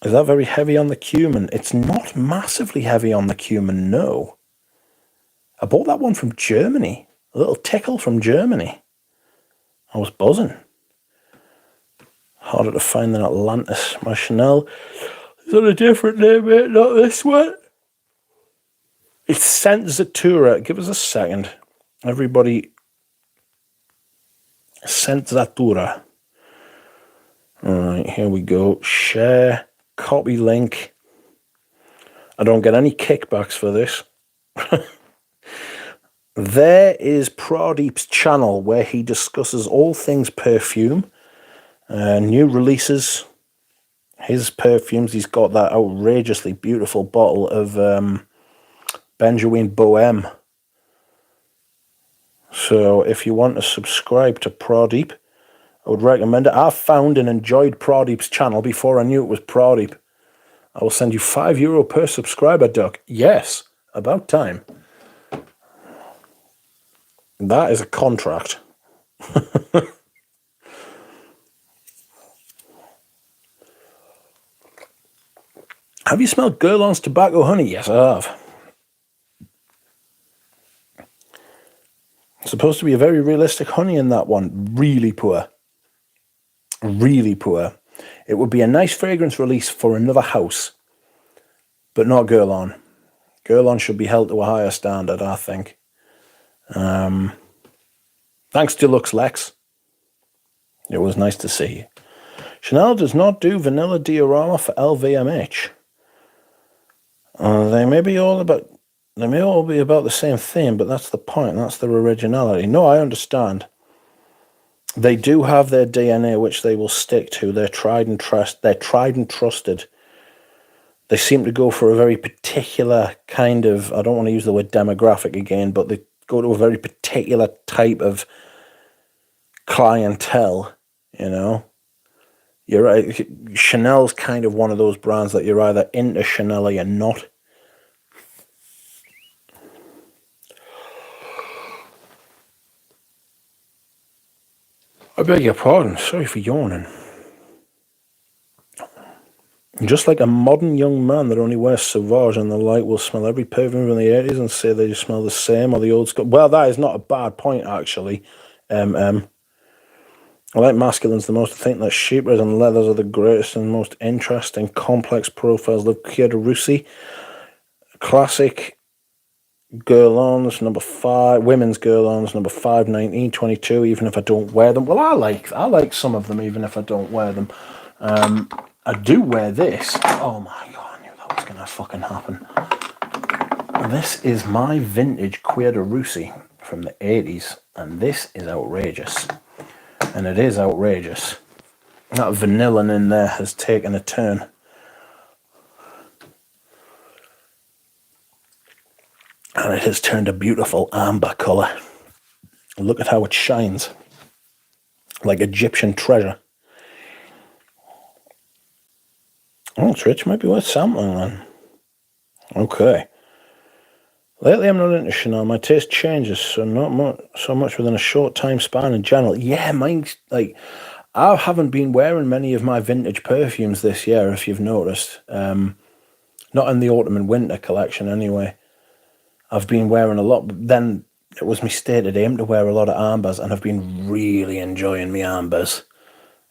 Is that very heavy on the cumin? It's not massively heavy on the cumin, no. I bought that one from Germany. A little tickle from Germany. I was buzzing. Harder to find than Atlantis. My Chanel is on a different name, mate, not this one. It's Scent Zatura. Give us a second. Everybody. Scent Zatura. Alright, here we go. Share. Copy link. I don't get any kickbacks for this. There is Pradeep's channel where he discusses all things perfume, new releases, his perfumes. He's got that outrageously beautiful bottle of Benjoin Bohème. So if you want to subscribe to Pradeep, I would recommend it. I found and enjoyed Pradeep's channel before I knew it was Pradeep. I will send you €5 per subscriber, Duck. Yes, about time. That is a contract. Have you smelled Guerlain's tobacco honey? Yes, I have. It's supposed to be a very realistic honey in that one. Really poor. Really poor. It would be a nice fragrance release for another house, but not Guerlain. Guerlain should be held to a higher standard, I think. Thanks, Deluxe Lex. It was nice to see you. Chanel does not do vanilla diorama for LVMH. They may all be about the same theme, but that's the point. That's their originality. No, I understand. They do have their DNA, which they will stick to. They're tried and trusted. They seem to go for a very particular kind of, I don't want to use the word demographic again, but they go to a very particular type of clientele, you know. You're right. Chanel's kind of one of those brands that you're either into Chanel or you're not. I beg your pardon. Sorry for yawning. Just like a modern young man that only wears Sauvage and the like will smell every perfume from the 80s and say they smell the same, or the old school. Well, that is not a bad point, actually. I like masculines the most. I think that sheepras and leathers are the greatest and most interesting, complex profiles. Love Chiadurusi. Classic Guerlains, number 5. Women's Guerlains, number 5, 1922, even if I don't wear them. Well, I like some of them, even if I don't wear them. I do wear this. Oh my god, I knew that was going to fucking happen. This is my vintage Chiadurusi from the 80s, and this is outrageous. And it is outrageous. That vanilla in there has taken a turn. And it has turned a beautiful amber colour. Look at how it shines. Like Egyptian treasure. Oh, it's rich. Might be worth sampling then. Okay. Lately I'm not into Chanel. My taste changes, so not so much within a short time span in general. Yeah, mine's like... I haven't been wearing many of my vintage perfumes this year, if you've noticed. Not in the autumn and winter collection, anyway. I've been wearing a lot, but then it was my stated aim to wear a lot of ambers, and I've been really enjoying my ambers,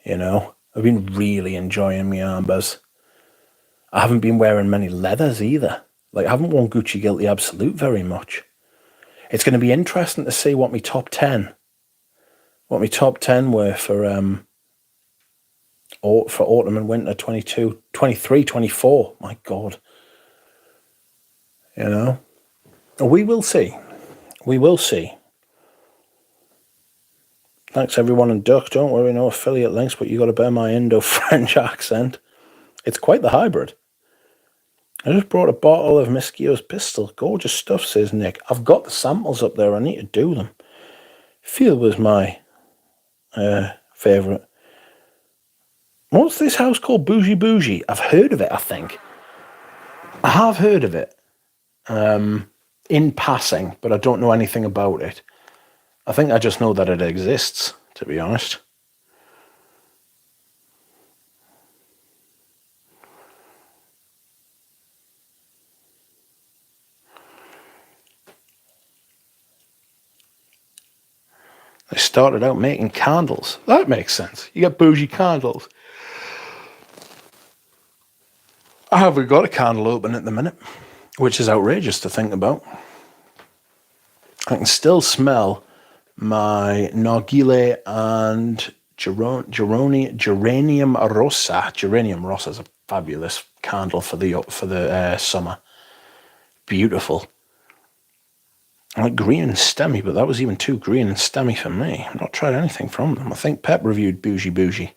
you know? I've been really enjoying my ambers. I haven't been wearing many leathers either. Like, I haven't worn Gucci Guilty Absolute very much. It's going to be interesting to see what my top 10 were for autumn and winter 22, 23, 24. My God. You know? We will see. We will see. Thanks everyone in Duck. Don't worry, no affiliate links, but you got to bear my Indo-French accent. It's quite the hybrid. I just brought a bottle of Mischio's Pistol. Gorgeous stuff, says Nick. I've got the samples up there. I need to do them. Feel was my favourite. What's this house called? Bougie Bougie. I've heard of it, I think. I have heard of it. In passing, but I don't know anything about it. I think I just know that it exists, to be honest. They started out making candles. That makes sense. You get bougie candles. I haven't got a candle open at the minute, which is outrageous to think about. I can still smell my nargile and geranium rosa. Geranium rosa is a fabulous candle for the summer. Beautiful. I like green and stemmy, but that was even too green and stemmy for me. I've not tried anything from them. I think Pep reviewed Bougie Bougie.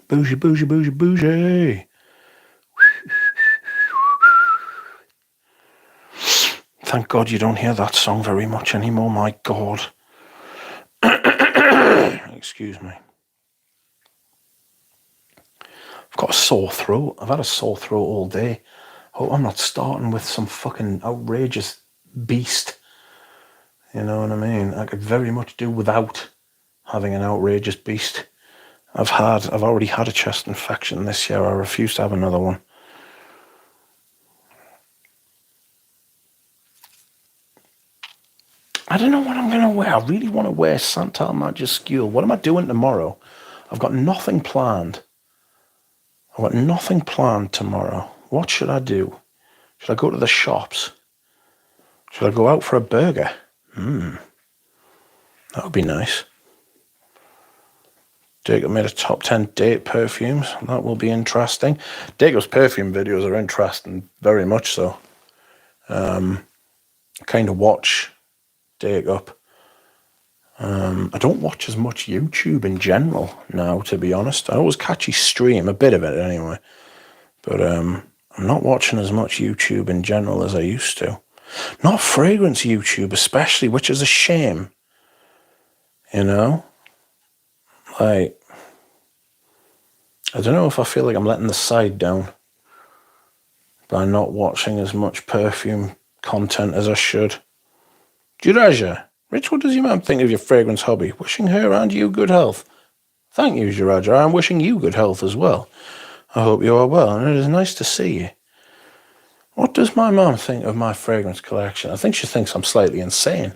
Bougie, bougie, bougie, bougie. Thank God you don't hear that song very much anymore, my God. Excuse me. I've got a sore throat. I've had a sore throat all day. Hope I'm not starting with some fucking outrageous beast. You know what I mean? I could very much do without having an outrageous beast. I've already had a chest infection this year. I refuse to have another one. I don't know what I'm going to wear. I really want to wear Santal Majuscule. What am I doing tomorrow? I've got nothing planned. I've got nothing planned tomorrow. What should I do? Should I go to the shops? Should I go out for a burger? That would be nice. Jacob made a top 10 date perfumes. That will be interesting. Jacob's perfume videos are interesting, very much so. Kind of watch Jacob. I don't watch as much YouTube in general now, to be honest. I always catch his stream, a bit of it anyway. But I I'm not watching as much YouTube in general as I used to. Not fragrance YouTube especially, which is a shame. You know? Like, I don't know if I feel like I'm letting the side down by not watching as much perfume content as I should. Jiraja, Rich, what does your mum think of your fragrance hobby? Wishing her and you good health. Thank you, Jiraja. I'm wishing you good health as well. I hope you are well, and it is nice to see you. What does my mum think of my fragrance collection? I think she thinks I'm slightly insane.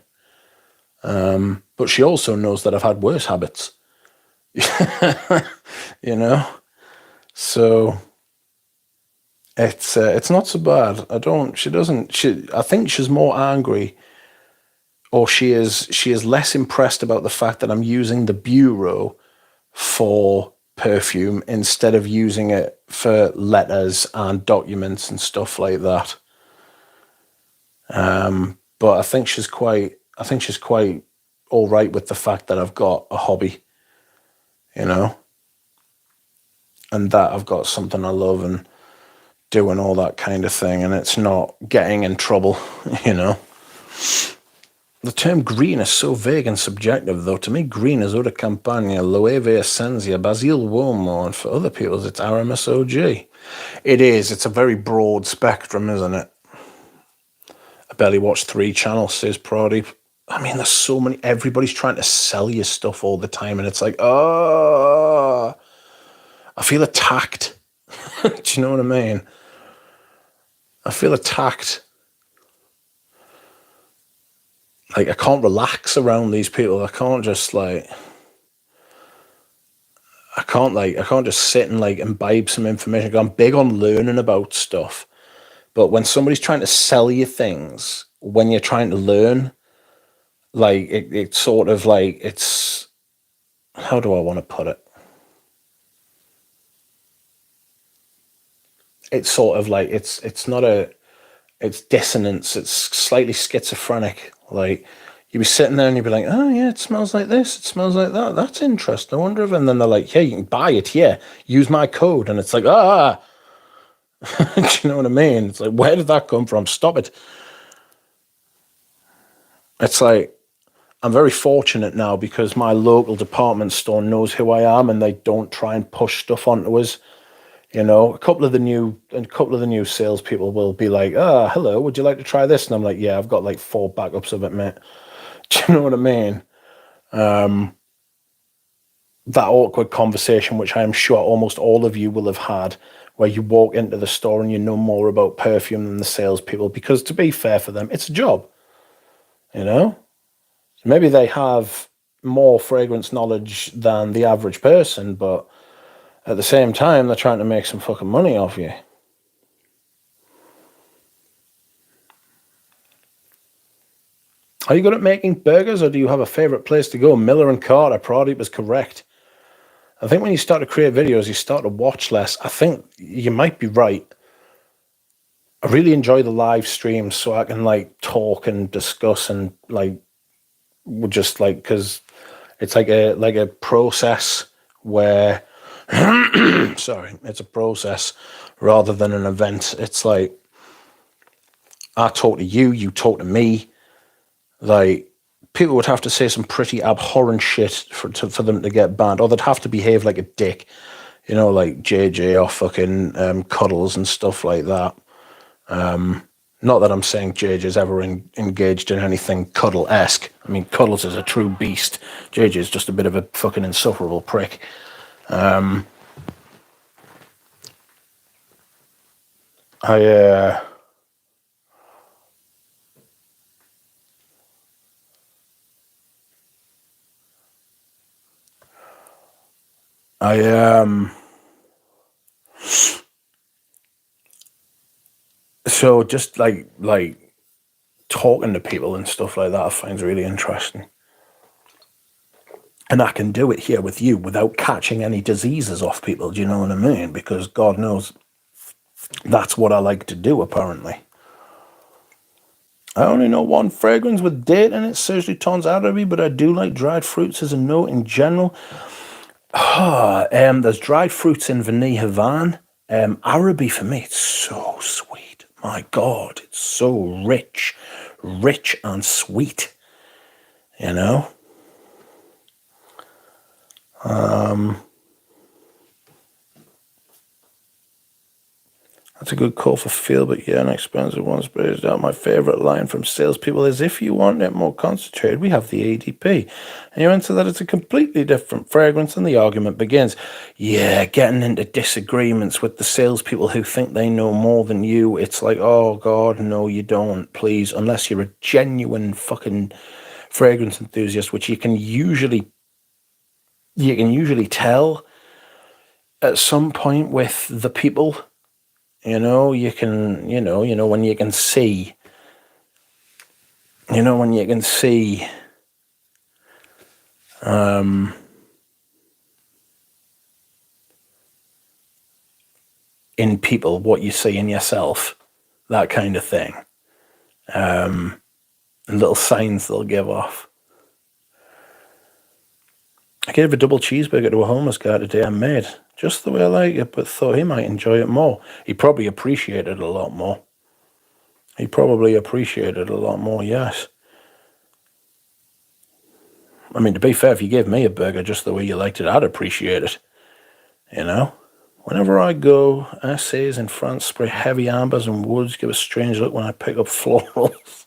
But she also knows that I've had worse habits. You know? So it's not so bad. I think she's more angry, or she is less impressed about the fact that I'm using the bureau for perfume instead of using it for letters and documents and stuff like that. But I think she's quite all right with the fact that I've got a hobby, you know, and that I've got something I love and doing all that kind of thing, and it's not getting in trouble, you know. The term green is so vague and subjective, though. To me, green is Eau de Campagna, Loewe Essentia, Basil Womo, and for other people, it's Aramis OG. It is. It's a very broad spectrum, isn't it? I barely watch 3 channels, says Proddy. I mean, there's so many. Everybody's trying to sell you stuff all the time, and it's like, oh, I feel attacked. Do you know what I mean? I feel attacked. Like, I can't relax around these people. I can't just sit and like imbibe some information. I'm big on learning about stuff. But when somebody's trying to sell you things, when you're trying to learn, like it's sort of like, it's, how do I want to put it? It's sort of like, it's dissonance. It's slightly schizophrenic. Like, you'd be sitting there and you'd be like, oh yeah, it smells like this, it smells like that. That's interesting. I wonder if, and then they're like, yeah, you can buy it here. Use my code. And it's like, do you know what I mean? It's like, where did that come from? Stop it. It's like, I'm very fortunate now because my local department store knows who I am and they don't try and push stuff onto us. You know, a couple of the new salespeople will be like, hello, would you like to try this? And I'm like, yeah, I've got like 4 backups of it, mate. Do you know what I mean? That awkward conversation, which I am sure almost all of you will have had, where you walk into the store and you know more about perfume than the salespeople, because to be fair for them, it's a job, you know? Maybe they have more fragrance knowledge than the average person, but at the same time, they're trying to make some fucking money off you. Are you good at making burgers, or do you have a favourite place to go? Miller and Carter, Pradeep was correct. I think when you start to create videos, you start to watch less. I think you might be right. I really enjoy the live streams so I can like talk and discuss and like just like, because it's like a process where sorry, it's a process rather than an event. It's like I talk to you, you talk to me. Like, people would have to say some pretty abhorrent shit for them to get banned, or they'd have to behave like a dick, you know, like JJ or fucking Cuddles and stuff like that. Not that I'm saying JJ's ever engaged in anything Cuddle-esque. I mean, Cuddles is a true beast. JJ's just a bit of a fucking insufferable prick. I so just like talking to people and stuff like that, I find really interesting. And I can do it here with you without catching any diseases off people, do you know what I mean? Because God knows that's what I like to do, apparently. I only know one fragrance with date in it, Sergely Tons Araby, but I do like dried fruits as a note in general. There's dried fruits in Vanille Havane. Araby for me, it's so sweet. My God, it's so rich and sweet. You know. That's a good call for Phil, but yeah, an expensive one's based out. My favourite line from salespeople is, if you want it more concentrated, we have the ADP. And you answer that it's a completely different fragrance, and the argument begins. Yeah, getting into disagreements with the salespeople who think they know more than you. It's like, oh God, no, you don't, please. Unless you're a genuine fucking fragrance enthusiast, which you can usually tell at some point with the people. You know, when you can see, in people what you see in yourself, that kind of thing. And little signs they'll give off. I gave a double cheeseburger to a homeless guy today I made, just the way I like it, but thought he might enjoy it more. He probably appreciated it a lot more. Yes. I mean, to be fair, if you gave me a burger just the way you liked it, I'd appreciate it. You know? Whenever I go, essays in France spray heavy ambers and woods, give a strange look when I pick up florals.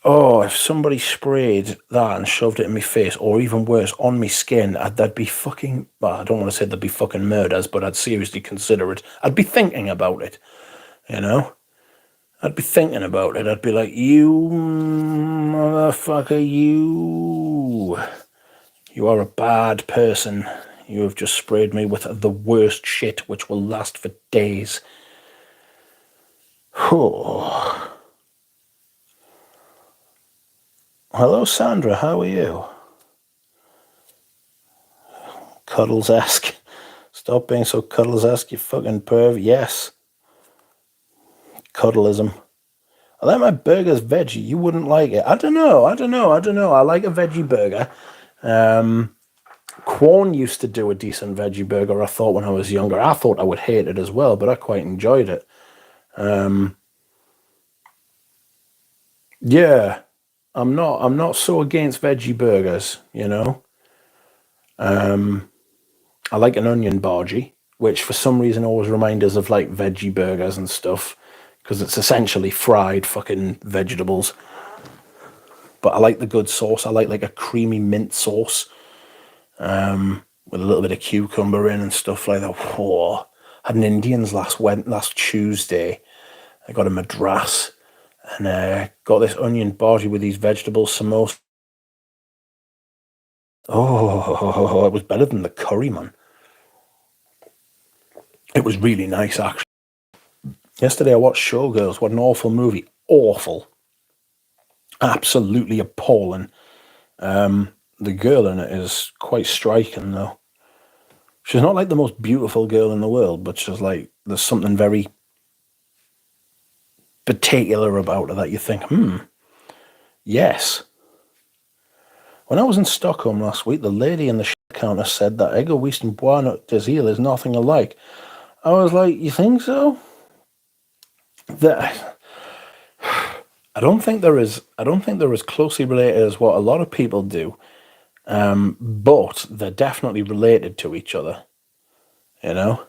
Oh, if somebody sprayed that and shoved it in my face, or even worse, on my skin, that'd be fucking... Well, I don't want to say they'd be fucking murders, but I'd seriously consider it. I'd be thinking about it, you know? I'd be thinking about it. I'd be like, you motherfucker, you are a bad person. You have just sprayed me with the worst shit, which will last for days. Oh. Hello, Sandra. How are you? Cuddles-esque. Stop being so Cuddles-esque, you fucking perv. Yes. Cuddlism. I like my burgers veggie. You wouldn't like it. I don't know. I like a veggie burger. Quorn used to do a decent veggie burger, I thought, when I was younger. I thought I would hate it as well, but I quite enjoyed it. Yeah. I'm not so against veggie burgers, you know. I like an onion bhaji, which for some reason always reminds us of like veggie burgers and stuff, because it's essentially fried fucking vegetables. But I like the good sauce. I like a creamy mint sauce, with a little bit of cucumber in and stuff like that. Whoa. Had an Indians last Tuesday. I got a madras and got this onion bhaji with these vegetable samosa. Oh, it was better than the curry, man. It was really nice, actually. Yesterday I watched Showgirls. What an awful movie. Awful. Absolutely appalling. The girl in it is quite striking, though. She's not like the most beautiful girl in the world, but she's like, there's something very particular about her that you think, yes. When I was in Stockholm last week, the lady in the counter said that Egoist and Buono Desil is nothing alike. I was like, you think so? I don't think they're as closely related as what a lot of people do, but they're definitely related to each other, you know?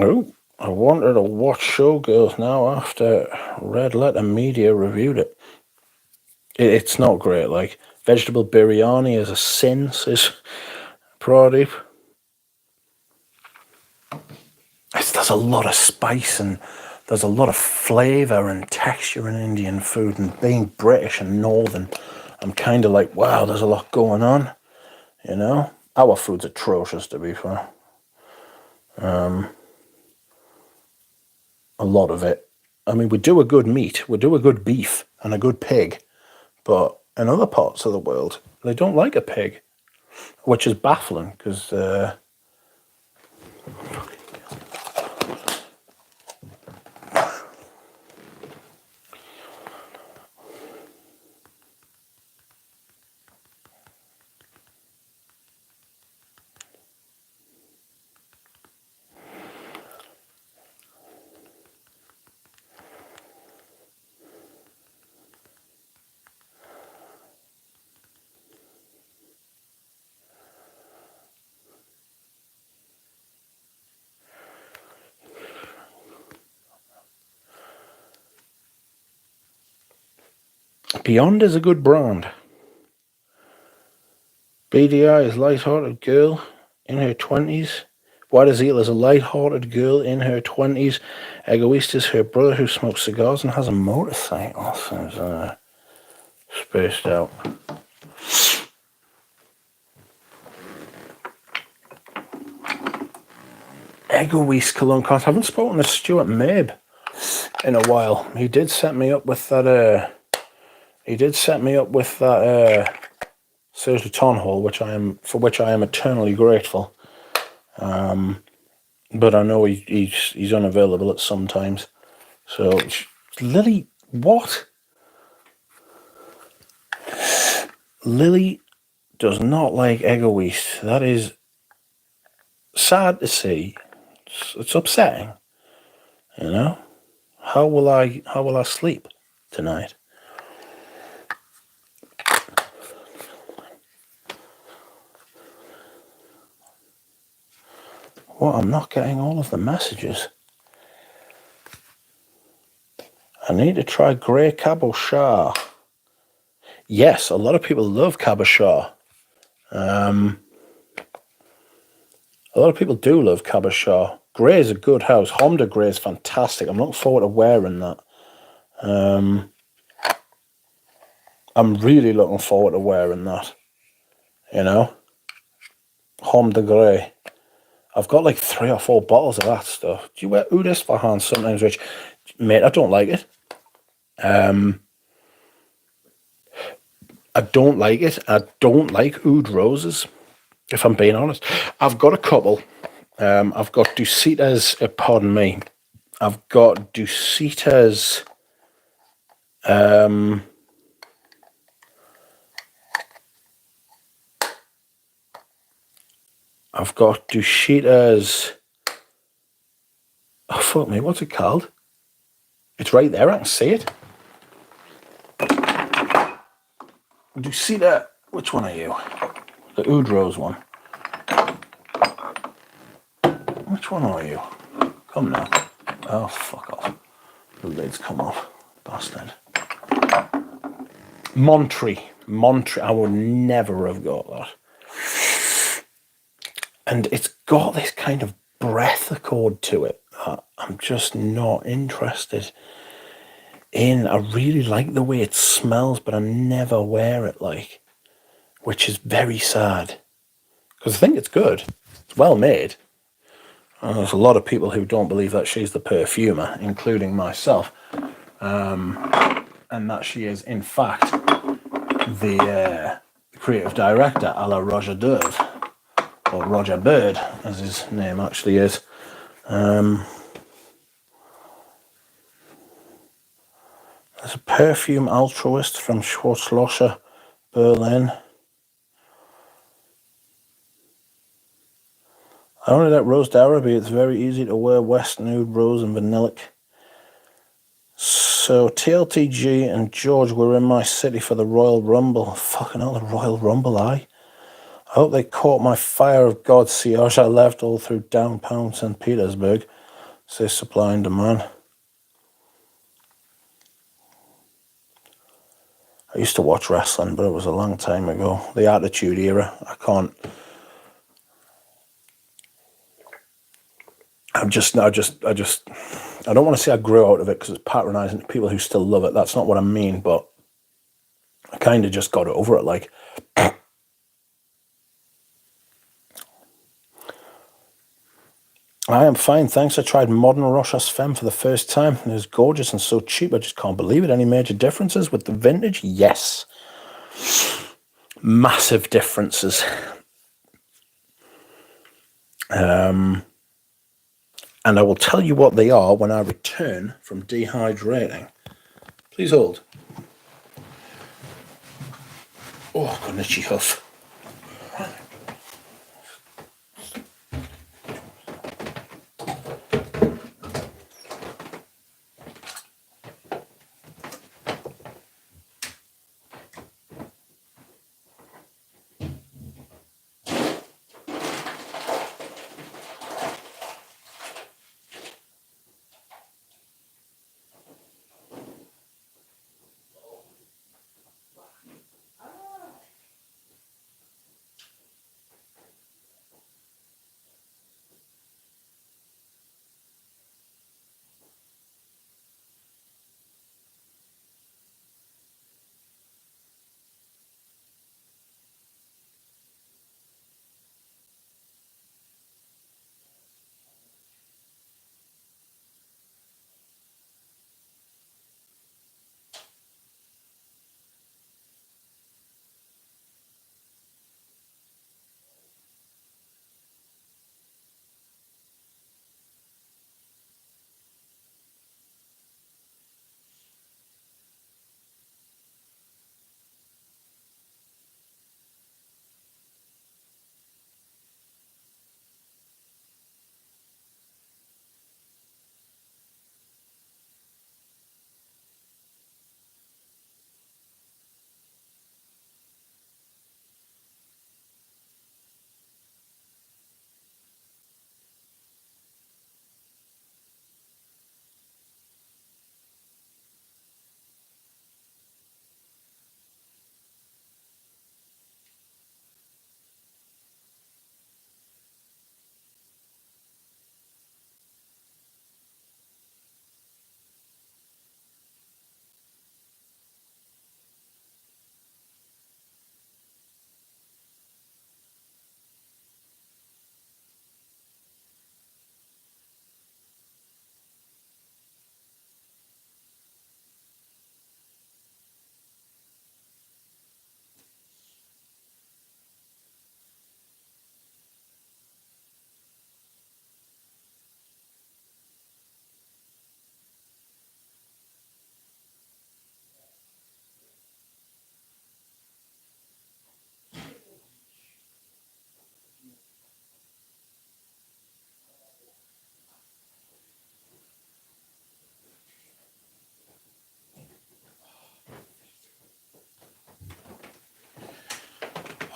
Oh, I wanted to watch Showgirls now after Red Letter Media reviewed it. It's not great. Like, vegetable biryani is a sin, says Pradeep. There's a lot of spice and there's a lot of flavour and texture in Indian food, and being British and Northern, I'm kind of like, wow, there's a lot going on, you know? Our food's atrocious, to be fair. A lot of it. I mean, we do a good meat, we do a good beef and a good pig, but in other parts of the world, they don't like a pig. which is baffling because Beyond is a good brand. BDI is light-hearted girl in her 20s. White as Eel is a light-hearted girl in her 20s. Egoist is her brother who smokes cigars and has a motorcycle. Sounds spaced out. Egoist cologne cost. I haven't spoken to Stuart Mabe in a while. He did set me up with that. Serge Tonhall, for which I am eternally grateful. But I know he's unavailable at some times. So Lily, what? Lily does not like Egoist. That is sad to see. It's upsetting. You know? How will I sleep tonight? What? I'm not getting all of the messages. I need to try Grey Cabochard. Yes, a lot of people love Cabochard. A lot of people do love Cabochard. Grey is a good house. Honda Grey is fantastic. I'm looking forward to wearing that. I'm really looking forward to wearing that. You know? Honda Grey. I've got like 3 or 4 bottles of that stuff. Do you wear Oud Isfahan sometimes, Rich? Mate, I don't like it. I don't like it. I don't like Oud Roses, if I'm being honest. I've got a couple. I've got Ducita's, pardon me. I've got Ducita's, I've got Ducita's, oh fuck me, what's it called? It's right there, I can see it. Ducita, which one are you? The Oud Rose one. Which one are you? Come now. Oh, fuck off. The lid's come off. Bastard. Monterey. I would never have got that. And it's got this kind of breath accord to it that I'm just not interested in. I really like the way it smells, but I never wear it, like, which is very sad. Because I think it's good. It's well made. There's a lot of people who don't believe that she's the perfumer, including myself. And that she is, in fact, the creative director, a la Roger Derv, or Roger Bird, as his name actually is. There's a perfume altruist from Schwarzloscher, Berlin. I only like Rose d'Araby. It's very easy to wear West Nude, Rose and Vanillic. So TLTG and George were in my city for the Royal Rumble. Fucking hell, the Royal Rumble, I hope they caught my fire of God, Siege. I left all through downtown St. Petersburg. Says supply and demand. I used to watch wrestling, but it was a long time ago. The Attitude Era. I don't want to say I grew out of it because it's patronizing to people who still love it. That's not what I mean, but I kind of just got over it, like. I am fine, thanks. I tried Modern Rochas Femme for the first time. It was gorgeous and so cheap. I just can't believe it. Any major differences with the vintage? Yes. Massive differences. And I will tell you what they are when I return from dehydrating. Please hold. Oh, goodness, she huff.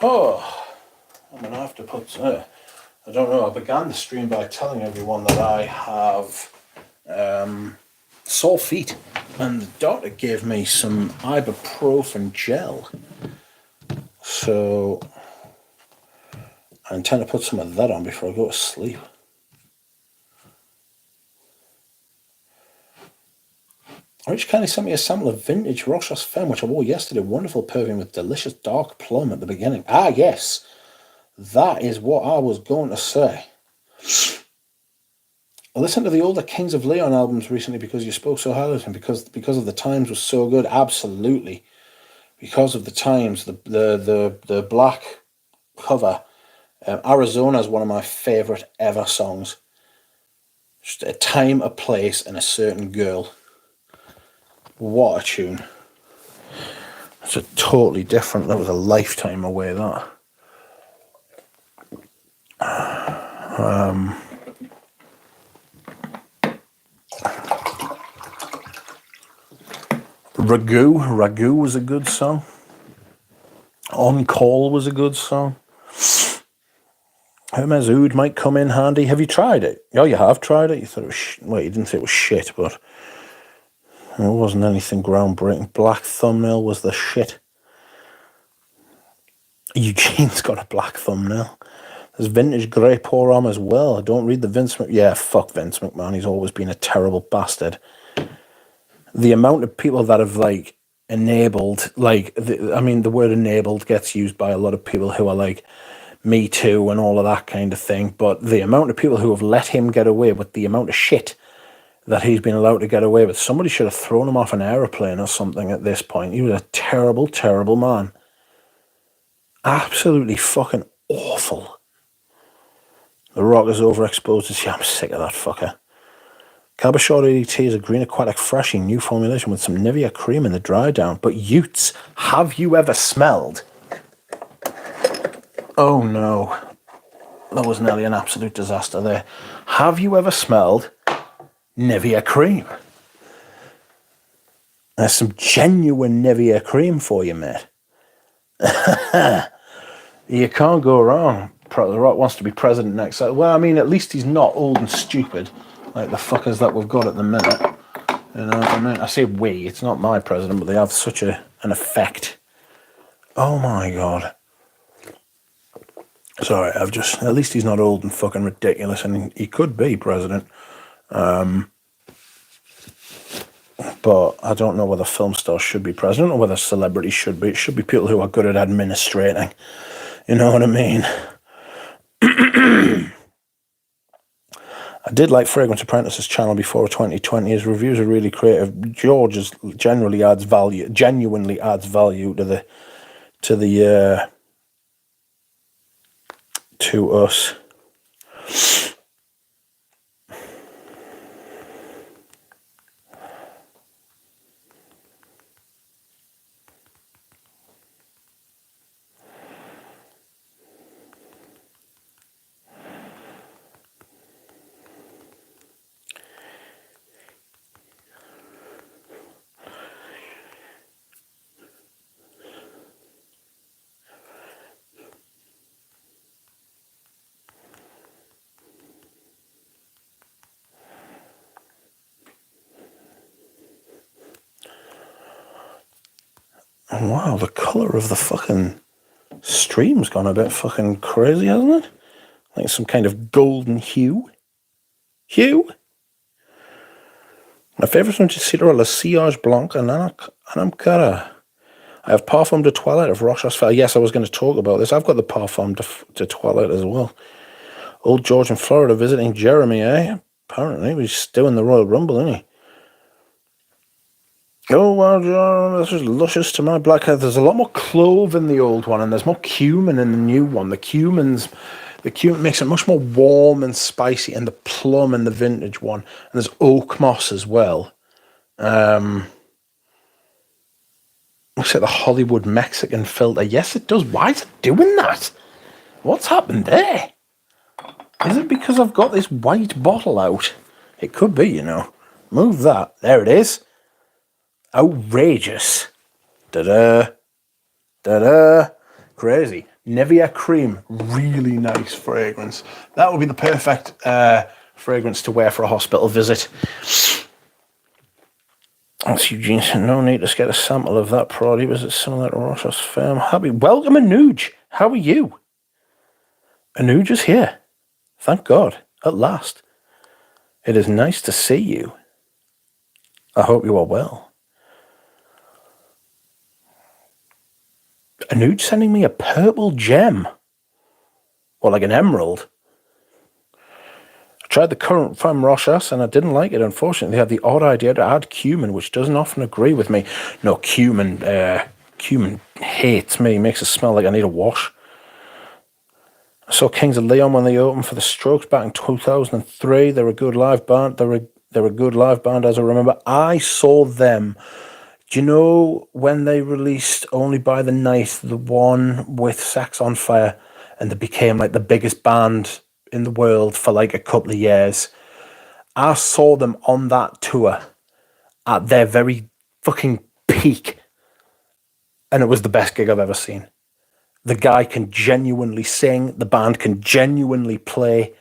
Oh, I'm going to have to put... I don't know, I began the stream by telling everyone that I have sore feet. And the doctor gave me some ibuprofen gel. So I intend to put some of that on before I go to sleep. Orange County sent me a sample of vintage Rochas Femme, which I wore yesterday. Wonderful perfume with delicious dark plum at the beginning. Ah, yes. That is what I was going to say. I listened to the older Kings of Leon albums recently because you spoke so highly of him, because of the Times was so good. Absolutely. Because of the Times, the black cover. Arizona is one of my favourite ever songs. Just a time, a place, and a certain girl. What a tune. It's a totally different, that was a lifetime away, that. Ragu was a good song. On Call was a good song. Hermes Oud might come in handy. Have you tried it? Oh, you have tried it? You thought it was well, you didn't say it was shit, but it wasn't anything groundbreaking. Black Thumbnail was the shit. Eugene's got a black thumbnail. There's vintage Grey Pour Arm as well. I don't read the Vince McMahon. Yeah, fuck Vince McMahon. He's always been a terrible bastard. The amount of people that have, like, enabled, like, the word enabled gets used by a lot of people who are like, Me Too and all of that kind of thing. But the amount of people who have let him get away with the amount of shit that he's been allowed to get away with. Somebody should have thrown him off an aeroplane or something at this point. He was a terrible, terrible man. Absolutely fucking awful. The Rock is overexposed to... Yeah, I'm sick of that fucker. Carbashort ADT is a green aquatic freshing new formulation with some Nivea cream in the dry down. But Utes, have you ever smelled... Oh no. That was nearly an absolute disaster there. Have you ever smelled Nivea cream? There's some genuine Nivea cream for you, mate. You can't go wrong. The Rock wants to be president next. Well, I mean, at least he's not old and stupid like the fuckers that we've got at the minute. You know what I mean? I say we, it's not my president, but they have such an effect. Oh my God. Sorry, at least he's not old and fucking ridiculous, and he could be president. But I don't know whether film stars should be president or whether celebrities should be. It should be people who are good at administrating. You know what I mean? I did like Fragrance Apprentice's channel before 2020. His reviews are really creative. George genuinely adds value to us. Wow, the colour of the fucking stream's gone a bit fucking crazy, hasn't it? Like some kind of golden hue. My favourite one is Citra Le Sillage Blanc and Anamcara. I have Parfum de Toilette of Roche Asphalt. Yes, I was going to talk about this. I've got the Parfum de Toilette as well. Old George in Florida visiting Jeremy, eh? Apparently, he's doing the Royal Rumble, isn't he? Oh, well, John, this is luscious to my black head. There's a lot more clove in the old one, and there's more cumin in the new one. The cumin makes it much more warm and spicy, and the plum in the vintage one. And there's oak moss as well. Looks like the Hollywood Mexican filter. Yes, it does. Why is it doing that? What's happened there? Is it because I've got this white bottle out? It could be, you know. Move that. There it is. Outrageous. Da-da. Da-da. Crazy. Nivea cream. Really nice fragrance. That would be the perfect fragrance to wear for a hospital visit. That's Eugene said, no need to get a sample of that product. Was it similar to Rochas Firm? Happy. Welcome, Anuj. How are you? Anuj is here. Thank God. At last. It is nice to see you. I hope you are well. Anuj sending me a purple gem. Or like an emerald. I tried the current from Rochas and I didn't like it. Unfortunately, they had the odd idea to add cumin, which doesn't often agree with me. No, cumin hates me. Makes it smell like I need a wash. I saw Kings of Leon when they opened for the Strokes back in 2003. They're a good live band. They're a good live band, as I remember. I saw them. Do you know when they released Only by the Night, the one with Sex on Fire, and they became like the biggest band in the world for like a couple of years? I saw them on that tour at their very fucking peak, and it was the best gig I've ever seen. The guy can genuinely sing. The band can genuinely play.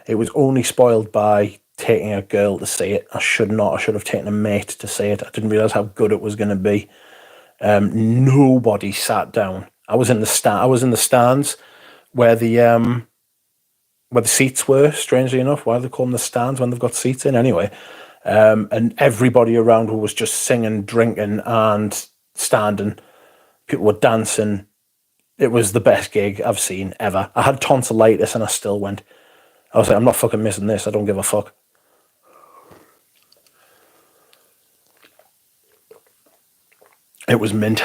It was only spoiled by taking a girl to see it. I should have taken a mate to see it. I didn't realize how good it was going to be. Nobody sat down. I was in the stands where the seats were. Strangely enough, why do they call them the stands when they've got seats in anyway? And everybody around was just singing, drinking, and standing. People were dancing. It was the best gig I've seen ever. I had tonsillitis and I still went. I was like, I'm not fucking missing this. I don't give a fuck. It was mint.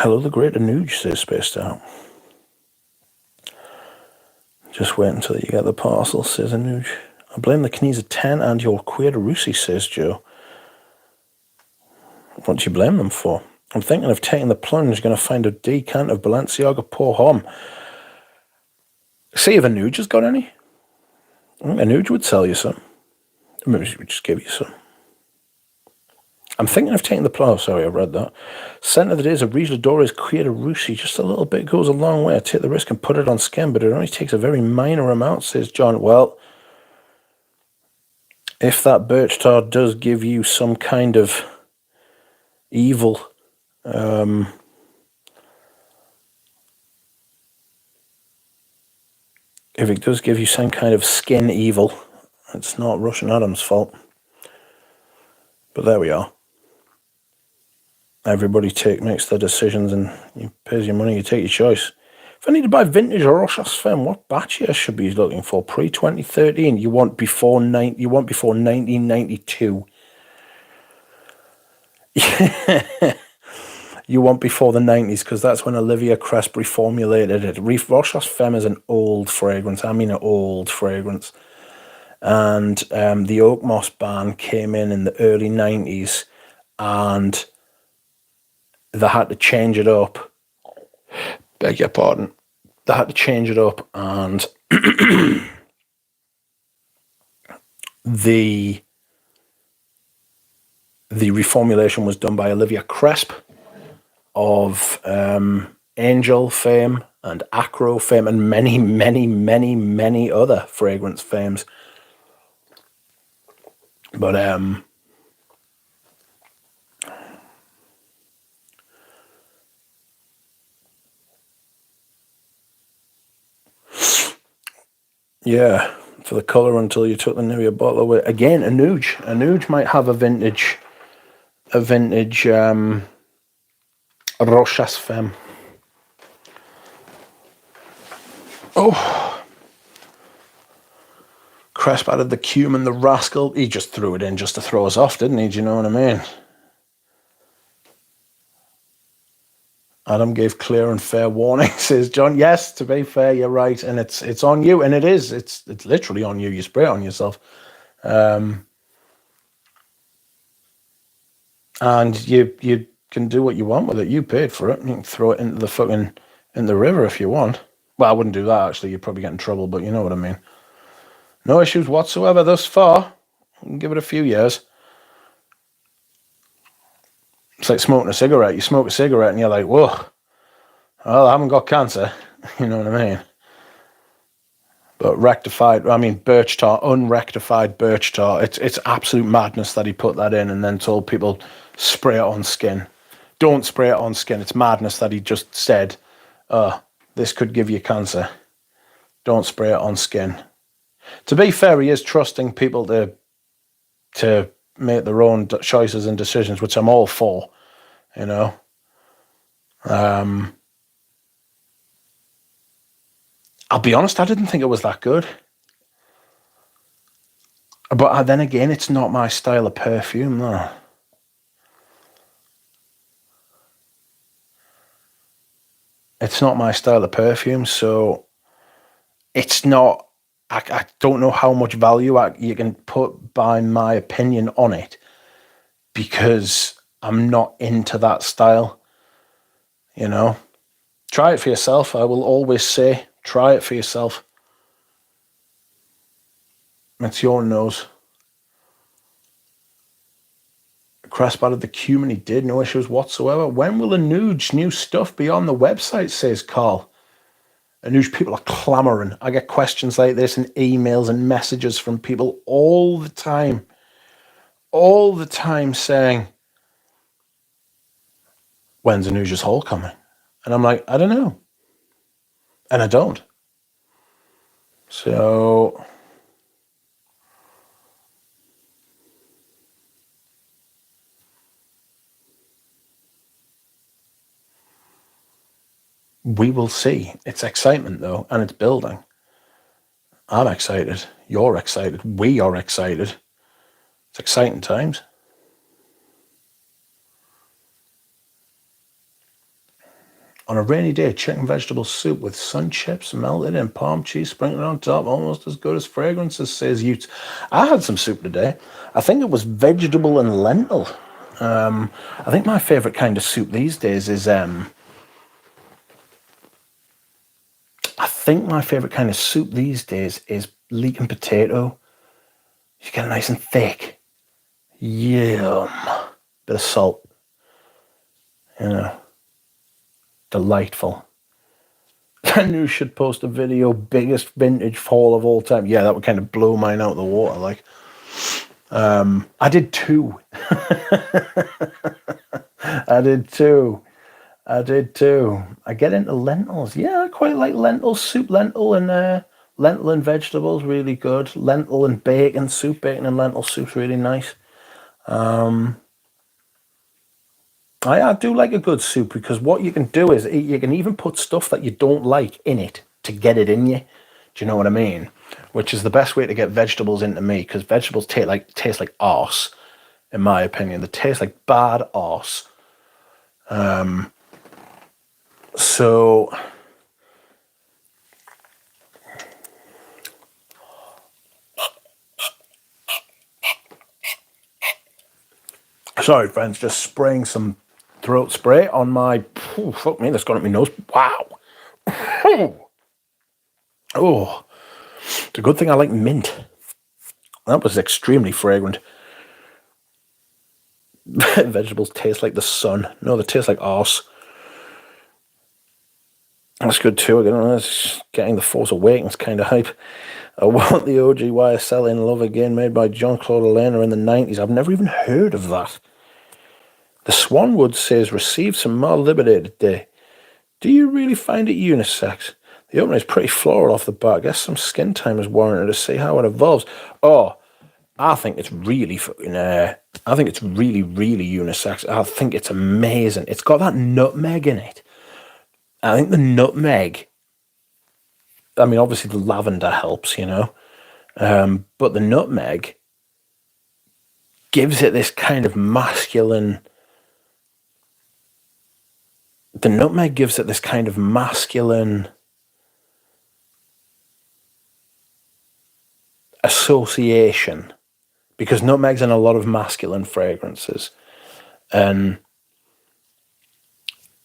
Hello, the great Anuj, says Spaced Out. Just wait until you get the parcel, says Anuj. I blame the Knees 10 and your Queer Rusi, says Joe. What do you blame them for? I'm thinking of taking the plunge, going to find a decant of Balenciaga pour home. See if Anuj has got any. Anuj would sell you some. Maybe she would just give you some. I'm thinking of taking the plunge. Oh, sorry, I read that. Scent of the day is a Riesler Doris Queer Rusi. Just a little bit goes a long way. I take the risk and put it on skin, but it only takes a very minor amount, says John. Well, if that birch tar does give you some kind of evil, if it does give you some kind of skin evil, it's not Russian Adam's fault. But there we are. Everybody makes their decisions and you pays your money, you take your choice. If I need to buy vintage Rochas Femme, what batch year should be looking for? Pre-2013. You want before 1992. You want before the 90s, because that's when Olivia Cresp reformulated it. Rochas Femme is an old fragrance. I mean an old fragrance. And the Oak Moss ban came in the early 90s, and they had to change it up. Beg your pardon. They had to change it up, and the reformulation was done by Olivia Cresp of Angel fame and Acro fame and many, many, many, many other fragrance fames. But yeah, for the colour until you took the Nivea bottle away. Again, Anuj might have a vintage Rochas Femme. Oh, Cresp added the cumin, the rascal. He just threw it in just to throw us off, didn't he? Do you know what I mean? Adam gave clear and fair warning, says John. Yes, to be fair, you're right, and it's on you, and it is. It's literally on you. You spray it on yourself, and you can do what you want with it. You paid for it. You can throw it into the river if you want. Well, I wouldn't do that actually. You'd probably get in trouble, but you know what I mean. No issues whatsoever thus far. Give it a few years. It's like smoking a cigarette. You smoke a cigarette and you're like, whoa, well, I haven't got cancer. You know what I mean? But birch tar, unrectified birch tar. It's absolute madness that he put that in and then told people, spray it on skin. Don't spray it on skin. It's madness that he just said, this could give you cancer. Don't spray it on skin. To be fair, he is trusting people to make their own choices and decisions, which I'm all for, you know. I'll be honest, I didn't think it was that good. But then again, it's not my style of perfume, though. It's not my style of perfume, so it's not... I don't know how much value you can put by my opinion on it, because I'm not into that style, you know. Try it for yourself. I will always say, try it for yourself. It's your nose. Cresp added the cumin. He did. No issues whatsoever. When will Anuj new stuff be on the website, says Carl. Anuj, people are clamoring. I get questions like this and emails and messages from people all the time saying, when's Anuj's haul coming? And I'm like, I don't know. And I don't. So we will see. It's excitement, though, and it's building. I'm excited. You're excited. We are excited. It's exciting times. On a rainy day, chicken vegetable soup with sun chips melted and palm cheese sprinkled on top, almost as good as fragrances, says Utes. I had some soup today. I think it was vegetable and lentil. I think my favourite kind of soup these days is leek and potato. You get it nice and thick. Yum. Bit of salt. You know. Delightful. I knew should post a video, biggest vintage fall of all time. Yeah, that would kind of blow mine out of the water. Like, I did two. I did two. I get into lentils. Yeah, I quite like lentil soup. Lentil and vegetables, really good. Lentil and bacon soup. Bacon and lentil soup's really nice. I do like a good soup because what you can do is you can even put stuff that you don't like in it to get it in you. Do you know what I mean? Which is the best way to get vegetables into me, because vegetables taste like arse, in my opinion. They taste like bad arse. So sorry, friends, just spraying some throat spray on my. Fuck me, that's gone up my nose. Wow. Oh, it's a good thing I like mint. That was extremely fragrant. Vegetables taste like the sun. No, they taste like arse. That's good too. Getting the Force Awakens kind of hype. I want the OG YSL In Love Again, made by John Claude Elena in the 90s. I've never even heard of that. The Swanwood says, received some more Liberty today. Do you really find it unisex? The opener is pretty floral off the bat. I guess some skin time is warranted to see how it evolves. Oh, I think it's really fucking. I think it's really, really unisex. I think it's amazing. It's got that nutmeg in it. I think the nutmeg. I mean, obviously the lavender helps, you know, but the nutmeg gives it this kind of masculine. The nutmeg gives it this kind of masculine association, because nutmeg's in a lot of masculine fragrances, and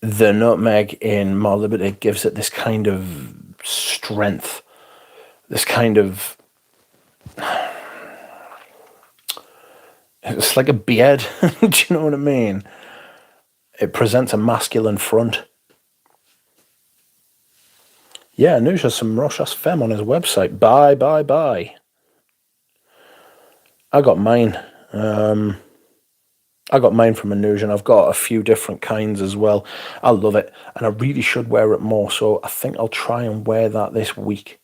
the nutmeg in More Liberty gives it this kind of strength, this kind of, it's like a beard. Do you know what I mean? It presents a masculine front. Yeah, Anuj has some Rochas Femme on his website. Bye. I got mine. I got mine from Anuj, and I've got a few different kinds as well. I love it, and I really should wear it more, so I think I'll try and wear that this week.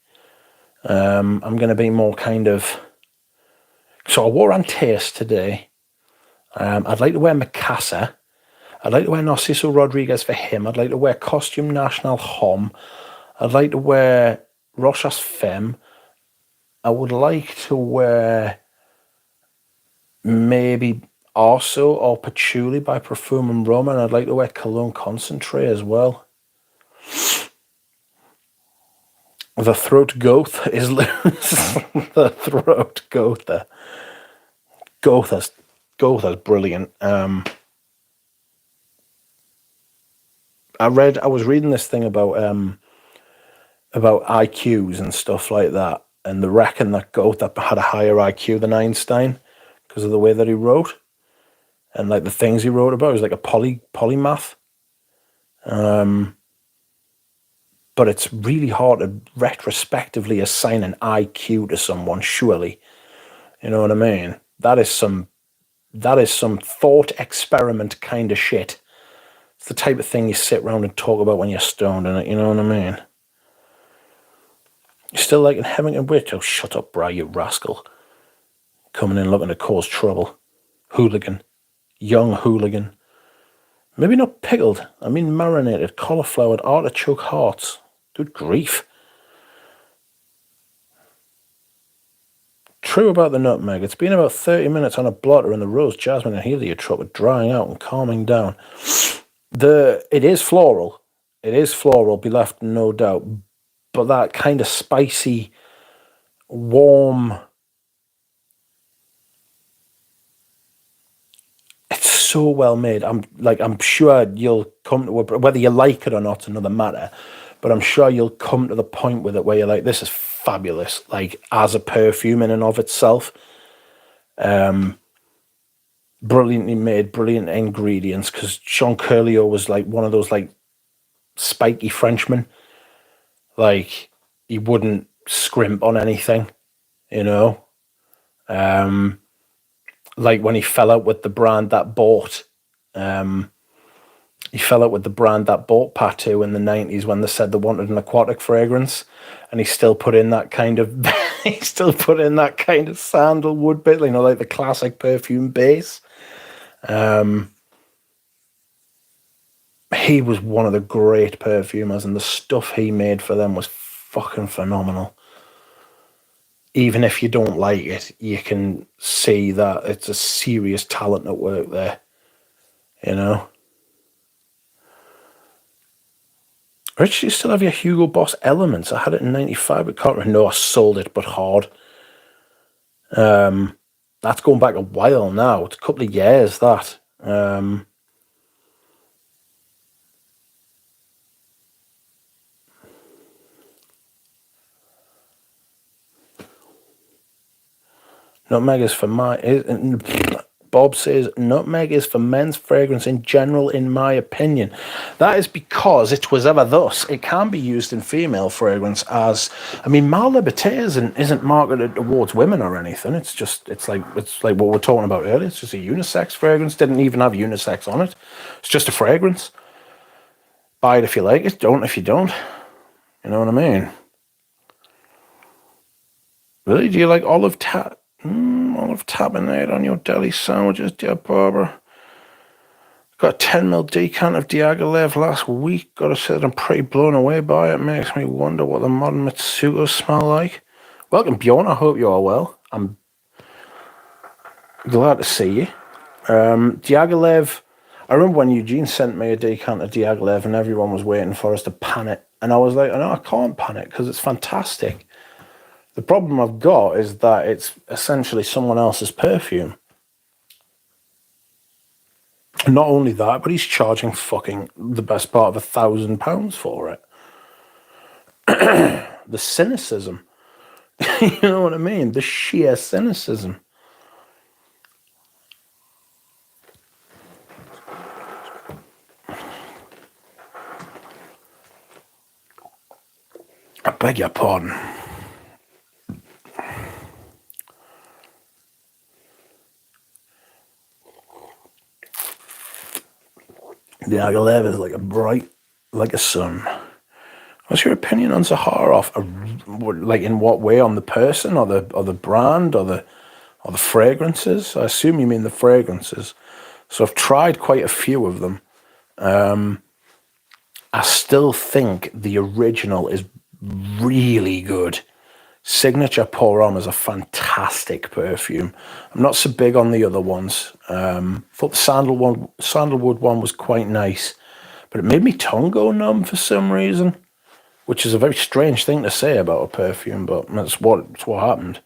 I'm going to be more kind of... So I wore Antaeus today. I'd like to wear Mikasa. I'd like to wear Narciso Rodriguez for him. I'd like to wear Costume National Homme. I'd like to wear Rochas Femme. I would like to wear maybe Arso or Patchouli by Parfum and Roma, and I'd like to wear Cologne Concentrate as well. The throat goth is the throat gotha. Gotha's brilliant. I was reading this thing about IQs and stuff like that, and they reckon that Gotha had a higher IQ than Einstein because of the way that he wrote, and like the things he wrote about. He was like a polymath. But it's really hard to retrospectively assign an IQ to someone, surely. You know what I mean? That is some thought experiment kind of shit. It's the type of thing you sit around and talk about when you're stoned in it, you know what I mean? You still liking Hemingway Witch? Oh, shut up, Bri, you rascal. Coming in looking to cause trouble. Hooligan. Young hooligan. Maybe not pickled. I mean marinated, cauliflowered artichoke hearts. Good grief. True about the nutmeg. It's been about 30 minutes on a blotter, and the rose, jasmine, and heliotrope are drying out and calming down. It is floral. It is floral, be left no doubt. But that kind of spicy, warm, it's so well made. I'm sure you'll come to whether you like it or not, another matter. But I'm sure you'll come to the point with it where you're like, this is fabulous. Like as a perfume in and of itself, brilliantly made, brilliant ingredients. Because Jean Curlio was like one of those like spiky Frenchmen. Like he wouldn't scrimp on anything, you know. Like when he fell out with the brand that bought Patu in the 90s when they said they wanted an aquatic fragrance, and he still put in that kind of sandalwood bit, you know, like the classic perfume base. He was one of the great perfumers, and the stuff he made for them was fucking phenomenal. Even if you don't like it, you can see that it's a serious talent at work there, you know. Rich, do you still have your Hugo Boss Elements? I had it in 95, but can't remember. No, I sold it, but hard. That's going back a while now. It's a couple of years, that. Nutmeg is for Bob says, nutmeg is for men's fragrance in general, in my opinion. That is because it was ever thus. It can be used in female fragrance as, I mean, Mal Liberté isn't marketed towards women or anything. It's like what we were talking about earlier. It's just a unisex fragrance. Didn't even have unisex on it. It's just a fragrance. Buy it if you like it. Don't if you don't. You know what I mean? Really? Do you like olive tapenade on your deli sandwiches, dear Barbara? Got a 10ml decant of Diaghilev last week. Gotta say that I'm pretty blown away by it. Makes me wonder what the modern Mitsugas smell like. Welcome, Bjorn. I hope you are well. I'm glad to see you. Diaghilev, I remember when Eugene sent me a decant of Diaghilev and everyone was waiting for us to pan it. And I was like, no, I can't pan it because it's fantastic. The problem I've got is that it's essentially someone else's perfume. Not only that, but he's charging fucking the best part of £1,000 for it. The cynicism. You know what I mean? The sheer cynicism. I beg your pardon. The Diaghilev is like a sun. What's your opinion on Zaharoff? Like in what way? On the person, or the brand, or the fragrances? I assume you mean the fragrances. So I've tried quite a few of them. I still think the original is really good. Signature Pour Homme is a fantastic perfume. I'm not so big on the other ones. Thought the sandalwood one was quite nice, but it made me tongue go numb for some reason, which is a very strange thing to say about a perfume, but that's what happened.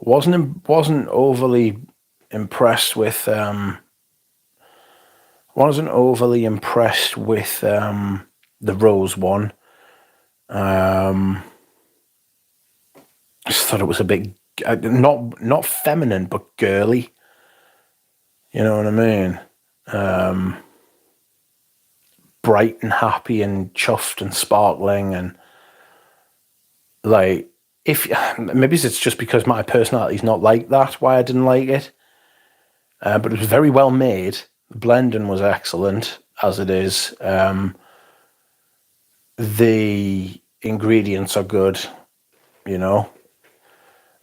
Wasn't overly impressed with the rose one. I just thought it was a bit not feminine but girly. You know what I mean? Bright and happy and chuffed and sparkling, and like, if maybe it's just because my personality is not like that, why I didn't like it. But it was very well made. The blending was excellent, as it is. The ingredients are good, you know.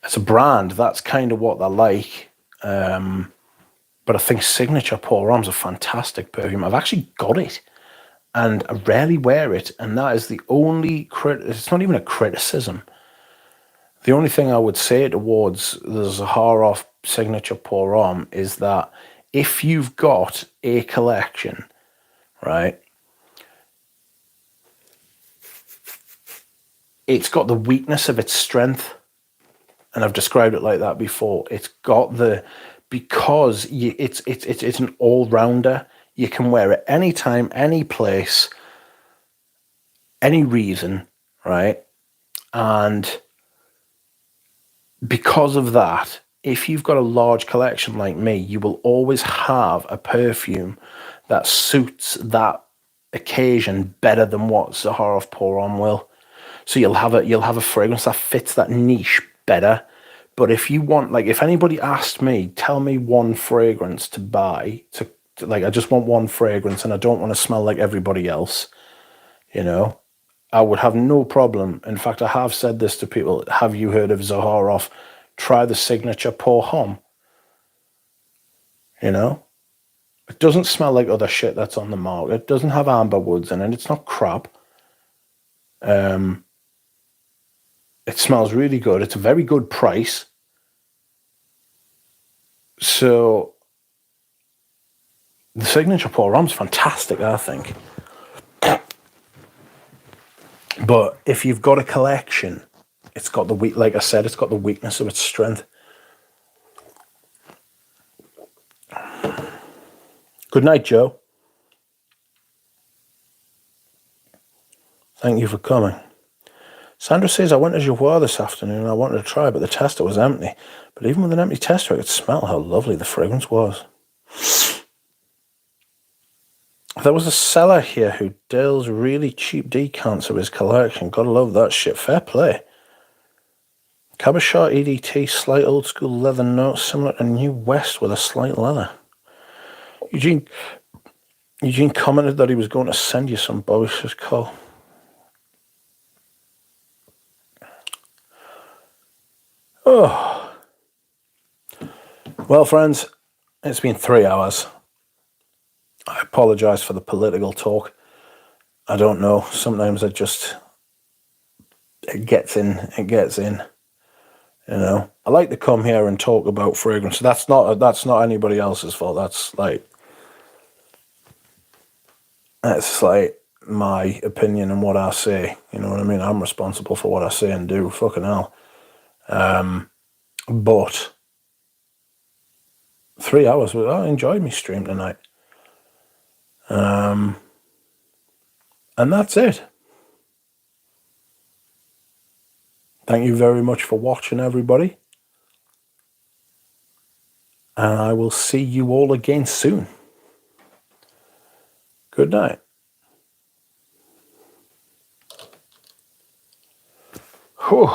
As a brand, that's kind of what they're like. But I think Signature Pour Homme's a fantastic perfume. I've actually got it, and I rarely wear it, and that is the only it's not even a criticism. The only thing I would say towards the Zaharoff Signature Pour Homme is that if you've got a collection, right, it's got the weakness of its strength. And I've described it like that before. It's got because it's an all-rounder. You can wear it anytime, any place, any reason, right? And because of that, if you've got a large collection like me, you will always have a perfume that suits that occasion better than what Zaharoff Pour On will. So you'll have a fragrance that fits that niche better. But if you want, like, if anybody asked me, tell me one fragrance to buy, like, I just want one fragrance and I don't want to smell like everybody else, you know, I would have no problem. In fact, I have said this to people. Have you heard of Zaharoff? Try the signature Pour Homme. You know, it doesn't smell like other shit that's on the market. It doesn't have amber woods in it. It's not crap. It smells really good. It's a very good price. So the signature Pour Homme's fantastic, I think. But if you've got a collection, it's got the like I said, it's got the weakness of its strength. Good night, Joe. Thank you for coming. Sandra says, I went to Jouer this afternoon and I wanted to try, but the tester was empty. But even with an empty tester, I could smell how lovely the fragrance was. There was a seller here who deals really cheap decants of his collection. Gotta love that shit. Fair play. Cabochon EDT, slight old school leather note, similar to New West with a slight leather. Eugene commented that he was going to send you some Boris's call. Oh. Well, friends, it's been 3 hours. I apologise for the political talk. I don't know. Sometimes it gets in. You know, I like to come here and talk about fragrance. That's not anybody else's fault. That's like my opinion and what I say. You know what I mean? I'm responsible for what I say and do. Fucking hell. But 3 hours. I enjoyed my stream tonight. And that's it. Thank you very much for watching, everybody. And I will see you all again soon. Good night. Whew.